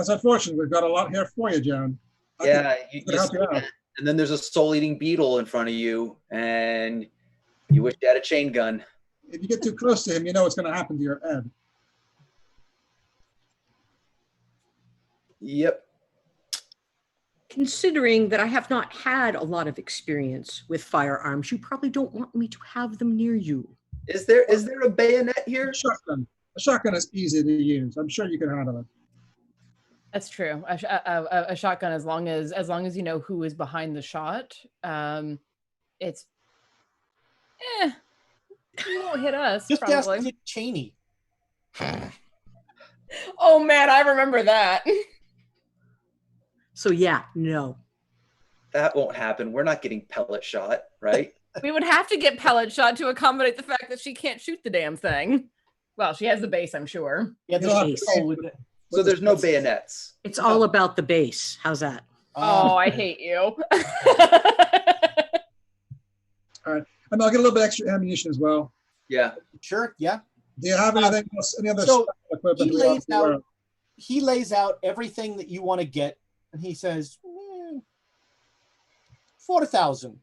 unfortunate. We've got a lot here for you, John.
Yeah, and then there's a soul-eating beetle in front of you, and you wish you had a chain gun.
If you get too close to him, you know what's going to happen to your head.
Yep.
Considering that I have not had a lot of experience with firearms, you probably don't want me to have them near you.
Is there a bayonet here?
A shotgun is easy to use. I'm sure you can handle it.
That's true. A shotgun, as long as you know who is behind the shot, it's you won't hit us.
Just
probably.
ask Dick Cheney.
Oh man, I remember that.
So yeah, no.
That won't happen. We're not getting pellet shot, right?
We would have to get pellet shot to accommodate the fact that she can't shoot the damn thing. Well, she has the base, I'm sure.
Yeah, the
base.
So there's no bayonets.
It's all about the base. How's that?
Oh, I hate you.
All right. And I'll get a little bit extra ammunition as well.
Yeah.
Sure, yeah.
Do you have anything else? Any other
So
equipment?
he lays out everything that you want to get, and he says, 4,000.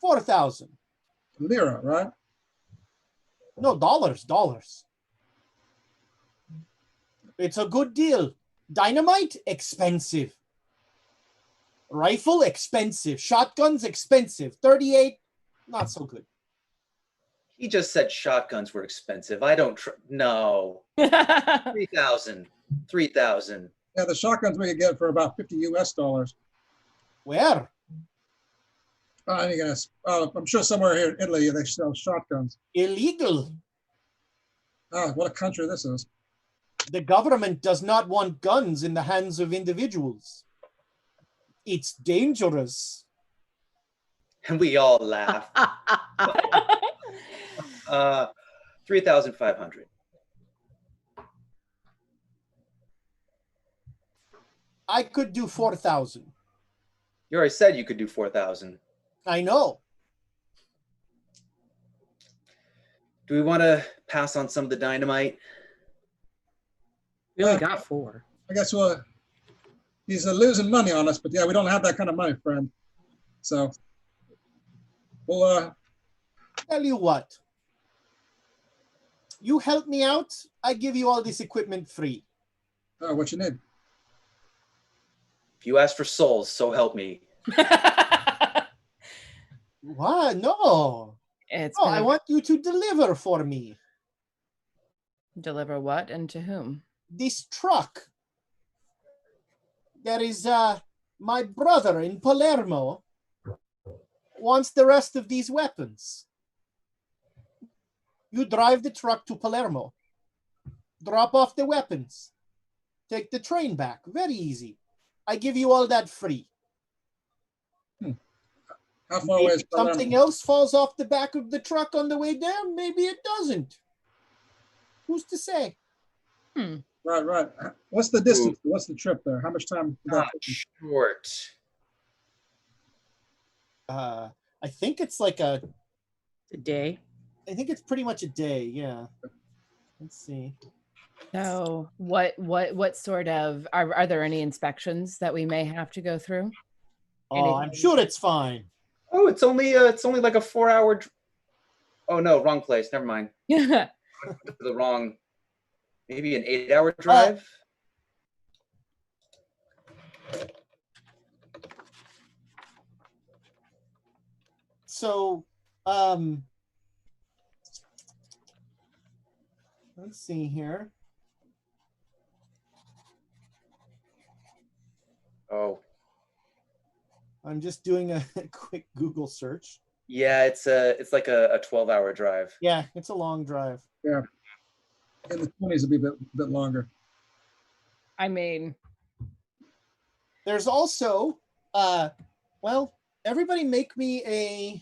4,000.
Lira, right?
No, dollars. It's a good deal. Dynamite, expensive. Rifle, expensive. Shotguns, expensive. 38, not so good.
He just said shotguns were expensive. I don't no. 3,000. 3,000.
Yeah, the shotguns we could get for about $50 US.
Where?
I guess. I'm sure somewhere here in Italy they sell shotguns.
Illegal.
Oh, what a country this is.
The government does not want guns in the hands of individuals. It's dangerous.
And we all laugh. 3,500.
I could do 4,000.
You already said you could do 4,000.
I know.
Do we want to pass on some of the dynamite?
We only got 4.
I guess he's losing money on us, but yeah, we don't have that kind of money, friend. So we'll
Tell you what. You help me out, I give you all this equipment free.
What you need?
If you ask for souls, so help me.
What? No.
It's
No,
been
I want you to deliver for me.
Deliver what and to whom?
This truck. There is my brother in Palermo wants the rest of these weapons. You drive the truck to Palermo. Drop off the weapons. Take the train back. Very easy. I give you all that free.
How far away is
Maybe something else falls off the back of the truck on the way there. Maybe it doesn't. Who's to say?
Right. What's the distance? What's the trip there? How much time?
Not short.
I think it's like a
day.
I think it's pretty much a day, yeah. Let's see.
So what sort of are there any inspections that we may have to go through?
Oh, I'm sure it's fine.
Oh, it's only like a 4-hour. Oh no, wrong place. Never mind.
Yeah.
The wrong. Maybe an 8-hour drive.
So, let's see here.
Oh.
I'm just doing a quick Google search.
Yeah, it's like a 12-hour drive.
Yeah, it's a long drive.
Yeah. In the 20s, it'll be a bit longer.
I mean,
there's also, well, everybody make me a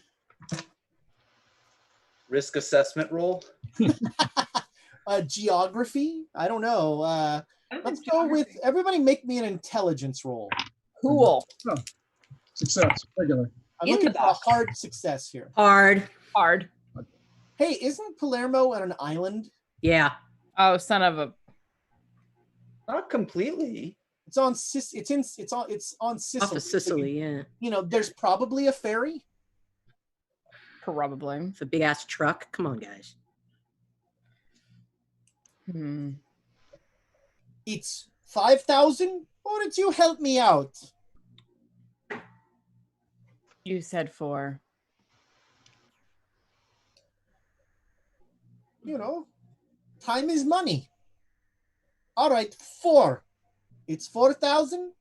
risk assessment roll.
A geography. I don't know. Let's go with everybody. Make me an intelligence roll.
Cool.
Oh, success, regular.
I'm
In
looking
the
for a
box.
hard success here.
Hard.
Hey, isn't Palermo on an island?
Yeah.
Oh, son of a.
Not completely.
It's on Sicily. It's on Sicily.
Off of Sicily, yeah.
You know, there's probably a ferry.
Probably.
It's a big ass truck. Come on, guys.
It's 5,000. Why don't you help me out?
You said 4.
You know, time is money. All right, 4. It's 4,000.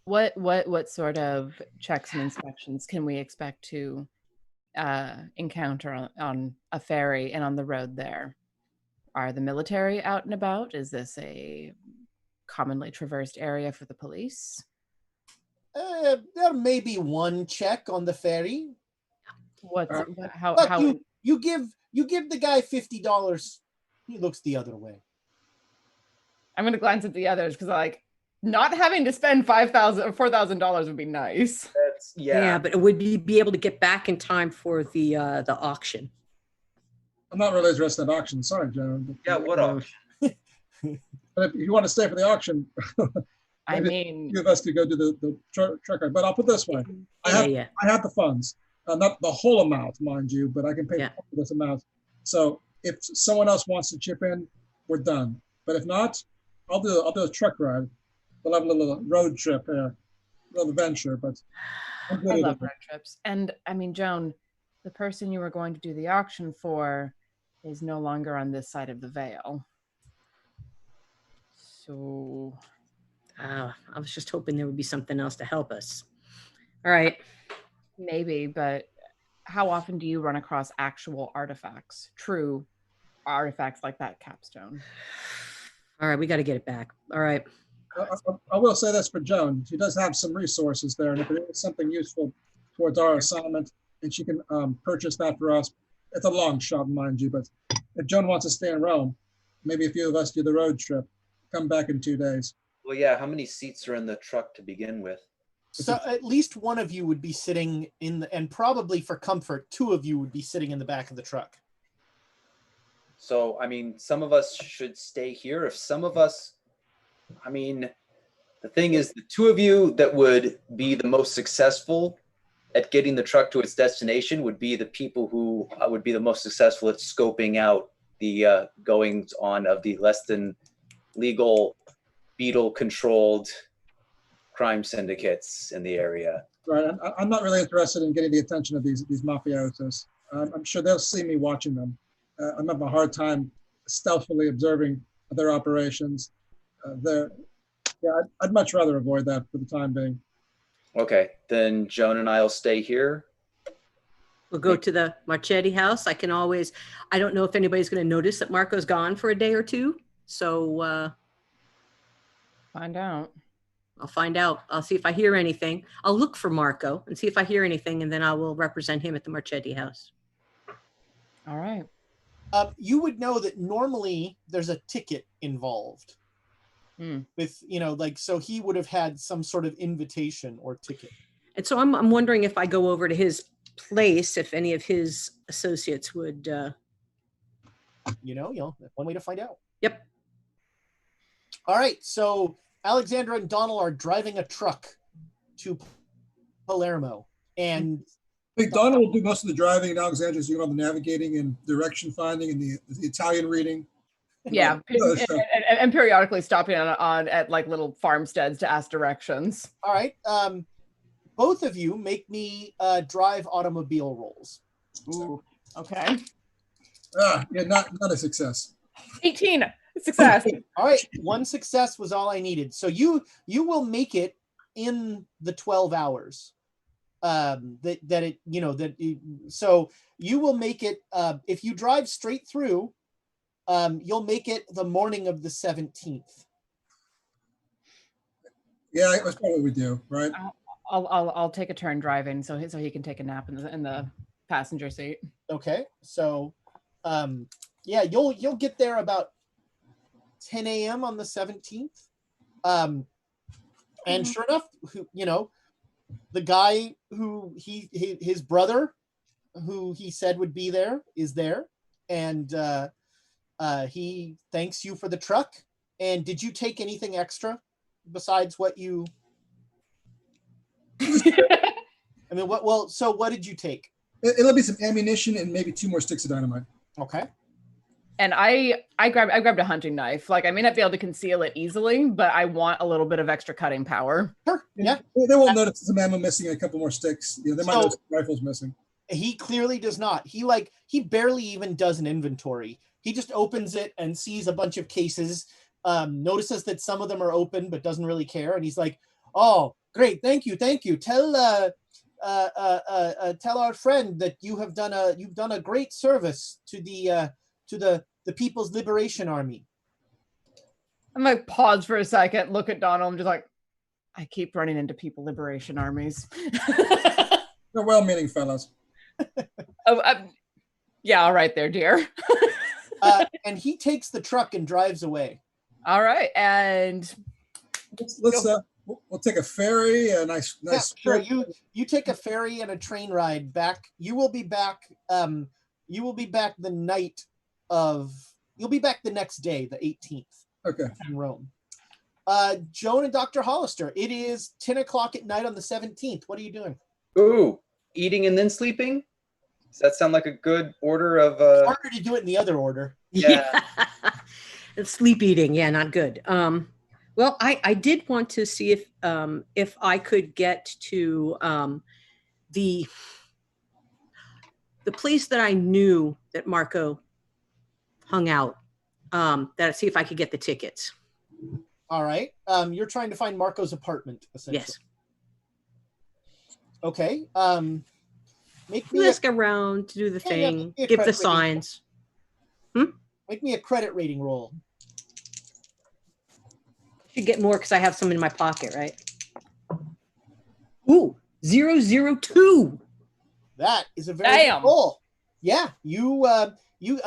What sort of checks and inspections can we expect to encounter on a ferry and on the road there? Are the military out and about? Is this a commonly traversed area for the police?
There may be one check on the ferry.
How
you give the guy $50. He looks the other way.
I'm going to glance at the others because like not having to spend $5,000 or $4,000 would be nice.
That's
Yeah, but it would be able to get back in time for the auction.
I'm not really interested in auction. Sorry, Joan.
Yeah, what auction?
But if you want to stay for the auction,
I mean,
few of us could go to the truck ride. But I'll put it this way: I have the funds, not the whole amount, mind you, but I can pay for this amount. So if someone else wants to chip in, we're done. But if not, I'll do a truck ride. We'll have a little road trip here, a little adventure. But
I love road trips. And I mean, Joan, the person you were going to do the auction for is no longer on this side of the veil. So
I was just hoping there would be something else to help us. All right.
Maybe, but how often do you run across actual artifacts, true artifacts like that capstone?
All right, we got to get it back. All right.
I will say this for Joan. She does have some resources there, and if there is something useful towards our assignment, and she can purchase that for us, it's a long shot, mind you, but if Joan wants to stay in Rome, maybe a few of us do the road trip, come back in 2 days.
Well, yeah, how many seats are in the truck to begin with?
So at least one of you would be sitting and probably for comfort, 2 of you would be sitting in the back of the truck.
So, I mean, some of us should stay here. If some of us, I mean, the thing is, the 2 of you that would be the most successful at getting the truck to its destination would be the people who would be the most successful at scoping out the goings on of the less than legal beetle-controlled crime syndicates in the area.
Right. I'm not really interested in getting the attention of these mafiosos. I'm sure they'll see me watching them. I'm having a hard time stealthily observing their operations. I'd much rather avoid that for the time being.
Okay, then Joan and I'll stay here.
We'll go to the Marchetti house. I don't know if anybody's going to notice that Marco's gone for a day or two. So
Find out.
I'll find out. I'll see if I hear anything. I'll look for Marco and see if I hear anything, and then I will represent him at the Marchetti house.
All right.
You would know that normally there's a ticket involved. With, so he would have had some sort of invitation or ticket.
And so I'm wondering if I go over to his place, if any of his associates would.
One way to find out.
Yep.
All right. So Alexandra and Donald are driving a truck to Palermo, and
I think Donald will do most of the driving, and Alexandra's doing all the navigating and direction finding and the Italian reading.
Yeah, and periodically stopping on at like little farmsteads to ask directions.
All right. Both of you make me drive automobile rolls.
Ooh. Okay.
Not a success.
18 success.
All right. One success was all I needed. So you will make it in the 12 hours. So you will make it if you drive straight through. You'll make it the morning of the 17th.
Yeah, that's probably what we do, right?
I'll take a turn driving so he can take a nap in the passenger seat.
Okay, so you'll get there about 10 a.m. on the 17th. And sure enough, the guy who his brother, who he said would be there, is there, and he thanks you for the truck. And did you take anything extra besides what you? I mean, what? Well, so what did you take?
It'll be some ammunition and maybe 2 more sticks of dynamite.
Okay.
And I grabbed a hunting knife. Like, I may not be able to conceal it easily, but I want a little bit of extra cutting power.
Sure. Yeah.
They won't notice some ammo missing and a couple more sticks. They might notice the rifles missing.
He clearly does not. He barely even does an inventory. He just opens it and sees a bunch of cases, notices that some of them are open, but doesn't really care. And he's like, "Oh, great. Thank you. Tell our friend that you've done a great service to the People's Liberation Army."
I'm like, pause for a second, look at Donald. I'm just like, I keep running into People Liberation Armies.
They're well-meaning fellows.
Yeah, all right there, dear.
And he takes the truck and drives away.
All right, and
we'll take a ferry. A nice.
Yeah, sure. You take a ferry and a train ride back. You will be back. You'll be back the next day, the 18th.
Okay.
In Rome. Joan and Dr. Hollister. It is 10 o'clock at night on the 17th. What are you doing?
Ooh, eating and then sleeping? Does that sound like a good order of
harder to do it in the other order.
Yeah.
Sleep eating, not good. Well, I did want to see if I could get to the place that I knew that Marco hung out. See if I could get the tickets.
All right. You're trying to find Marco's apartment, essentially.
Yes.
Okay. Make me
ask around, to do the thing, give the signs.
Make me a credit rating roll.
Should get more because I have some in my pocket, right? Ooh, 002.
That is a very good roll. Yeah, you loosen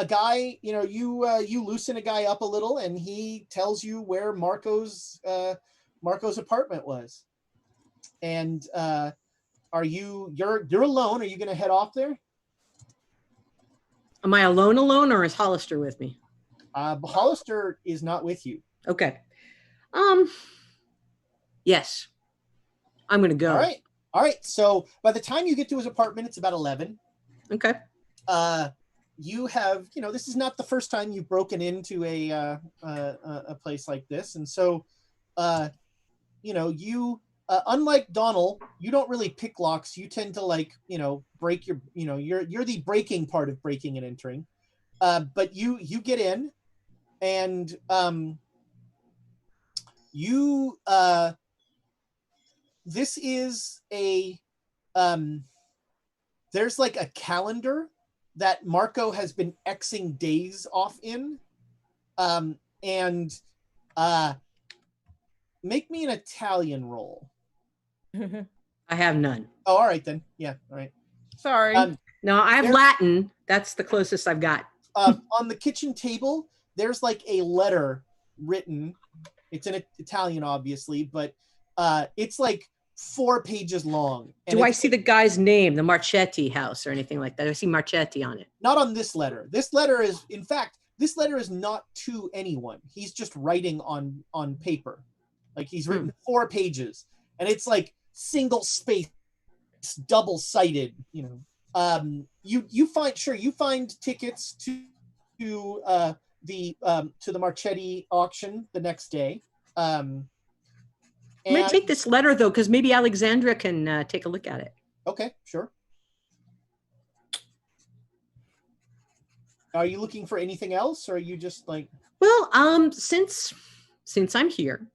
a guy up a little, and he tells you where Marco's apartment was. And you're alone? Are you going to head off there?
Am I alone, or is Hollister with me?
Hollister is not with you.
Okay. Yes, I'm going to go.
All right. So by the time you get to his apartment, it's about 11.
Okay.
You have, this is not the first time you've broken into a place like this, and so you unlike Donald, you don't really pick locks. You tend to break your, you're the breaking part of breaking and entering. But you get in, and this is a there's like a calendar that Marco has been Xing days off in, and make me an Italian roll.
I have none.
Oh, all right then. Yeah, all right.
Sorry.
No, I have Latin. That's the closest I've got.
On the kitchen table, there's like a letter written. It's in Italian, obviously, but it's like 4 pages long.
Do I see the guy's name, the Marchetti house or anything like that? I see Marchetti on it.
Not on this letter. This letter is, in fact, this letter is not to anyone. He's just writing on paper. Like he's written 4 pages, and it's like single space, double-sided. You find tickets to the Marchetti auction the next day. I'm
going to take this letter though, because maybe Alexandra can take a look at it.
Okay, sure. Are you looking for anything else, or are you just like?
Well, since I'm here,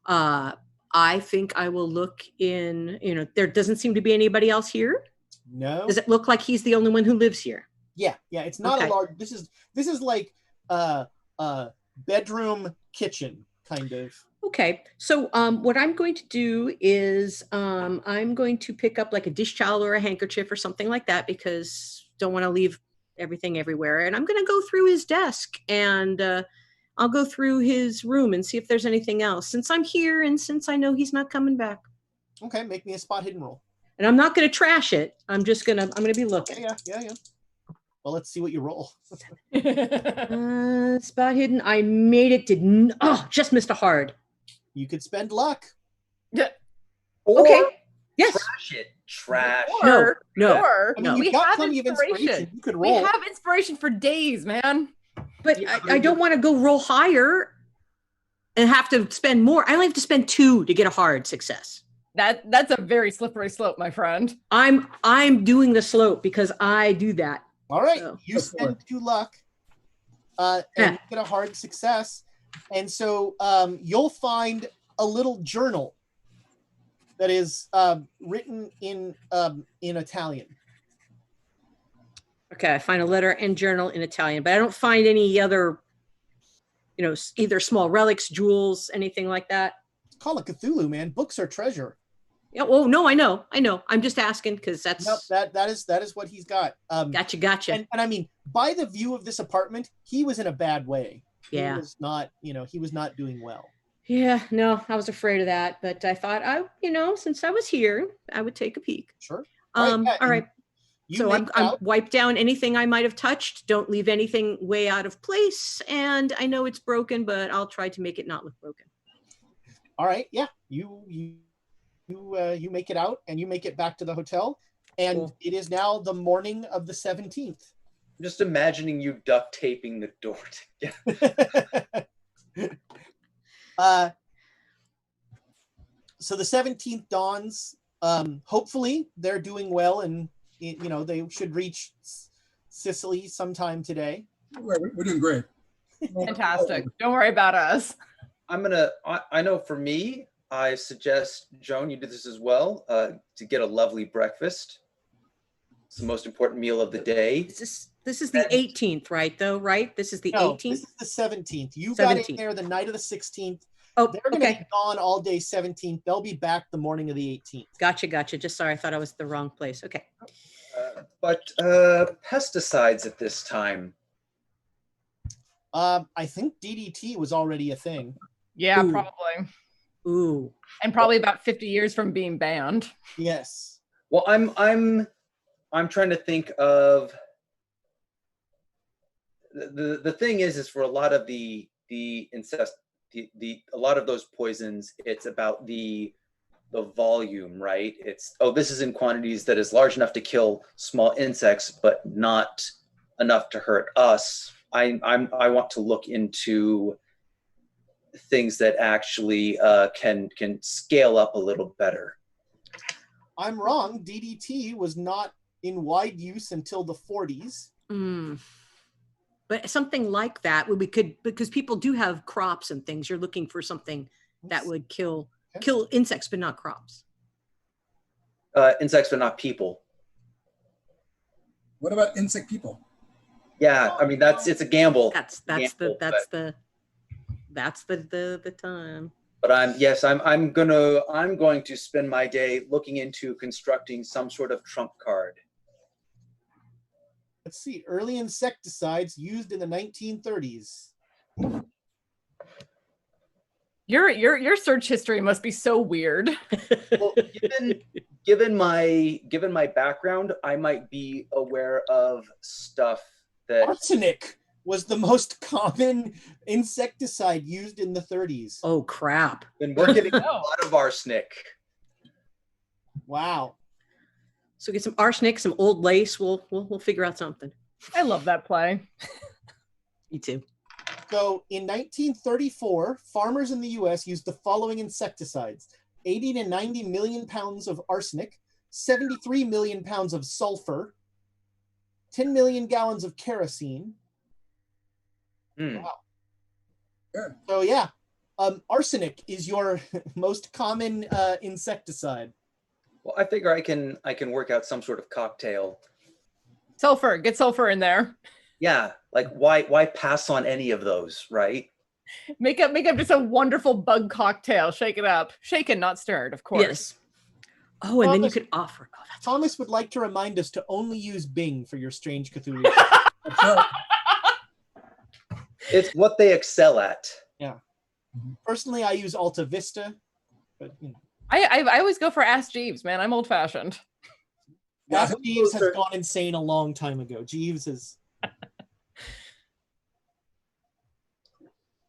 I think I will look in. There doesn't seem to be anybody else here.
No.
Does it look like he's the only one who lives here?
Yeah. It's not a large. This is like bedroom kitchen kind of.
Okay, so what I'm going to do is I'm going to pick up like a dish towel or a handkerchief or something like that, because don't want to leave everything everywhere. And I'm going to go through his desk, and I'll go through his room and see if there's anything else, since I'm here and since I know he's not coming back.
Okay, make me a spot hidden roll.
And I'm not going to trash it. I'm going to be looking.
Okay, yeah. Well, let's see what you roll.
Spot hidden. I made it. Just missed a hard.
You could spend luck.
Yeah.
Okay. Yes.
Trash.
No.
I mean, you've got plenty of inspiration. You could roll.
We have inspiration for days, man.
But I don't want to go roll higher and have to spend more. I only have to spend 2 to get a hard success.
That's a very slippery slope, my friend.
I'm doing the slope because I do that.
All right,
So.
you spend 2 luck, and you get a hard success, and so you'll find a little journal that is written in Italian.
Okay, I find a letter and journal in Italian, but I don't find any other, either small relics, jewels, anything like that.
Call it Cthulhu, man. Books are treasure.
Yeah. Oh no, I know. I'm just asking because that's
that is what he's got.
Gotcha.
And I mean, by the view of this apartment, he was in a bad way.
Yeah.
He was not, he was not doing well.
Yeah. No, I was afraid of that, but I thought since I was here, I would take a peek.
Sure.
All right. So I'm wipe down anything I might have touched. Don't leave anything way out of place. And I know it's broken, but I'll try to make it not look broken.
All right. Yeah. You make it out, and you make it back to the hotel, and cool. It is now the morning of the 17th.
I'm just imagining you duct taping the door together.
So the 17th dawns. Hopefully they're doing well, and they should reach Sicily sometime today.
We're doing great.
Fantastic. Don't worry about us.
I know for me, I suggest, Joan, you do this as well, to get a lovely breakfast. It's the most important meal of the day.
This is the 18th, right, though, right? This is the 18th?
This is the 17th. You got in there the night of the 16th.
Oh,
they're going to be gone all day 17th. They'll be back the morning of the 18th.
Gotcha. Just sorry, I thought I was the wrong place. Okay.
But pesticides at this time.
I think DDT was already a thing.
Yeah, probably.
Ooh.
And probably about 50 years from being banned.
Yes.
Well, I'm trying to think of the thing is for a lot of the incest, a lot of those poisons, it's about the volume, right? It's this is in quantities that is large enough to kill small insects, but not enough to hurt us. I want to look into things that actually can scale up a little better.
I'm wrong. DDT was not in wide use until the 40s.
But something like that, we could, because people do have crops and things. You're looking for something that would kill insects, but not crops.
Insects, but not people.
What about insect people?
Yeah, I mean it's a gamble.
That's
the
time.
But I'm going to spend my day looking into constructing some sort of trump card.
Let's see, early insecticides used in the 1930s.
Your search history must be so weird.
Well, given my background, I might be aware of stuff that
Arsenic was the most common insecticide used in the 30s.
Oh crap!
And we're getting a lot of arsenic.
Wow.
So get some arsenic, some old lace. We'll figure out something.
I love that play.
Me too.
So in 1934, farmers in the U.S. used the following insecticides: 80 to 90 million pounds of arsenic, 73 million pounds of sulfur, 10 million gallons of kerosene. Wow.
Good.
So yeah, arsenic is your most common insecticide.
Well, I figure I can work out some sort of cocktail.
Sulfur, get sulfur in there.
Yeah, like why pass on any of those, right?
Make up just a wonderful bug cocktail. Shake it up. Shaken, not stirred, of course.
Yes. Oh, and then you could offer. Oh, that's
Thomas would like to remind us to only use Bing for your strange Cthulhu.
It's what they excel at.
Yeah. Personally, I use Alta Vista, but you know.
I always go for Ask Jeeves, man. I'm old fashioned.
Ask Jeeves has gone insane a long time ago. Jeeves is.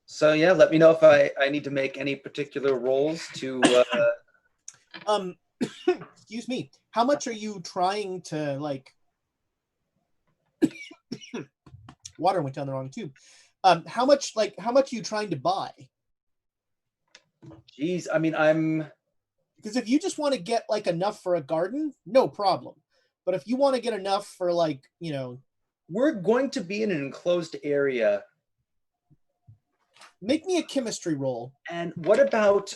So yeah, let me know if I need to make any particular rolls to.
Excuse me. How much are you trying to like? Water went down the wrong tube. How much are you trying to buy?
Geez, I mean,
because if you just want to get like enough for a garden, no problem. But if you want to get enough for like, you know,
we're going to be in an enclosed area.
Make me a chemistry roll.
And what about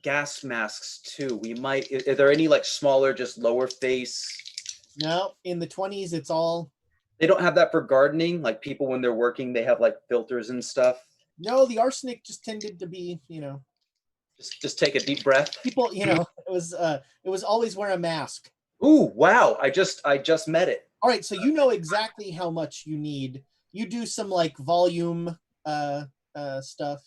gas masks too? We might. Are there any like smaller, just lower face?
No, in the 20s, it's all.
They don't have that for gardening. Like people when they're working, they have like filters and stuff.
No, the arsenic just tended to be, you know.
Just take a deep breath.
People, you know, it was always wear a mask.
Ooh, wow! I just met it.
All right, so you know exactly how much you need. You do some like volume stuff.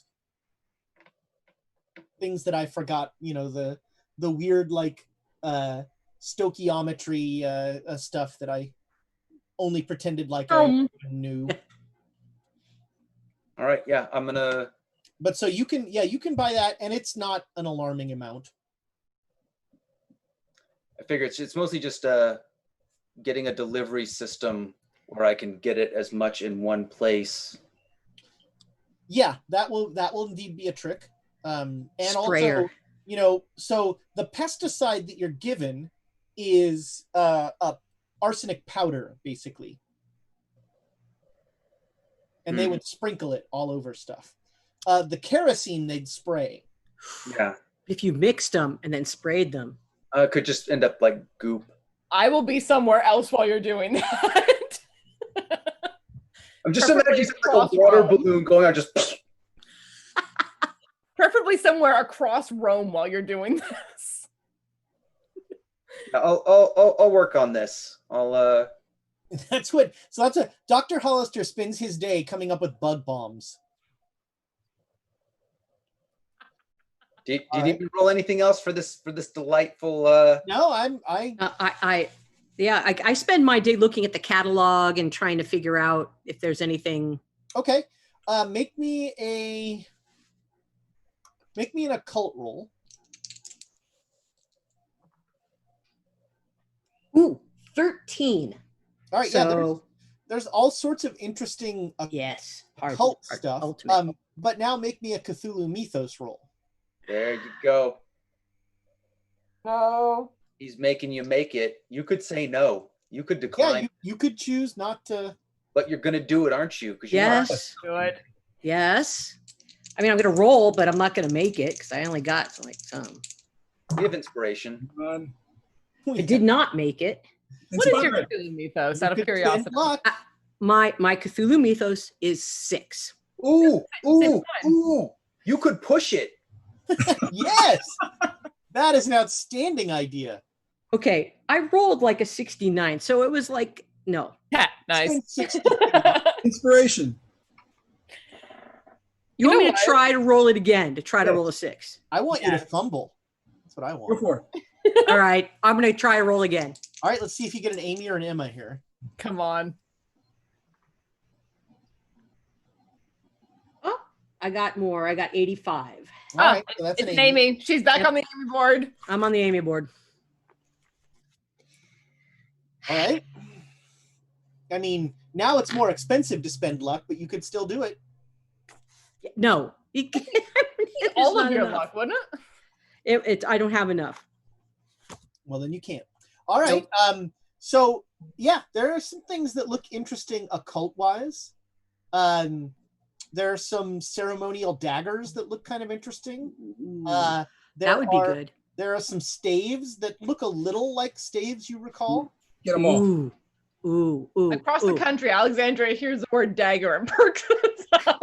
Things that I forgot, you know, the weird like stoichiometry stuff that I only pretended like I knew.
All right, yeah, I'm gonna.
But so you can buy that, and it's not an alarming amount.
I figure it's mostly just getting a delivery system where I can get it as much in one place.
Yeah, that will indeed be a trick. And
Sprayer.
Also, you know, so the pesticide that you're given is a arsenic powder, basically. And they would sprinkle it all over stuff. The kerosene they'd spray.
Yeah.
If you mixed them and then sprayed them.
Could just end up like goop.
I will be somewhere else while you're doing that.
I'm just imagining like a water balloon going on just.
Preferably somewhere across Rome while you're doing this.
I'll work on this.
That's what Dr. Hollister spends his day coming up with bug bombs.
Did you even roll anything else for this delightful?
No,
I spend my day looking at the catalog and trying to figure out if there's anything.
Okay, make me an occult roll.
Ooh, 13.
All right,
So,
there's all sorts of interesting
Yes.
occult stuff.
Ultimate.
But now make me a Cthulhu Mythos roll.
There you go.
No.
He's making you make it. You could say no. You could
Yeah,
decline,
you could choose not to.
but you're going to do it, aren't you? 'Cause
Yes.
Do it.
Yes. I mean, I'm going to roll, but I'm not going to make it because I only got like some.
You have inspiration.
I did not make it.
What is your
Inspired.
Cthulhu mythos?
You
Out of
could spend
curiosity.
luck.
My Cthulhu mythos is 6.
Ooh, ooh,
fine.
ooh. You could push it.
Yes, that is an outstanding idea.
Okay, I rolled like a 69, so it was like no.
Yeah, nice.
Spend 60.
Inspiration.
You want
know
me to
what?
try to roll it again to try to
Yes.
roll a 6?
I want you to fumble. That's what I
Go
want.
for it.
All right, I'm going to try to roll again.
All right, let's see if you get an Amy or an Emma here.
Come on.
Oh, I got more. I got 85.
All right, so that's
It's
an
an Amy. She's back
Yep.
on the Amy board.
I'm on the Amy board.
All right. I mean, now it's more expensive to spend luck, but you could still do it.
No. You can't. There's
All of
not
your
enough.
luck, wouldn't it?
I don't have enough.
Well, then you can't. All right. So yeah, there are some things that look interesting occult wise. There are some ceremonial daggers that look kind of interesting. There
That would be
are-
good.
There are some staves that look a little like staves you recall.
Get them all.
Ooh. Ooh.
Across
ooh.
the country, Alexandria hears the word dagger and perks up.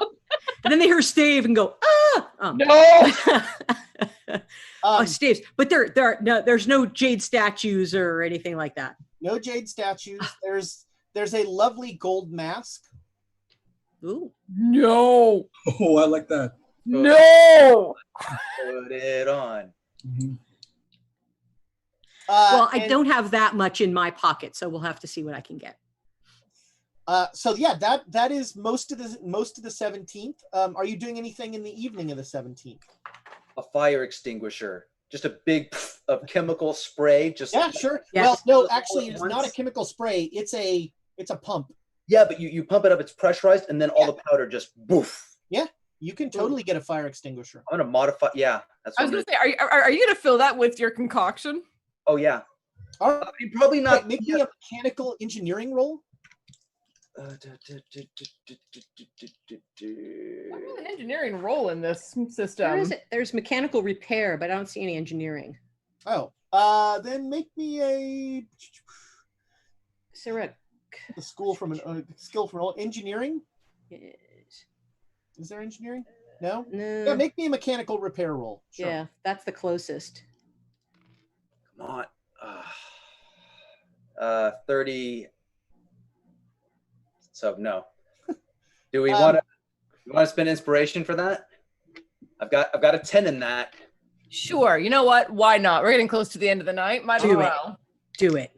And then they hear stave and go, ah! Oh.
No.
Oh, staves. But there's no jade statues or anything like that.
No jade statues. There's a lovely gold mask.
Ooh.
No.
Oh, I like that.
No.
Put it on.
Mhm.
Well, I
And,
don't have that much in my pocket, so we'll have to see what I can get.
So yeah, that is most of the 17th. Are you doing anything in the evening of the 17th?
A fire extinguisher. Just a big pff of chemical spray. Just
Yeah, sure.
Yes.
Well, no,
All
actually,
at
it's not a
once?
chemical spray. It's a pump.
Yeah, but you pump it up, it's pressurized, and then all the powder just boof.
You can totally get a fire extinguisher.
I'm gonna modify. Yeah, that's
I
what
was
I'm
gonna say, are you gonna fill that with your concoction?
Oh yeah.
All right,
You're probably not.
make me a mechanical engineering roll.
I'm an engineering role in this system.
There's mechanical repair, but I don't see any engineering.
Oh, then make me a
Is there a
skill from engineering.
yes.
Is there engineering? No.
No.
Yeah, make me a mechanical repair roll. Sure.
Yeah, that's the closest.
Come on. 30. So no. Do we want to spend inspiration for that? I've got a 10 in that.
Sure. You know what? Why not? We're getting close to the end of the night. Might as
Do it.
well.
Do it.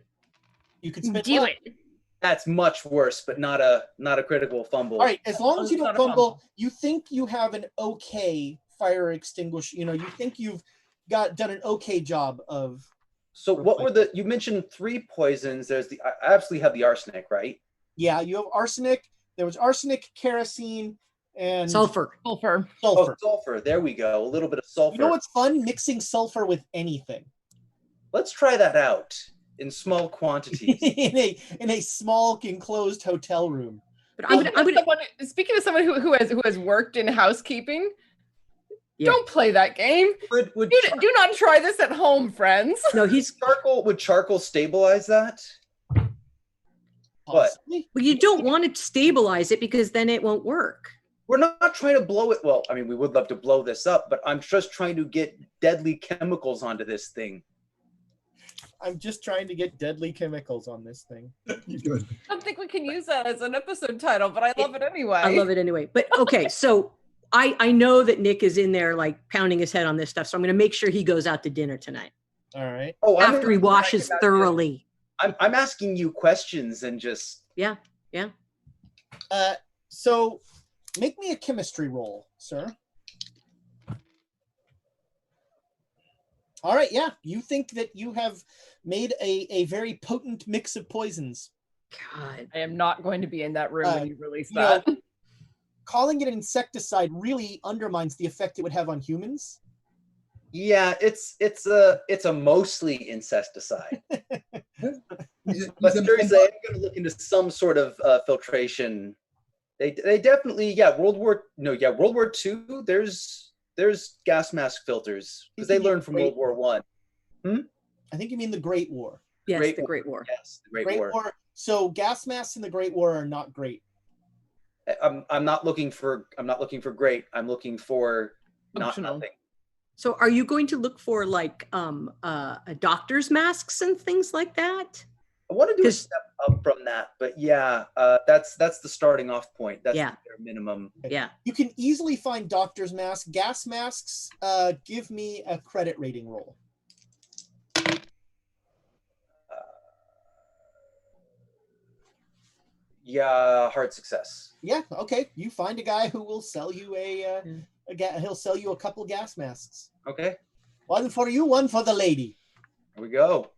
You can spend.
Do
luck.
it.
That's much worse, but not a critical fumble.
All right, as long as you
It's
don't
not a
fumble, you think you have an okay fire extinguisher. You think you've done an okay job of.
So what were you mentioned 3 poisons. I absolutely have the arsenic, right?
Yeah, you have arsenic. There was arsenic, kerosene, and
Sulfur.
Sulfur.
sulfur.
Oh, sulfur. There we go. A little bit of sulfur.
You know what's fun? Mixing sulfur with anything
Let's try that out in small quantities.
in a small enclosed hotel room.
But I'm gonna
Speaking of someone who has worked in housekeeping,
Yeah.
don't play that game.
would
Do not try this at home, friends.
no, he's
charcoal stabilize that? What?
Possibly.
well, you don't want to stabilize it because then it won't work.
We're not trying to blow it. Well, I mean, we would love to blow this up, but I'm just trying to get deadly chemicals onto this thing.
I'm just trying to get deadly chemicals on this thing.
You're good.
I don't think we can use that as an episode title, but I love it anyway.
I love it anyway. But okay, so I know that Nick is in there like pounding his head on this stuff, so I'm going to make sure he goes out to dinner tonight
All right.
Oh,
after he washes thoroughly.
I'm asking you questions and just
So make me a chemistry roll, sir. All right, yeah. You think that you have made a very potent mix of poisons.
God.
I am not going to be in that room when you release
you know,
that.
Calling it an insecticide really undermines the effect it would have on humans.
Yeah, it's a mostly incesticide. But seriously, I'm going to look into some sort of filtration. They definitely, World War II. There's gas mask filters because they learned from World War I.
I think you mean the Great War.
Yes, the Great War.
Yes, the Great War.
So gas masks in the Great War are not great.
I'm not looking for great. I'm looking for not
Functional.
nothing.
So are you going to look for like doctor's masks and things like that?
I want to do a step up from that, but that's the starting off point. That's their minimum.
Yeah.
You can easily find doctor's masks. Gas masks, give me a credit rating roll.
Hard success.
Yeah, okay. You find a guy who will sell you he'll sell you a couple gas masks.
Okay.
One for you, one for the lady.
Here we go.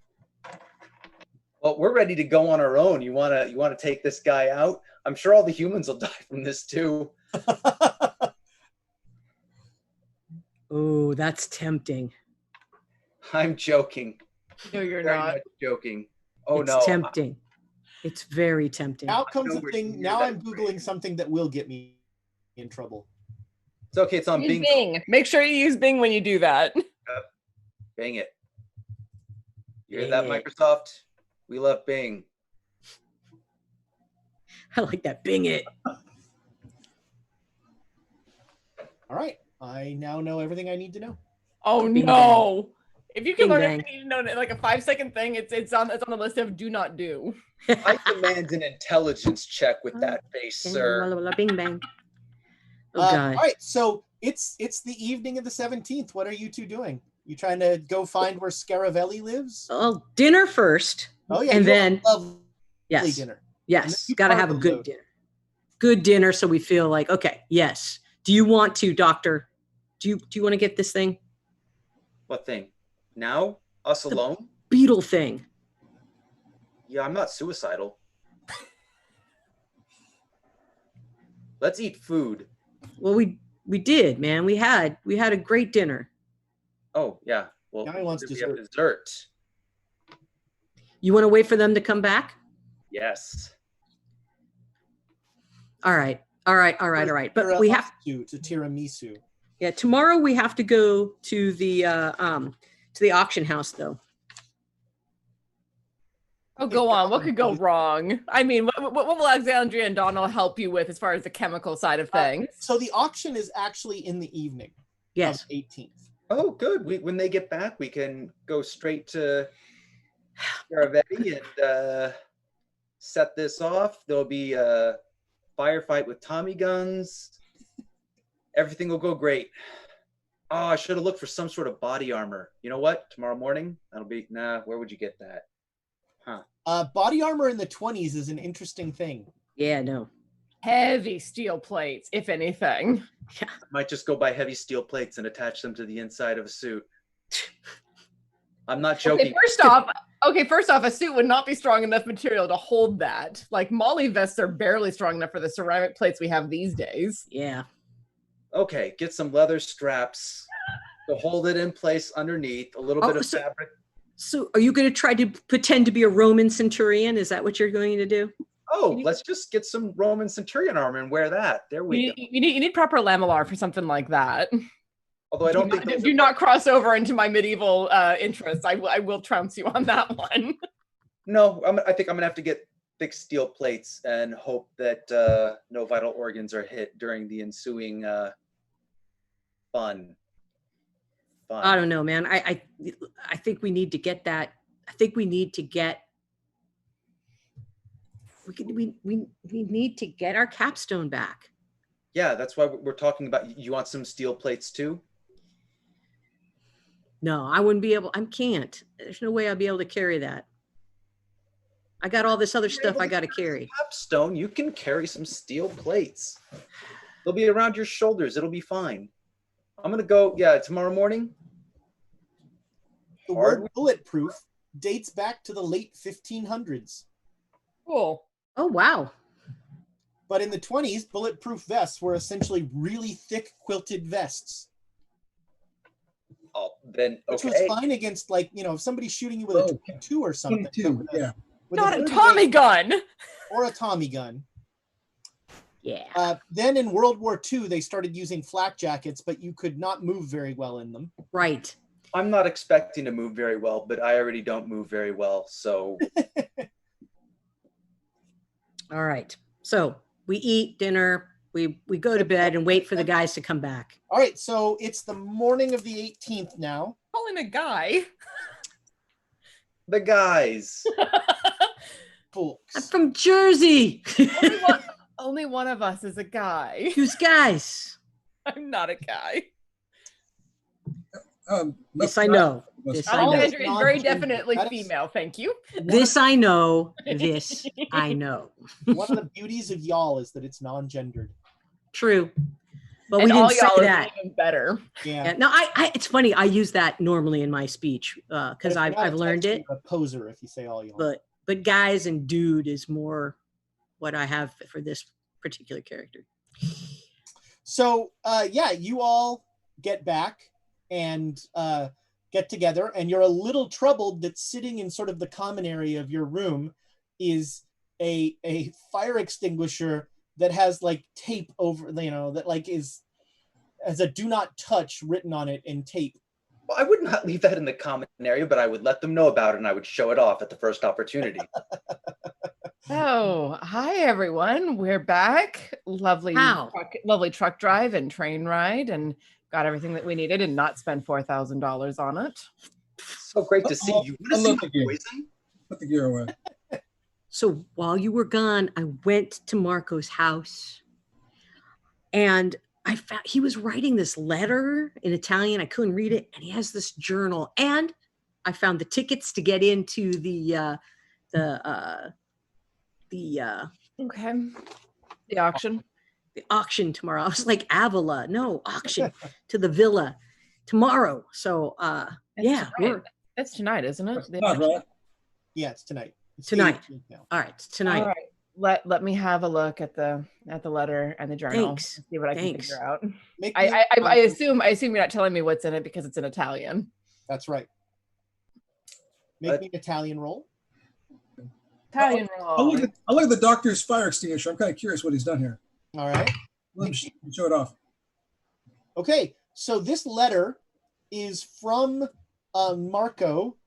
Well, we're ready to go on our own. You wanna take this guy out? I'm sure all the humans will die from this too.
Oh, that's tempting.
I'm joking.
No, you're
Very
not.
much joking. Oh,
It's
no.
tempting. It's very tempting.
Now comes the
nowhere
thing.
near
Now
that
I'm Googling something that will get me in trouble.
It's okay. It's on
Use
Bing.
Bing. Make sure you use Bing when you do that.
Bing it. You hear
Bing
that,
it.
Microsoft? We love Bing.
I like that. Bing it.
All right. I now know everything I need to know.
Oh
Bing
no! If you can
Bing
learn
bang.
everything you need to know in like a 5-second thing, it's on the list of do not do.
I demand an intelligence check with that face, sir.
Bing bang. Oh
All
God.
right. So it's the evening of the 17th. What are you two doing? You trying to go find where Scaravelli lives?
Oh, dinner first.
Oh yeah.
And
you
then
have a lovely
yes.
dinner. And
Yes.
then you
Got to have a
cargo
good
load.
dinner. Good dinner so we feel like, okay, yes. Do you want to, doctor? Do you want to get this thing?
What thing? Now? Us alone?
Beetle thing.
Yeah, I'm not suicidal. Let's eat food.
Well, we did, man. We had a great dinner.
Oh, yeah. Well,
Now he wants
we have
dessert.
dessert.
You want to wait for them to come back?
Yes.
All right. But we have
to tiramisu.
yeah, tomorrow we have to go to the auction house though.
Oh, go on. What could go wrong? I mean, what will Alexandria and Donald help you with as far as the chemical side of things?
So the auction is actually in the evening
Yes.
of 18th.
Oh, good. When they get back, we can go straight to Caravetti and set this off. There'll be a firefight with Tommy guns. Everything will go great. Oh, I should have looked for some sort of body armor. You know what? Tomorrow morning, where would you get that? Huh.
Body armor in the 20s is an interesting thing.
Yeah, no.
Heavy steel plates, if anything.
I might just go buy heavy steel plates and attach them to the inside of a suit. I'm not joking.
Okay, first off, a suit would not be strong enough material to hold that. Like Molly vests are barely strong enough for the ceramic plates we have these days.
Yeah.
Okay, get some leather straps to hold it in place underneath, a little bit of fabric.
So are you going to try to pretend to be a Roman centurion? Is that what you're going to do?
Oh, let's just get some Roman centurion armor and wear that. There we go.
You need proper lamellar for something like that.
Although I don't think those
do not cross over into my medieval interests. I will trounce you on that one.
No, I think I'm gonna have to get thick steel plates and hope that no vital organs are hit during the ensuing fun.
I don't know, man. I think we need to get that. I think we need to get. We need to get our capstone back.
Yeah, that's why we're talking about. You want some steel plates too?
No, I wouldn't be able. I can't. There's no way I'll be able to carry that. I got all this other stuff I got to carry.
Capstone, you can carry some steel plates. They'll be around your shoulders. It'll be fine. I'm gonna go. Yeah, tomorrow morning.
The word bulletproof dates back to the late 1500s.
Cool.
Oh, wow.
But in the 20s, bulletproof vests were essentially really thick quilted vests.
Oh, then
Which
okay.
was fine against, like, if somebody's shooting you with a 22 or something.
22, yeah.
Not a Tommy gun.
Or a Tommy gun.
Yeah.
Then in World War II, they started using flak jackets, but you could not move very well in them.
Right.
I'm not expecting to move very well, but I already don't move very well, so.
All right. So we eat dinner. We go to bed and wait for the guys to come back.
All right, so it's the morning of the 18th now.
Calling a guy.
The guys.
Folks.
I'm from Jersey.
Only one of us is a guy.
Who's guys?
I'm not a guy.
This I know. This I know.
Alexandra is very definitely female. Thank you.
This I know. This I know.
One of the beauties of y'all is that it's non-gendered.
True. But
And
we didn't
all
say
y'all
that.
are even better.
Yeah.
No, it's funny. I use that normally in my speech because I've learned it.
A poser if you say all y'all.
But guys and dude is more what I have for this particular character.
So you all get back and get together, and you're a little troubled that sitting in sort of the common area of your room is a fire extinguisher that has like tape over, that like has a do not touch written on it in tape.
Well, I would not leave that in the common area, but I would let them know about it and I would show it off at the first opportunity.
Oh, hi everyone. We're back. Lovely truck drive and train ride, and got everything that we needed and not spend $4,000 on it.
So great to see you.
I love the gear. Put the gear away.
So while you were gone, I went to Marco's house and I found he was writing this letter in Italian. I couldn't read it. And he has this journal, and I found the tickets to get into the
auction.
The auction tomorrow. I was like, Avila, no, auction to the villa tomorrow. So
It's tonight, isn't it?
It's not, right?
Yeah, it's tonight. It's
tonight.
Now.
All right, tonight.
All right. Let me have a look at the letter and the journal.
Thanks.
See what I can figure out.
I
assume you're not telling me what's in it because it's in Italian.
That's right. Make me an Italian roll.
Italian
I'll
roll.
look at the doctor's fire extinguisher. I'm kind of curious what he's done here.
All right.
Let him show it off.
Okay, so this letter is from Marco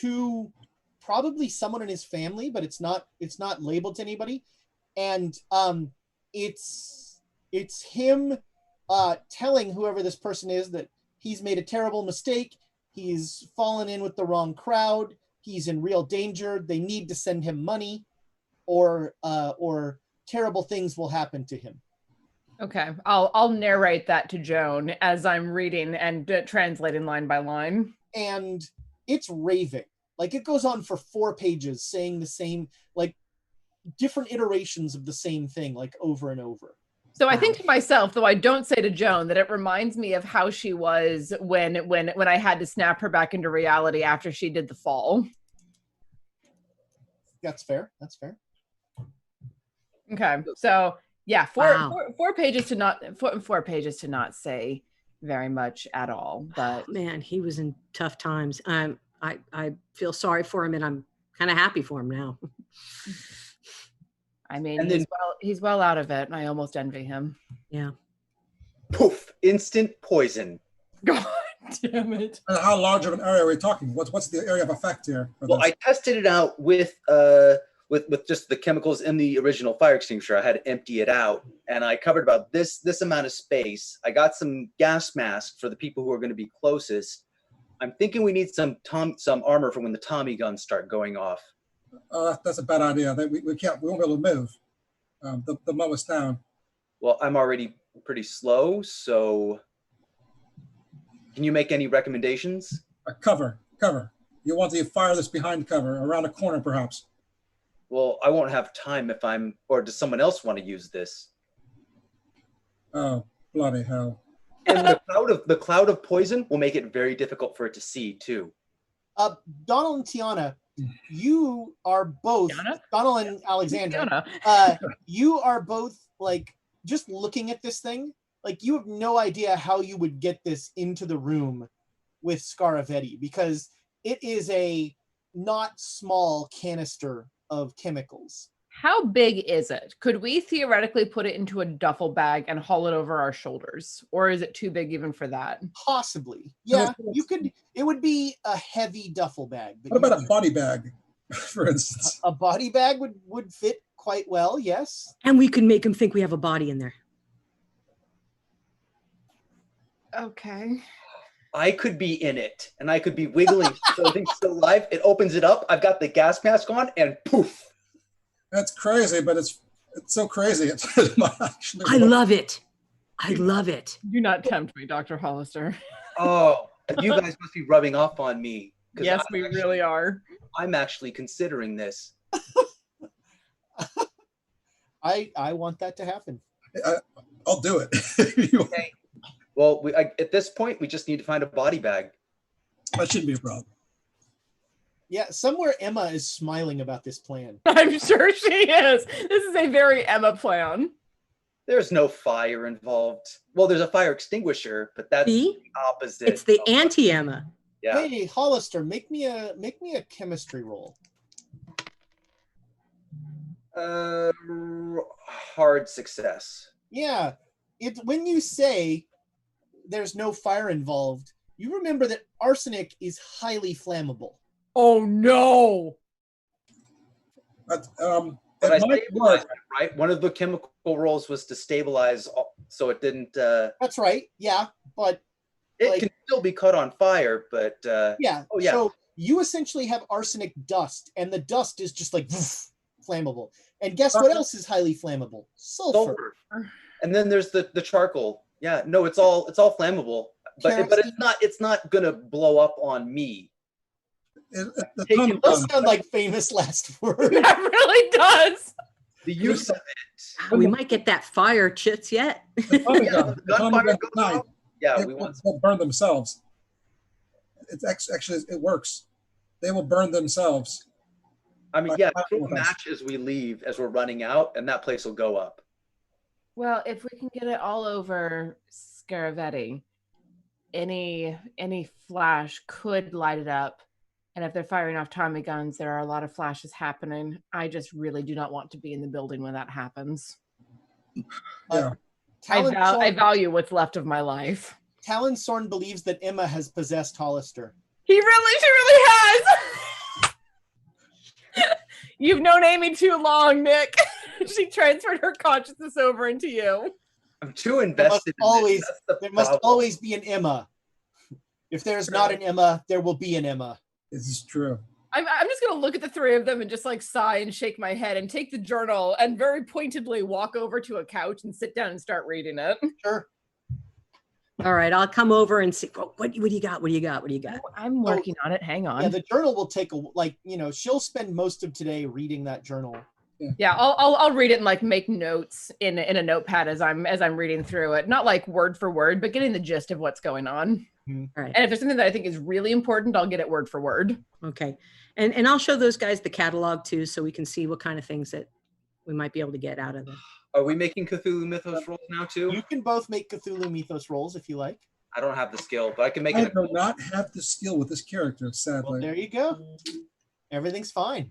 to probably someone in his family, but it's not labeled to anybody, and it's him telling whoever this person is that he's made a terrible mistake, he's fallen in with the wrong crowd, he's in real danger, they need to send him money, or terrible things will happen to him.
Okay, I'll narrate that to Joan as I'm reading and translating line by line.
And it's raving. Like, it goes on for 4 pages saying the same, like, different iterations of the same thing, like, over and over.
So I think to myself, though I don't say to Joan, that it reminds me of how she was when I had to snap her back into reality after she did the fall.
That's fair.
Okay, so yeah, four pages to not say very much at all. But
man, he was in tough times. I feel sorry for him, and I'm kind of happy for him now.
I mean, he's well out of it, and I almost envy him.
Yeah.
Poof! Instant poison.
God damn it!
How large of an area are we talking? What's the area of effect here?
Well, I tested it out with just the chemicals in the original fire extinguisher. I had to empty it out, and I covered about this amount of space. I got some gas masks for the people who are going to be closest. I'm thinking we need some armor for when the Tommy guns start going off.
That's a bad idea. We won't be able to move. The mow us down.
Well, I'm already pretty slow, so can you make any recommendations?
Cover. You want to fire this behind cover, around a corner perhaps.
Well, I won't have time or does someone else want to use this?
Oh, bloody hell.
And the cloud of poison will make it very difficult for it to see too.
Donald and Tiana, you are both,
Tiana?
Donald and Alexandra,
Tiana.
you are both like just looking at this thing, like you have no idea how you would get this into the room with Scaravetti, because it is a not small canister of chemicals.
How big is it? Could we theoretically put it into a duffel bag and haul it over our shoulders? Or is it too big even for that?
Possibly. Yeah, you could. It would be a heavy duffel bag. But
What about a body bag, for instance?
a body bag would fit quite well, yes.
And we could make them think we have a body in there.
Okay.
I could be in it, and I could be wiggling. So I think it's still alive. It opens it up. I've got the gas mask on, and poof.
That's crazy, but it's so crazy. It's actually
I love it. I love it.
Do not tempt me, Dr. Hollister.
Oh, you guys must be rubbing off on me.
Yes, we really are.
I'm actually considering this.
I want that to happen.
I'll do it.
Okay. Well, at this point, we just need to find a body bag.
That shouldn't be a problem.
Yeah, somewhere Emma is smiling about this plan.
I'm sure she is. This is a very Emma plan.
There's no fire involved. Well, there's a fire extinguisher, but that's
See?
the opposite.
It's the anti-Emma.
Yeah.
Hey, Hollister, make me a chemistry roll.
Hard success.
Yeah, when you say there's no fire involved, you remember that arsenic is highly flammable.
Oh no!
But,
But I
it might
stabilized
work.
it, right? One of the chemical rolls was to stabilize, so it didn't.
That's right. Yeah, but
It
like-
can still be caught on fire, but
yeah.
Oh, yeah.
So you essentially have arsenic dust, and the dust is just like flammable. And guess what else is highly flammable? Sulfur.
sulfur. And then there's the charcoal. Yeah, no, it's all flammable, but it's not gonna blow up on me.
The
Take
ton
it-
of
Those
fun.
sound like famous last words.
That really does.
The use of it.
We might get that fire chits yet.
The Tommy
Yeah,
gun.
the
The Tommy
gunfire
gun
goes
tonight.
off. Yeah, we want.
They'll burn themselves. It's actually it works. They will burn themselves.
I mean, yeah,
Like,
throw a match as we leave, as we're running out, and that place will go up.
Well, if we can get it all over Scaravetti, any flash could light it up. And if they're firing off Tommy guns, there are a lot of flashes happening. I just really do not want to be in the building when that happens.
Yeah.
I value what's left of my life.
Talonsorn believes that Emma has possessed Hollister.
She really has. You've known Amy too long, Nick. She transferred her consciousness over into you.
I'm too invested.
There must always be an Emma. If there's not an Emma, there will be an Emma.
This is true.
I'm just going to look at the three of them and just like sigh and shake my head and take the journal and very pointedly walk over to a couch and sit down and start reading it.
Sure.
All right, I'll come over and see. Oh, what do you got? What do you got? What do you got?
I'm working on it. Hang on.
Yeah, the journal will take she'll spend most of today reading that journal.
Yeah, I'll read it and like make notes in a notepad as I'm reading through it. Not like word for word, but getting the gist of what's going on.
All right.
And if there's something that I think is really important, I'll get it word for word.
Okay. And I'll show those guys the catalog too, so we can see what kind of things that we might be able to get out of them.
Are we making Cthulhu Mythos rolls now too?
You can both make Cthulhu Mythos rolls if you like.
I don't have the skill, but I can make
I
it.
do not have the skill with this character,
Well,
sadly.
there you go. Everything's fine.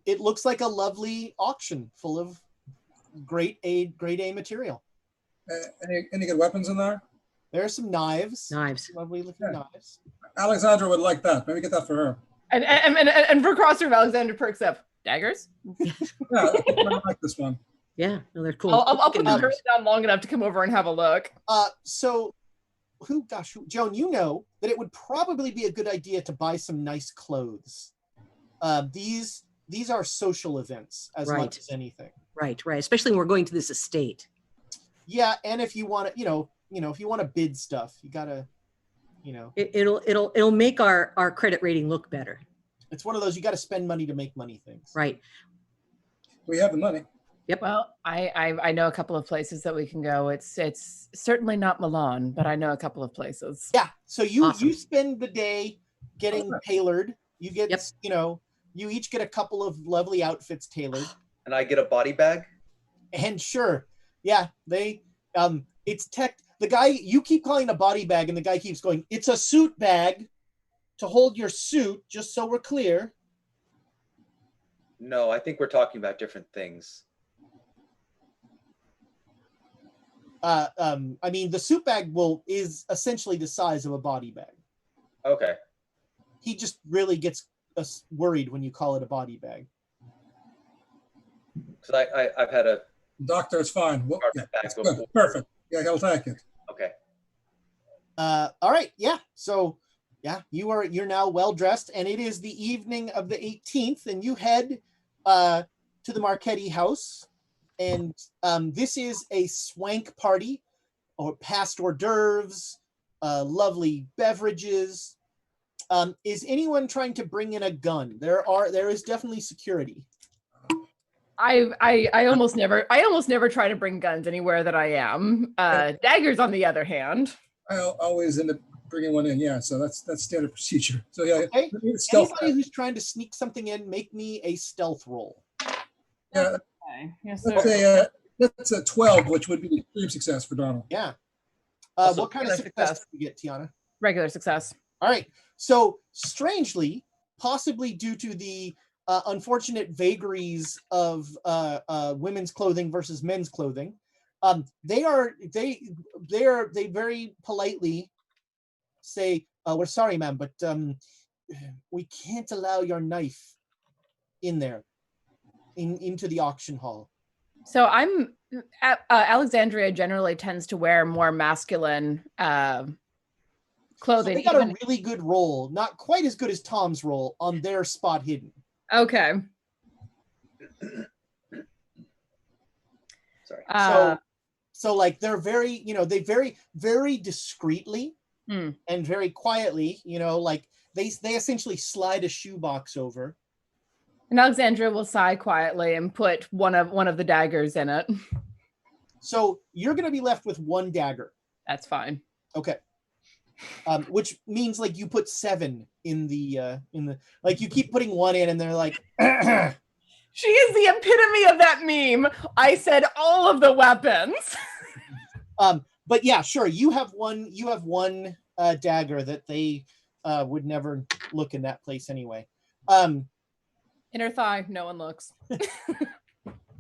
It looks like a lovely auction full of grade A material.
Any good weapons in there?
There are some knives.
Knives.
Lovely looking knives.
Alexandra would like that. Maybe get that for her.
And for crossroom, Alexander perks up. Daggers?
Yeah, I like this one.
Yeah, no, they're cool.
I'll put the
Knives.
curtain down long enough to come over and have a look.
Joan, you know that it would probably be a good idea to buy some nice clothes. These are social events as
Right.
much as anything.
Right. Especially when we're going to this estate.
Yeah, and if you want to, if you want to bid stuff, you gotta,
It'll make our credit rating look better.
it's one of those you got to spend money to make money things.
Right.
We have the money.
Well, I know a couple of places that we can go. It's certainly not Milan, but I know a couple of places.
Yeah. So you
Awesome.
you spend the day getting tailored. You get
Yep.
you each get a couple of lovely outfits tailored.
And I get a body bag.
And sure, yeah, they it's tech. The guy, you keep calling it a body bag, and the guy keeps going, it's a suit bag to hold your suit, just so we're clear.
No, I think we're talking about different things.
I mean, the suit bag is essentially the size of a body bag.
Okay.
He just really gets worried when you call it a body bag.
Because I've had a
Doctor, it's fine. Well, yeah,
bag
that's
before.
good. Perfect. Yeah, he'll take it.
Okay.
All right, yeah. So yeah, you're now well dressed, and it is the evening of the 18th, and you head to the Marchetti house, and this is a swank party, or past hors d'oeuvres, lovely beverages. Is anyone trying to bring in a gun? There is definitely security.
I almost never try to bring guns anywhere that I am. Daggers, on the other hand,
I always end up bringing one in. Yeah, so that's standard procedure. So yeah,
Okay.
stealth.
Anybody who's trying to sneak something in, make me a stealth roll.
Yeah,
okay. Yes,
let's
sir.
say that's a 12, which would be an extreme success for Donald.
Yeah.
Also,
What kind of
regular
success
success.
did you get, Tiana?
Regular success.
All right. So strangely, possibly due to the unfortunate vagaries of women's clothing versus men's clothing, they very politely say, "We're sorry, ma'am, but we can't allow your knife in there, into the auction hall."
So Alexandria generally tends to wear more masculine
So
clothing.
they got a really good roll, not quite as good as Tom's roll on their spot hidden.
Okay.
Sorry.
So like they're very, they very, very discreetly
Hmm.
and very quietly, like they essentially slide a shoebox over.
And Alexandria will sigh quietly and put one of the daggers in it.
So you're going to be left with one dagger.
That's fine.
Okay. Which means like you put 7 in the like you keep putting 1 in and they're like,
She is the epitome of that meme. I said all of the weapons.
but yeah, sure. You have one dagger that they would never look in that place anyway.
Inner thigh, no one looks.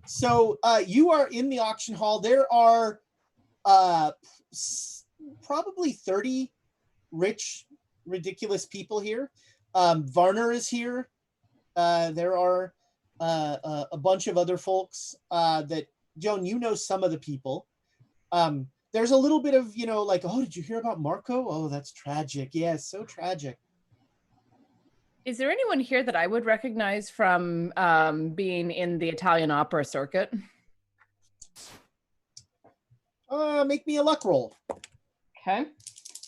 So you are in the auction hall. There are probably 30 rich, ridiculous people here. Varner is here. There are a bunch of other folks that, Joan, some of the people. There's a little bit of, like, oh, did you hear about Marco? Oh, that's tragic. Yes, so tragic.
Is there anyone here that I would recognize from being in the Italian opera circuit?
Make me a luck roll.
Okay.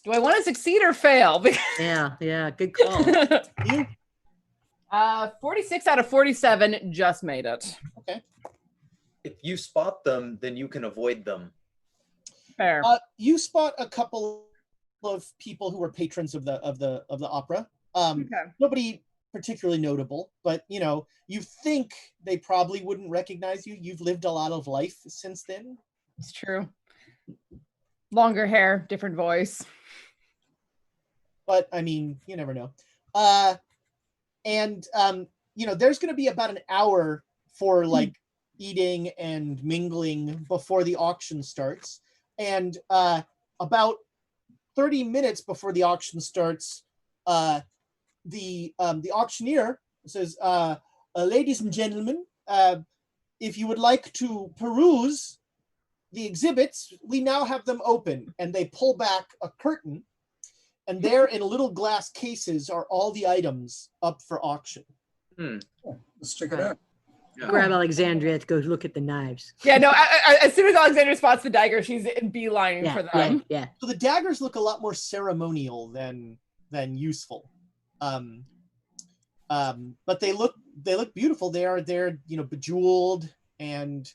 Do I want to succeed or fail?
Yeah, good call.
You?
46 out of 47 just made it.
Okay.
If you spot them, then you can avoid them.
Fair. You spot a couple of people who were patrons of the opera.
Okay.
Nobody particularly notable, but you think they probably wouldn't recognize you. You've lived a lot of life since then.
It's true. Longer hair, different voice.
But I mean, you never know. And there's going to be about an hour for like eating and mingling before the auction starts, and about 30 minutes before the auction starts, the auctioneer says, "Ladies and gentlemen, if you would like to peruse the exhibits, we now have them open." And they pull back a curtain, and there in little glass cases are all the items up for auction.
Let's check it out.
Yeah.
Grab Alexandria to go look at the knives.
Yeah, no, as soon as Alexandria spots the dagger, she's beelining for them.
Yeah.
So the daggers look a lot more ceremonial than useful. But they look beautiful. They're bejeweled and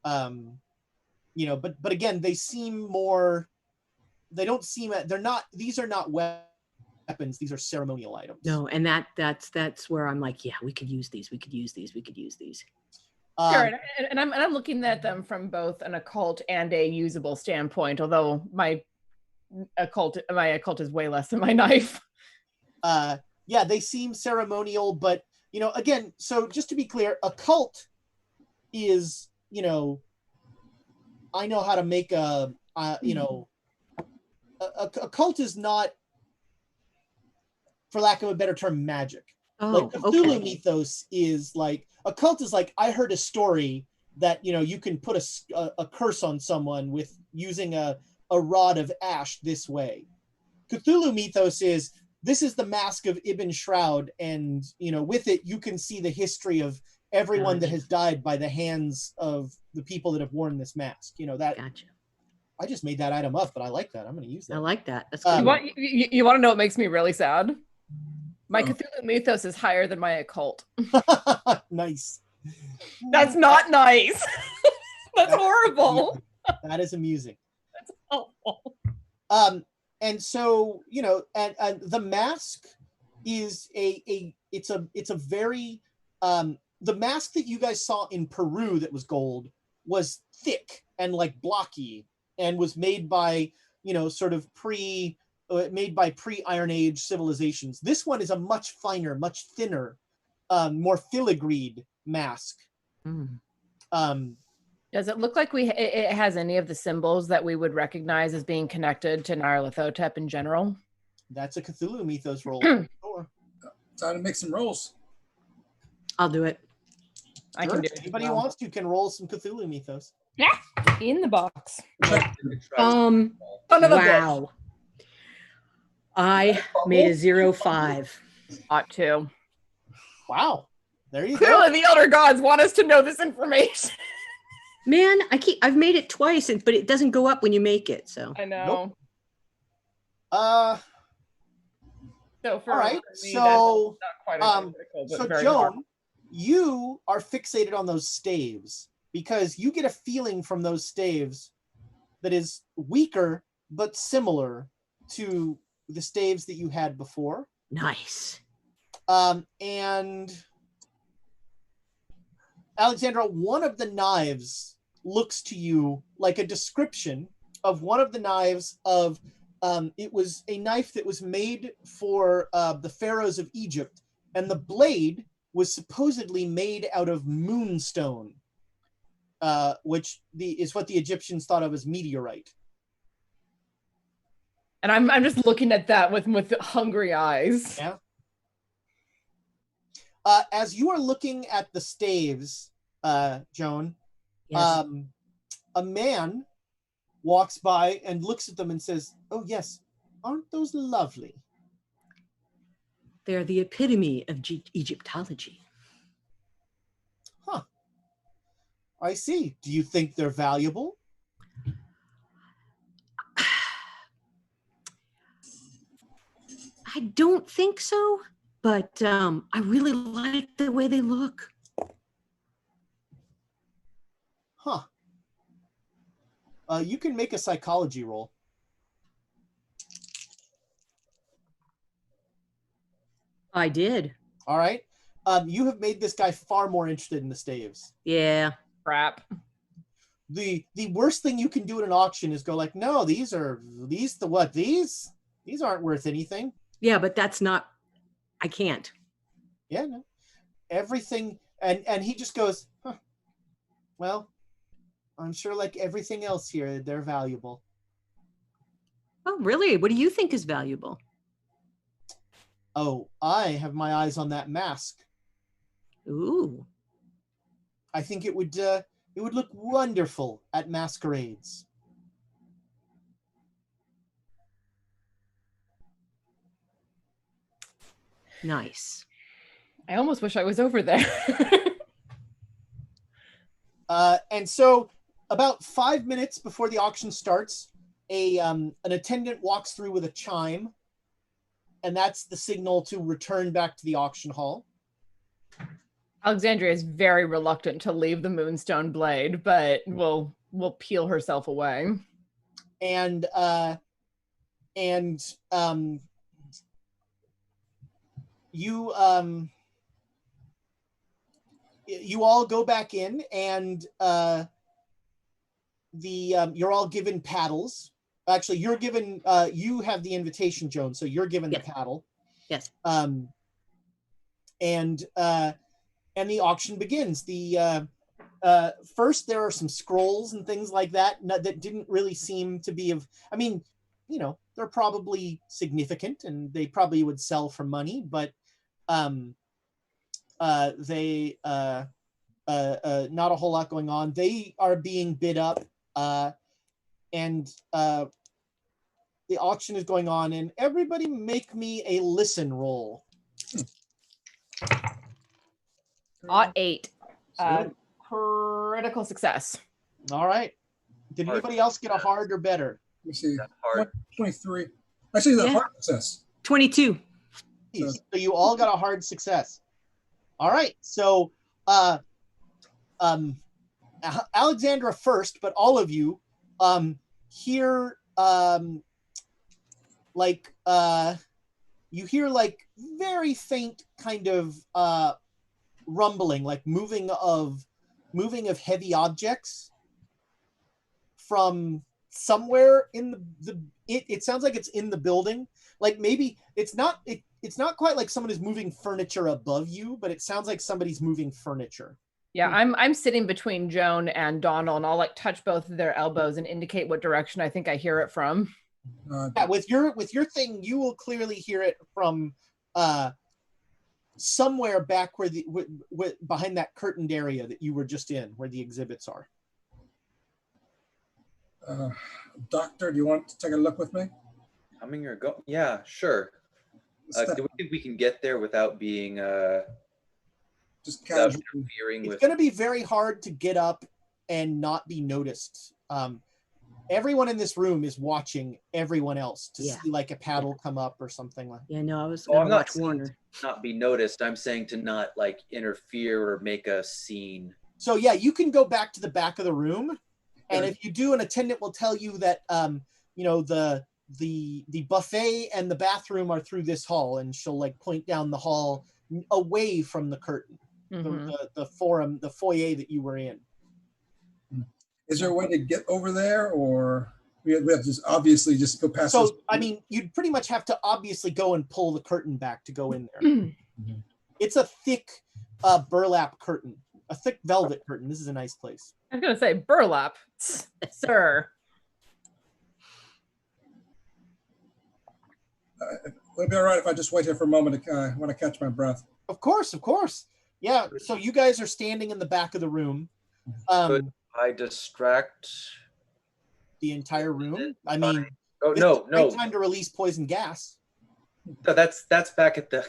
You know, but again, they seem more. They don't seem. They're not. These are not weapons. These are ceremonial items.
No, and that's where I'm like, yeah, we could use these. We could use these. We could use these.
Sure, and I'm looking at them from both an occult and a usable standpoint. Although my occult is way less than my knife.
Yeah, they seem ceremonial, but you know, again, so just to be clear, occult is, you know, I know how to make you know, a cult is not, for lack of a better term, magic.
Oh,
like Cthulhu
okay.
mythos is like, a cult is like, I heard a story that, you know, you can put a curse on someone with using a rod of ash this way. Cthulhu mythos is, this is the mask of Ibn Shroud, and, you know, with it, you can see the history of everyone that has died by the hands of the people that have worn this mask. You know, that.
Gotcha.
I just made that item up, but I like that. I'm going to use that.
I like that. That's good.
You want to know what makes me really sad? My Cthulhu mythos is higher than my occult.
Nice.
That's not nice. That's horrible.
That is amusing.
That's awful.
And so, you know, and the mask is it's a very the mask that you guys saw in Peru that was gold was thick and like blocky and was made by, you know, sort of made by pre-Iron Age civilizations. This one is a much finer, much thinner, more filigreed mask.
Does it look like it has any of the symbols that we would recognize as being connected to Nyarlathotep in general?
That's a Cthulhu mythos roll. Sure.
Time to make some rolls.
I'll do it.
I can do it.
Anybody who wants to can roll some Cthulhu mythos.
Yeah, in the box.
Wow. I made a 0-5.
Ought to.
Wow. There you
Clearly
go.
the Elder Gods want us to know this information.
Man, I've made it twice, but it doesn't go up when you make it. So
I know.
Nope.
So for
all right.
me,
So,
that's not quite as
so
very
Joan,
hard.
you are fixated on those staves because you get a feeling from those staves that is weaker but similar to the staves that you had before.
nice.
And Alexandra, one of the knives looks to you like a description of one of the knives of it was a knife that was made for the pharaohs of Egypt, and the blade was supposedly made out of moonstone, which is what the Egyptians thought of as meteorite.
And I'm just looking at that with hungry eyes.
Yeah. As you are looking at the staves, Joan,
Yes.
a man walks by and looks at them and says, "Oh yes, aren't those lovely?"
They're the epitome of Egyptology.
Huh. I see. Do you think they're valuable?
I don't think so, but I really like the way they look.
Huh. You can make a psychology roll.
I did.
All right. You have made this guy far more interested in the staves.
Yeah.
Crap.
The worst thing you can do at an auction is go like, no, these aren't worth anything.
Yeah, but that's not, I can't.
Yeah, no. Everything, and he just goes, huh. Well, I'm sure like everything else here, they're valuable.
Oh, really? What do you think is valuable?
Oh, I have my eyes on that mask.
Ooh.
I think it would look wonderful at masquerades.
Nice.
I almost wish I was over there.
And so about 5 minutes before the auction starts, an attendant walks through with a chime, and that's the signal to return back to the auction hall.
Alexandria is very reluctant to leave the Moonstone Blade, but will peel herself away.
And you all go back in, and you're all given paddles. Actually, you're given you have the invitation, Joan, so you're given the paddle.
Yes.
And the auction begins. The first, there are some scrolls and things like that that didn't really seem to be of. I mean, you know, they're probably significant and they probably would sell for money, but they not a whole lot going on. They are being bid up, and the auction is going on. And everybody, make me a listen roll.
8. Critical success.
All right. Did anybody else get a hard or better?
Let me see.
That's hard.
23. Actually, the hard success.
22.
So you all got a hard success. All right. So Alexandra first, but all of you hear you hear like very faint kind of rumbling, like moving of heavy objects from somewhere in it sounds like it's in the building. Like maybe it's not quite like someone is moving furniture above you, but it sounds like somebody's moving furniture.
Yeah, I'm sitting between Joan and Donald, and I'll like touch both of their elbows and indicate what direction I think I hear it from.
Yeah, with your thing, you will clearly hear it from somewhere back where behind that curtained area that you were just in, where the exhibits are.
Doctor, do you want to take a look with me?
Coming or go? Yeah, sure. Do we think we can get there without being
just
without
casually
interfering
It's
with?
going to be very hard to get up and not be noticed. Everyone in this room is watching everyone else to see like a paddle come up or something like.
Yeah, no, I was
I'm
going to
not
watch
saying
Warner.
to not be noticed. I'm saying to not like interfere or make a scene.
So yeah, you can go back to the back of the room, and if you do, an attendant will tell you that you know, the buffet and the bathroom are through this hall, and she'll like point down the hall away from the curtain, the foyer that you were in.
Is there a way to get over there, or we have to just obviously just go past?
So I mean, you'd pretty much have to obviously go and pull the curtain back to go in there. It's a thick burlap curtain, a thick velvet curtain. This is a nice place.
I was gonna say burlap, sir.
Would it be all right if I just wait here for a moment when I catch my breath?
Of course. Yeah. So you guys are standing in the back of the room.
Could I distract
The entire room. I mean,
oh
this
no,
is a
no.
great time to release poison gas.
No, that's back at the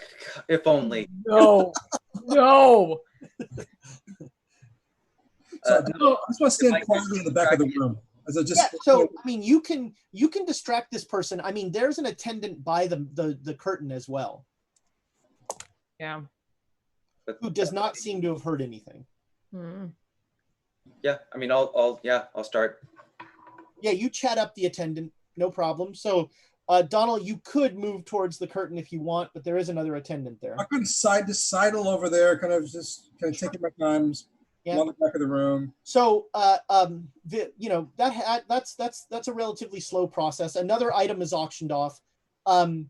if only.
No.
So I just want to stand quietly in the back of the room. As I just
So I mean, you can distract this person. I mean, there's an attendant by the curtain as well,
Yeah.
who does not seem to have heard anything.
Yeah, I mean, I'll start.
Yeah, you chat up the attendant, no problem. So, Donald, you could move towards the curtain if you want, but there is another attendant there.
I kind of sidle over there, kind of taking my time along the back of the room.
So, you know, that's a relatively slow process. Another item is auctioned off. The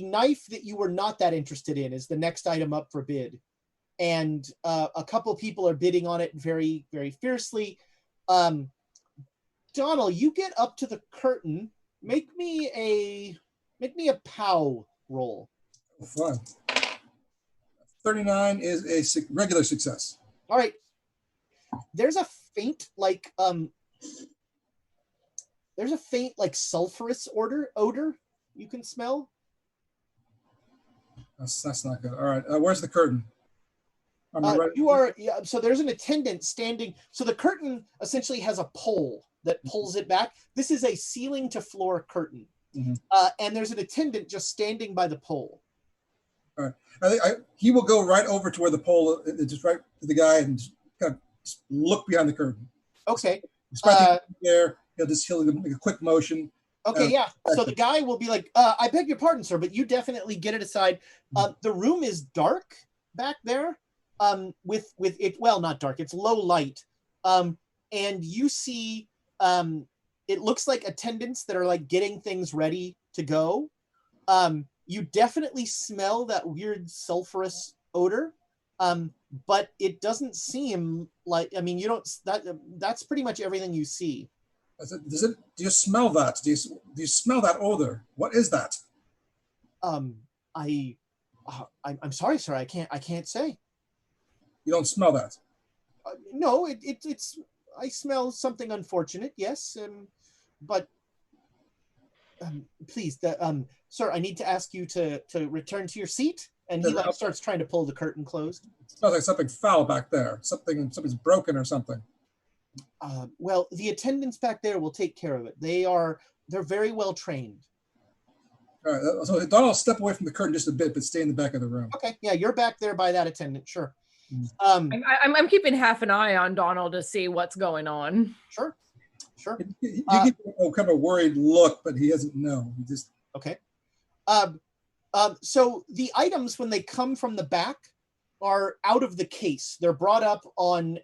knife that you were not that interested in is the next item up for bid, and a couple people are bidding on it very, very fiercely. Donald, you get up to the curtain. Make me a POW roll.
Oh, fun. 39 is a regular success.
All right. There's a faint sulfurous odor you can smell.
That's not good. All right. Where's the curtain?
So there's an attendant standing. So the curtain essentially has a pole that pulls it back. This is a ceiling to floor curtain. And there's an attendant just standing by the pole.
All right. He will go right over to where the pole is, just right to the guy, and kind of just look behind the curtain.
Okay.
There, he'll make a quick motion.
Okay, yeah. So the guy will be like, I beg your pardon, sir, but you definitely get it aside. The room is dark back there. With it, well, not dark, it's low light. And you see it looks like attendants that are like getting things ready to go. You definitely smell that weird sulfurous odor. But it doesn't seem like, I mean, you don't, that's pretty much everything you see.
Do you smell that? Do you smell that odor? What is that?
I'm sorry, sir. I can't say.
You don't smell that?
No, it's. I smell something unfortunate. Yes, but please, sir, I need to ask you to return to your seat. And he starts trying to pull the curtain closed.
It smells like something foul back there. Something's broken or something.
Well, the attendants back there will take care of it. They're very well trained.
All right, so Donald, step away from the curtain just a bit, but stay in the back of the room.
Okay, yeah, you're back there by that attendant, sure.
I'm keeping half an eye on Donald to see what's going on.
Sure.
You give him kind of a worried look, but he doesn't know. He just
okay. So the items, when they come from the back, are out of the case. They're brought up on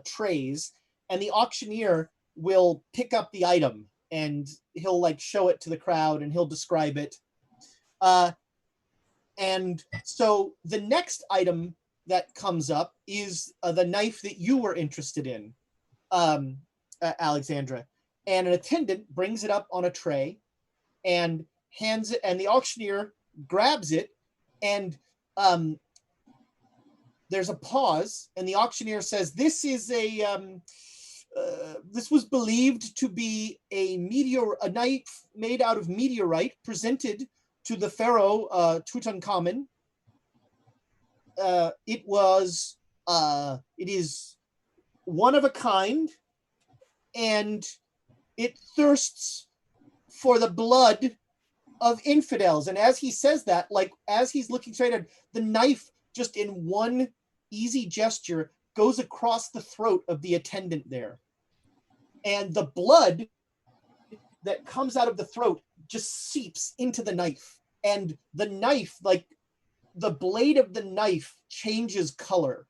trays, and the auctioneer will pick up the item and he'll like show it to the crowd and he'll describe it. And so the next item that comes up is the knife that you were interested in, Alexandra. And an attendant brings it up on a tray and hands it, and the auctioneer grabs it, and there's a pause, and the auctioneer says, "This is this was believed to be a knife made out of meteorite presented to the pharaoh Tutankhamun. It is one of a kind, and it thirsts for the blood of infidels." And as he says that, like as he's looking straight at the knife, just in one easy gesture goes across the throat of the attendant there. And the blood that comes out of the throat just seeps into the knife. And the knife, like the blade of the knife, changes color.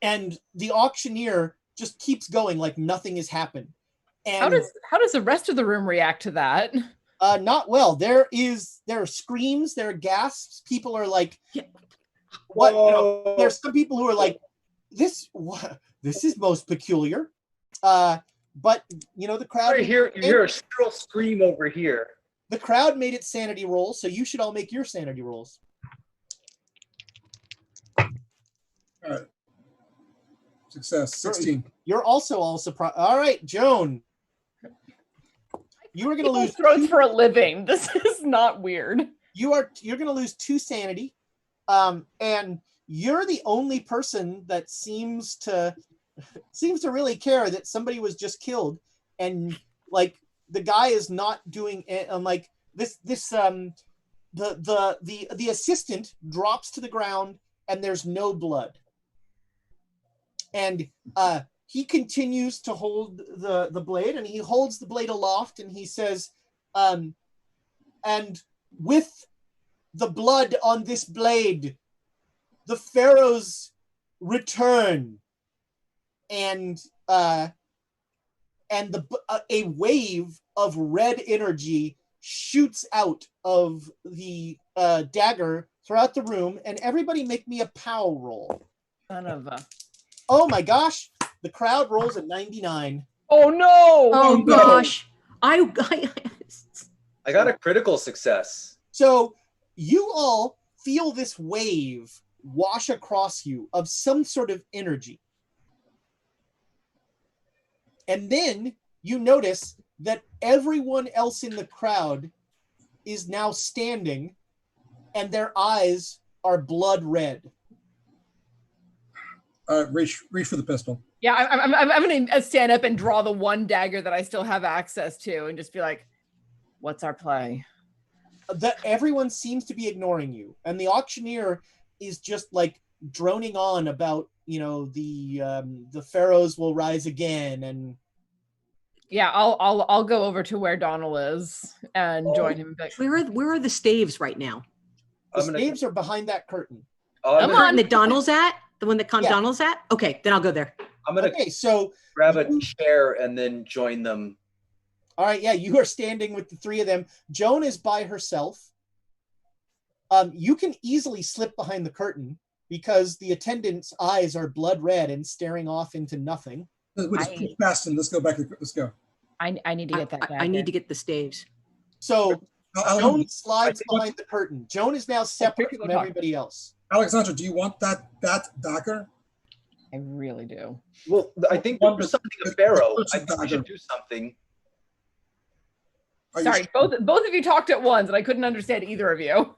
And the auctioneer just keeps going like nothing has happened. And
how does the rest of the room react to that?
Not well. There are screams, there are gasps. People are like, what? You know, there's some people who are like, this is most peculiar. But you know, the crowd.
You hear a shrill scream over here.
The crowd made its sanity roll, so you should all make your sanity rolls.
All right. Success. 16.
You're also all surprised. All right, Joan. You are going to lose
throats for a living. This is not weird.
You're going to lose 2 sanity, and you're the only person that seems to really care that somebody was just killed, and like the guy is not doing like this. The assistant drops to the ground, and there's no blood, and he continues to hold the blade, and he holds the blade aloft, and he says, and with the blood on this blade, the pharaohs return. And a wave of red energy shoots out of the dagger throughout the room, and everybody make me a POW roll.
Son of a...
Oh my gosh! The crowd rolls at 99.
Oh no!
Oh gosh! I
got a critical success.
So you all feel this wave wash across you of some sort of energy. And then you notice that everyone else in the crowd is now standing, and their eyes are blood red.
Reach for the pistol.
Yeah, I'm going to stand up and draw the one dagger that I still have access to, and just be like, "What's our play?"
that everyone seems to be ignoring you, and the auctioneer is just like droning on about, you know, the pharaohs will rise again, and
Yeah, I'll go over to where Donald is and join him.
Where are the staves right now?
the staves are behind that curtain.
Come
The
on.
curtain that Donald's at? The one that
Yeah.
Donald's at? Okay, then I'll go there.
I'm gonna
Okay, so
grab a chair and then join them.
all right, yeah, you are standing with the three of them. Joan is by herself. You can easily slip behind the curtain because the attendant's eyes are blood red and staring off into nothing.
We'll just keep fasting. Let's go back. Let's go.
I need to get that.
I need to get the staves.
So
I'll-
Joan slides behind the curtain. Joan is now separate from everybody else.
Alexandra, do you want that dagger?
I really do.
Well, I think there's something a pharaoh. I think we should do something.
Are you
Sorry,
sure?
both of you talked at once, and I couldn't understand either of you.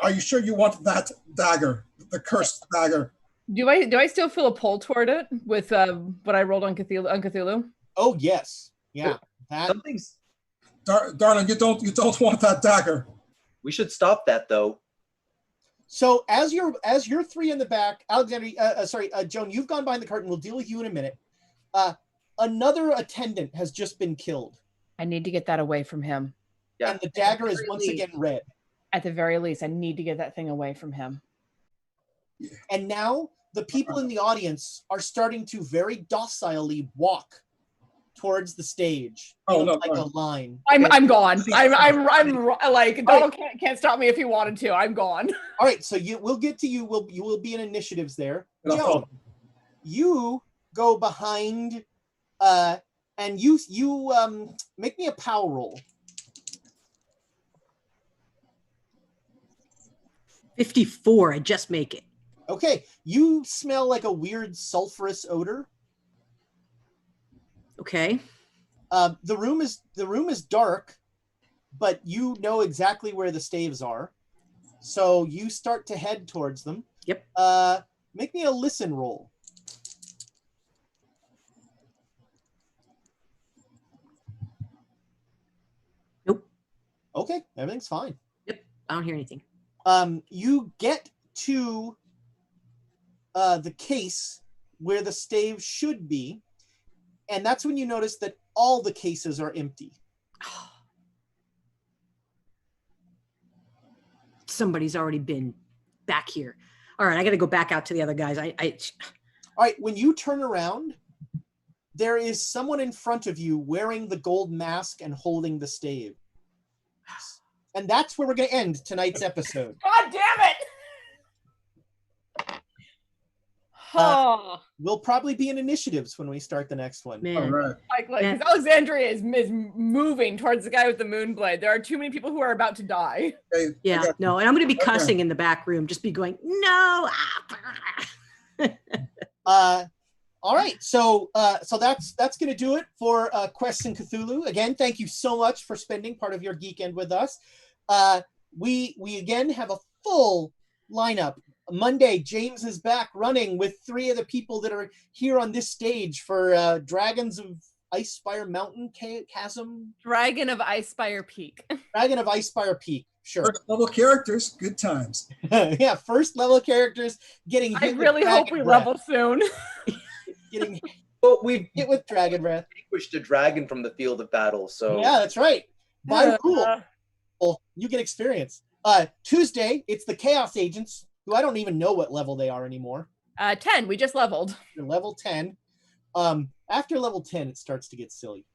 Are you sure you want that dagger, the cursed dagger?
Do I still feel a pull toward it with what I rolled on Cthulhu?
Oh yes, yeah. That
Something's.
Darling, you don't want that dagger.
We should stop that though.
so as you're three in the back, Alexander, Joan, you've gone behind the curtain. We'll deal with you in a minute. Another attendant has just been killed,
I need to get that away from him.
Yeah.
and the dagger is once again red.
At the very least, I need to get that thing away from him.
And now the people in the audience are starting to very docilely walk towards the stage.
Oh,
in
no,
like
no.
a line.
I'm gone. I'm like Donald can't stop me if he wanted to. I'm gone.
All right, so we'll get to you. You will be in initiatives there.
And I'll
Joan,
follow.
you go behind, and you make me a power roll.
54. I just make it.
Okay, you smell like a weird sulfurous odor.
Okay.
The room is dark, but you know exactly where the staves are, so you start to head towards them.
Yep.
Make me a listen roll.
Nope.
Okay, everything's fine.
Yep. I don't hear anything.
You get to the case where the stave should be, and that's when you notice that all the cases are empty.
Somebody's already been back here. All right, I got to go back out to the other guys.
All right, when you turn around, there is someone in front of you wearing the gold mask and holding the stave. And that's where we're going to end tonight's episode.
God damn it!
We'll probably be in initiatives when we start the next one.
Man.
All right.
Like
Yeah.
'cause Alexandria is moving towards the guy with the moon blade. There are too many people who are about to die.
Okay,
Yeah,
okay.
no, and I'm going to be
Okay.
cussing in the back room, just be going, no.
All right, so that's going to do it for Quests and Cthulhu. Again, thank you so much for spending part of your geekend with us. We again have a full lineup. Monday, James is back running with three of the people that are here on this stage for Dragons of Icespire Mountain Chasm.
Dragon of Icespire Peak.
Dragon of Icespire Peak. Sure.
First level characters, good times.
Yeah, first level characters getting
I
hit with
really hope
dragon
we
breath.
level soon.
Getting
Well, we've
hit with dragon breath.
vanquished a dragon from the field of battle, so
Yeah, that's right. By rule,
Uh,
you get experience. Tuesday, it's the Chaos Agents, who I don't even know what level they are anymore.
10. We just leveled.
They're level 10. After level 10, it starts to get silly.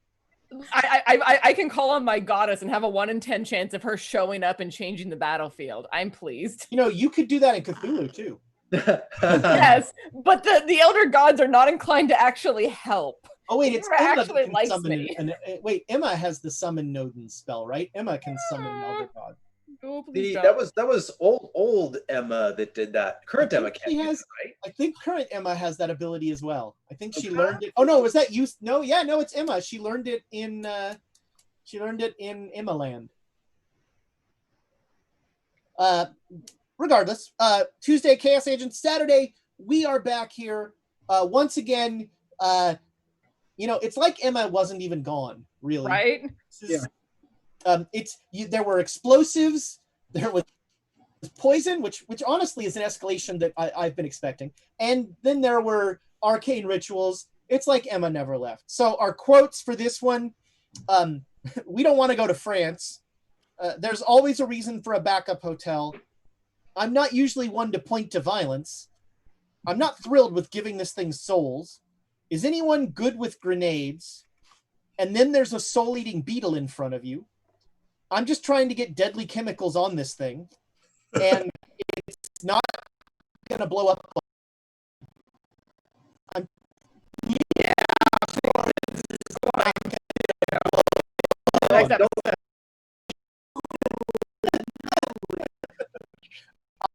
I can call on my goddess and have a 1 in 10 chance of her showing up and changing the battlefield. I'm pleased.
You know, you could do that in Cthulhu, too.
Yes, but the elder gods are not inclined to actually help.
Oh, wait, it's
Emma
Emma
actually
that can
likes
summon.
me.
Wait, Emma has the summon Nodin spell, right? Emma can summon Elder God.
Oh, please
The,
don't.
that was old Emma that did that. Current
I
Emma
think
can't
she
do
has-
that, right?
I think current Emma has that ability as well. I think she
Okay.
learned it. Oh no, was that you? No, yeah, no, it's Emma. She learned it in Emma Land. Regardless, Tuesday Chaos Agents, Saturday we are back here once again. You know, it's like Emma wasn't even gone, really.
Right?
This is- There were explosives, there was poison, which honestly is an escalation that I've been expecting, and then there were arcane rituals. It's like Emma never left. So our quotes for this one: we don't want to go to France. There's always a reason for a backup hotel. I'm not usually one to point to violence. I'm not thrilled with giving this thing souls. Is anyone good with grenades? And then there's a soul-eating beetle in front of you. I'm just trying to get deadly chemicals on this thing. And it's not going to blow up.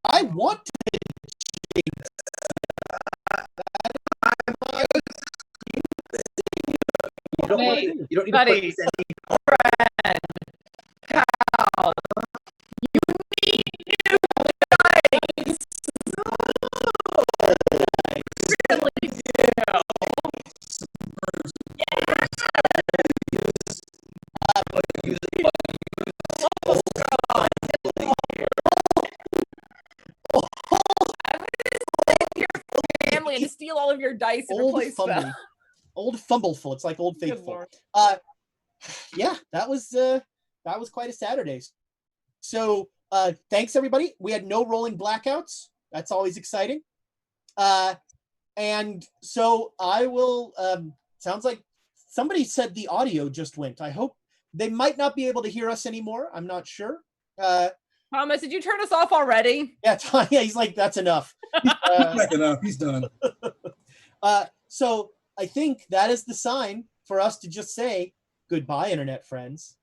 I want to.
You don't need
buddy,
to put any
friend, pal, you need new dice. Really do. Family and steal all of your dice and replace them.
Old Fumbleful. It's like Old Faithful. Yeah, that was quite a Saturday. So thanks everybody. We had no rolling blackouts. That's always exciting. And so I will. Sounds like somebody said the audio just went. I hope they might not be able to hear us anymore. I'm not sure.
Thomas, did you turn us off already?
Yeah, yeah. He's like, that's enough.
He's done.
So I think that is the sign for us to just say goodbye, internet friends.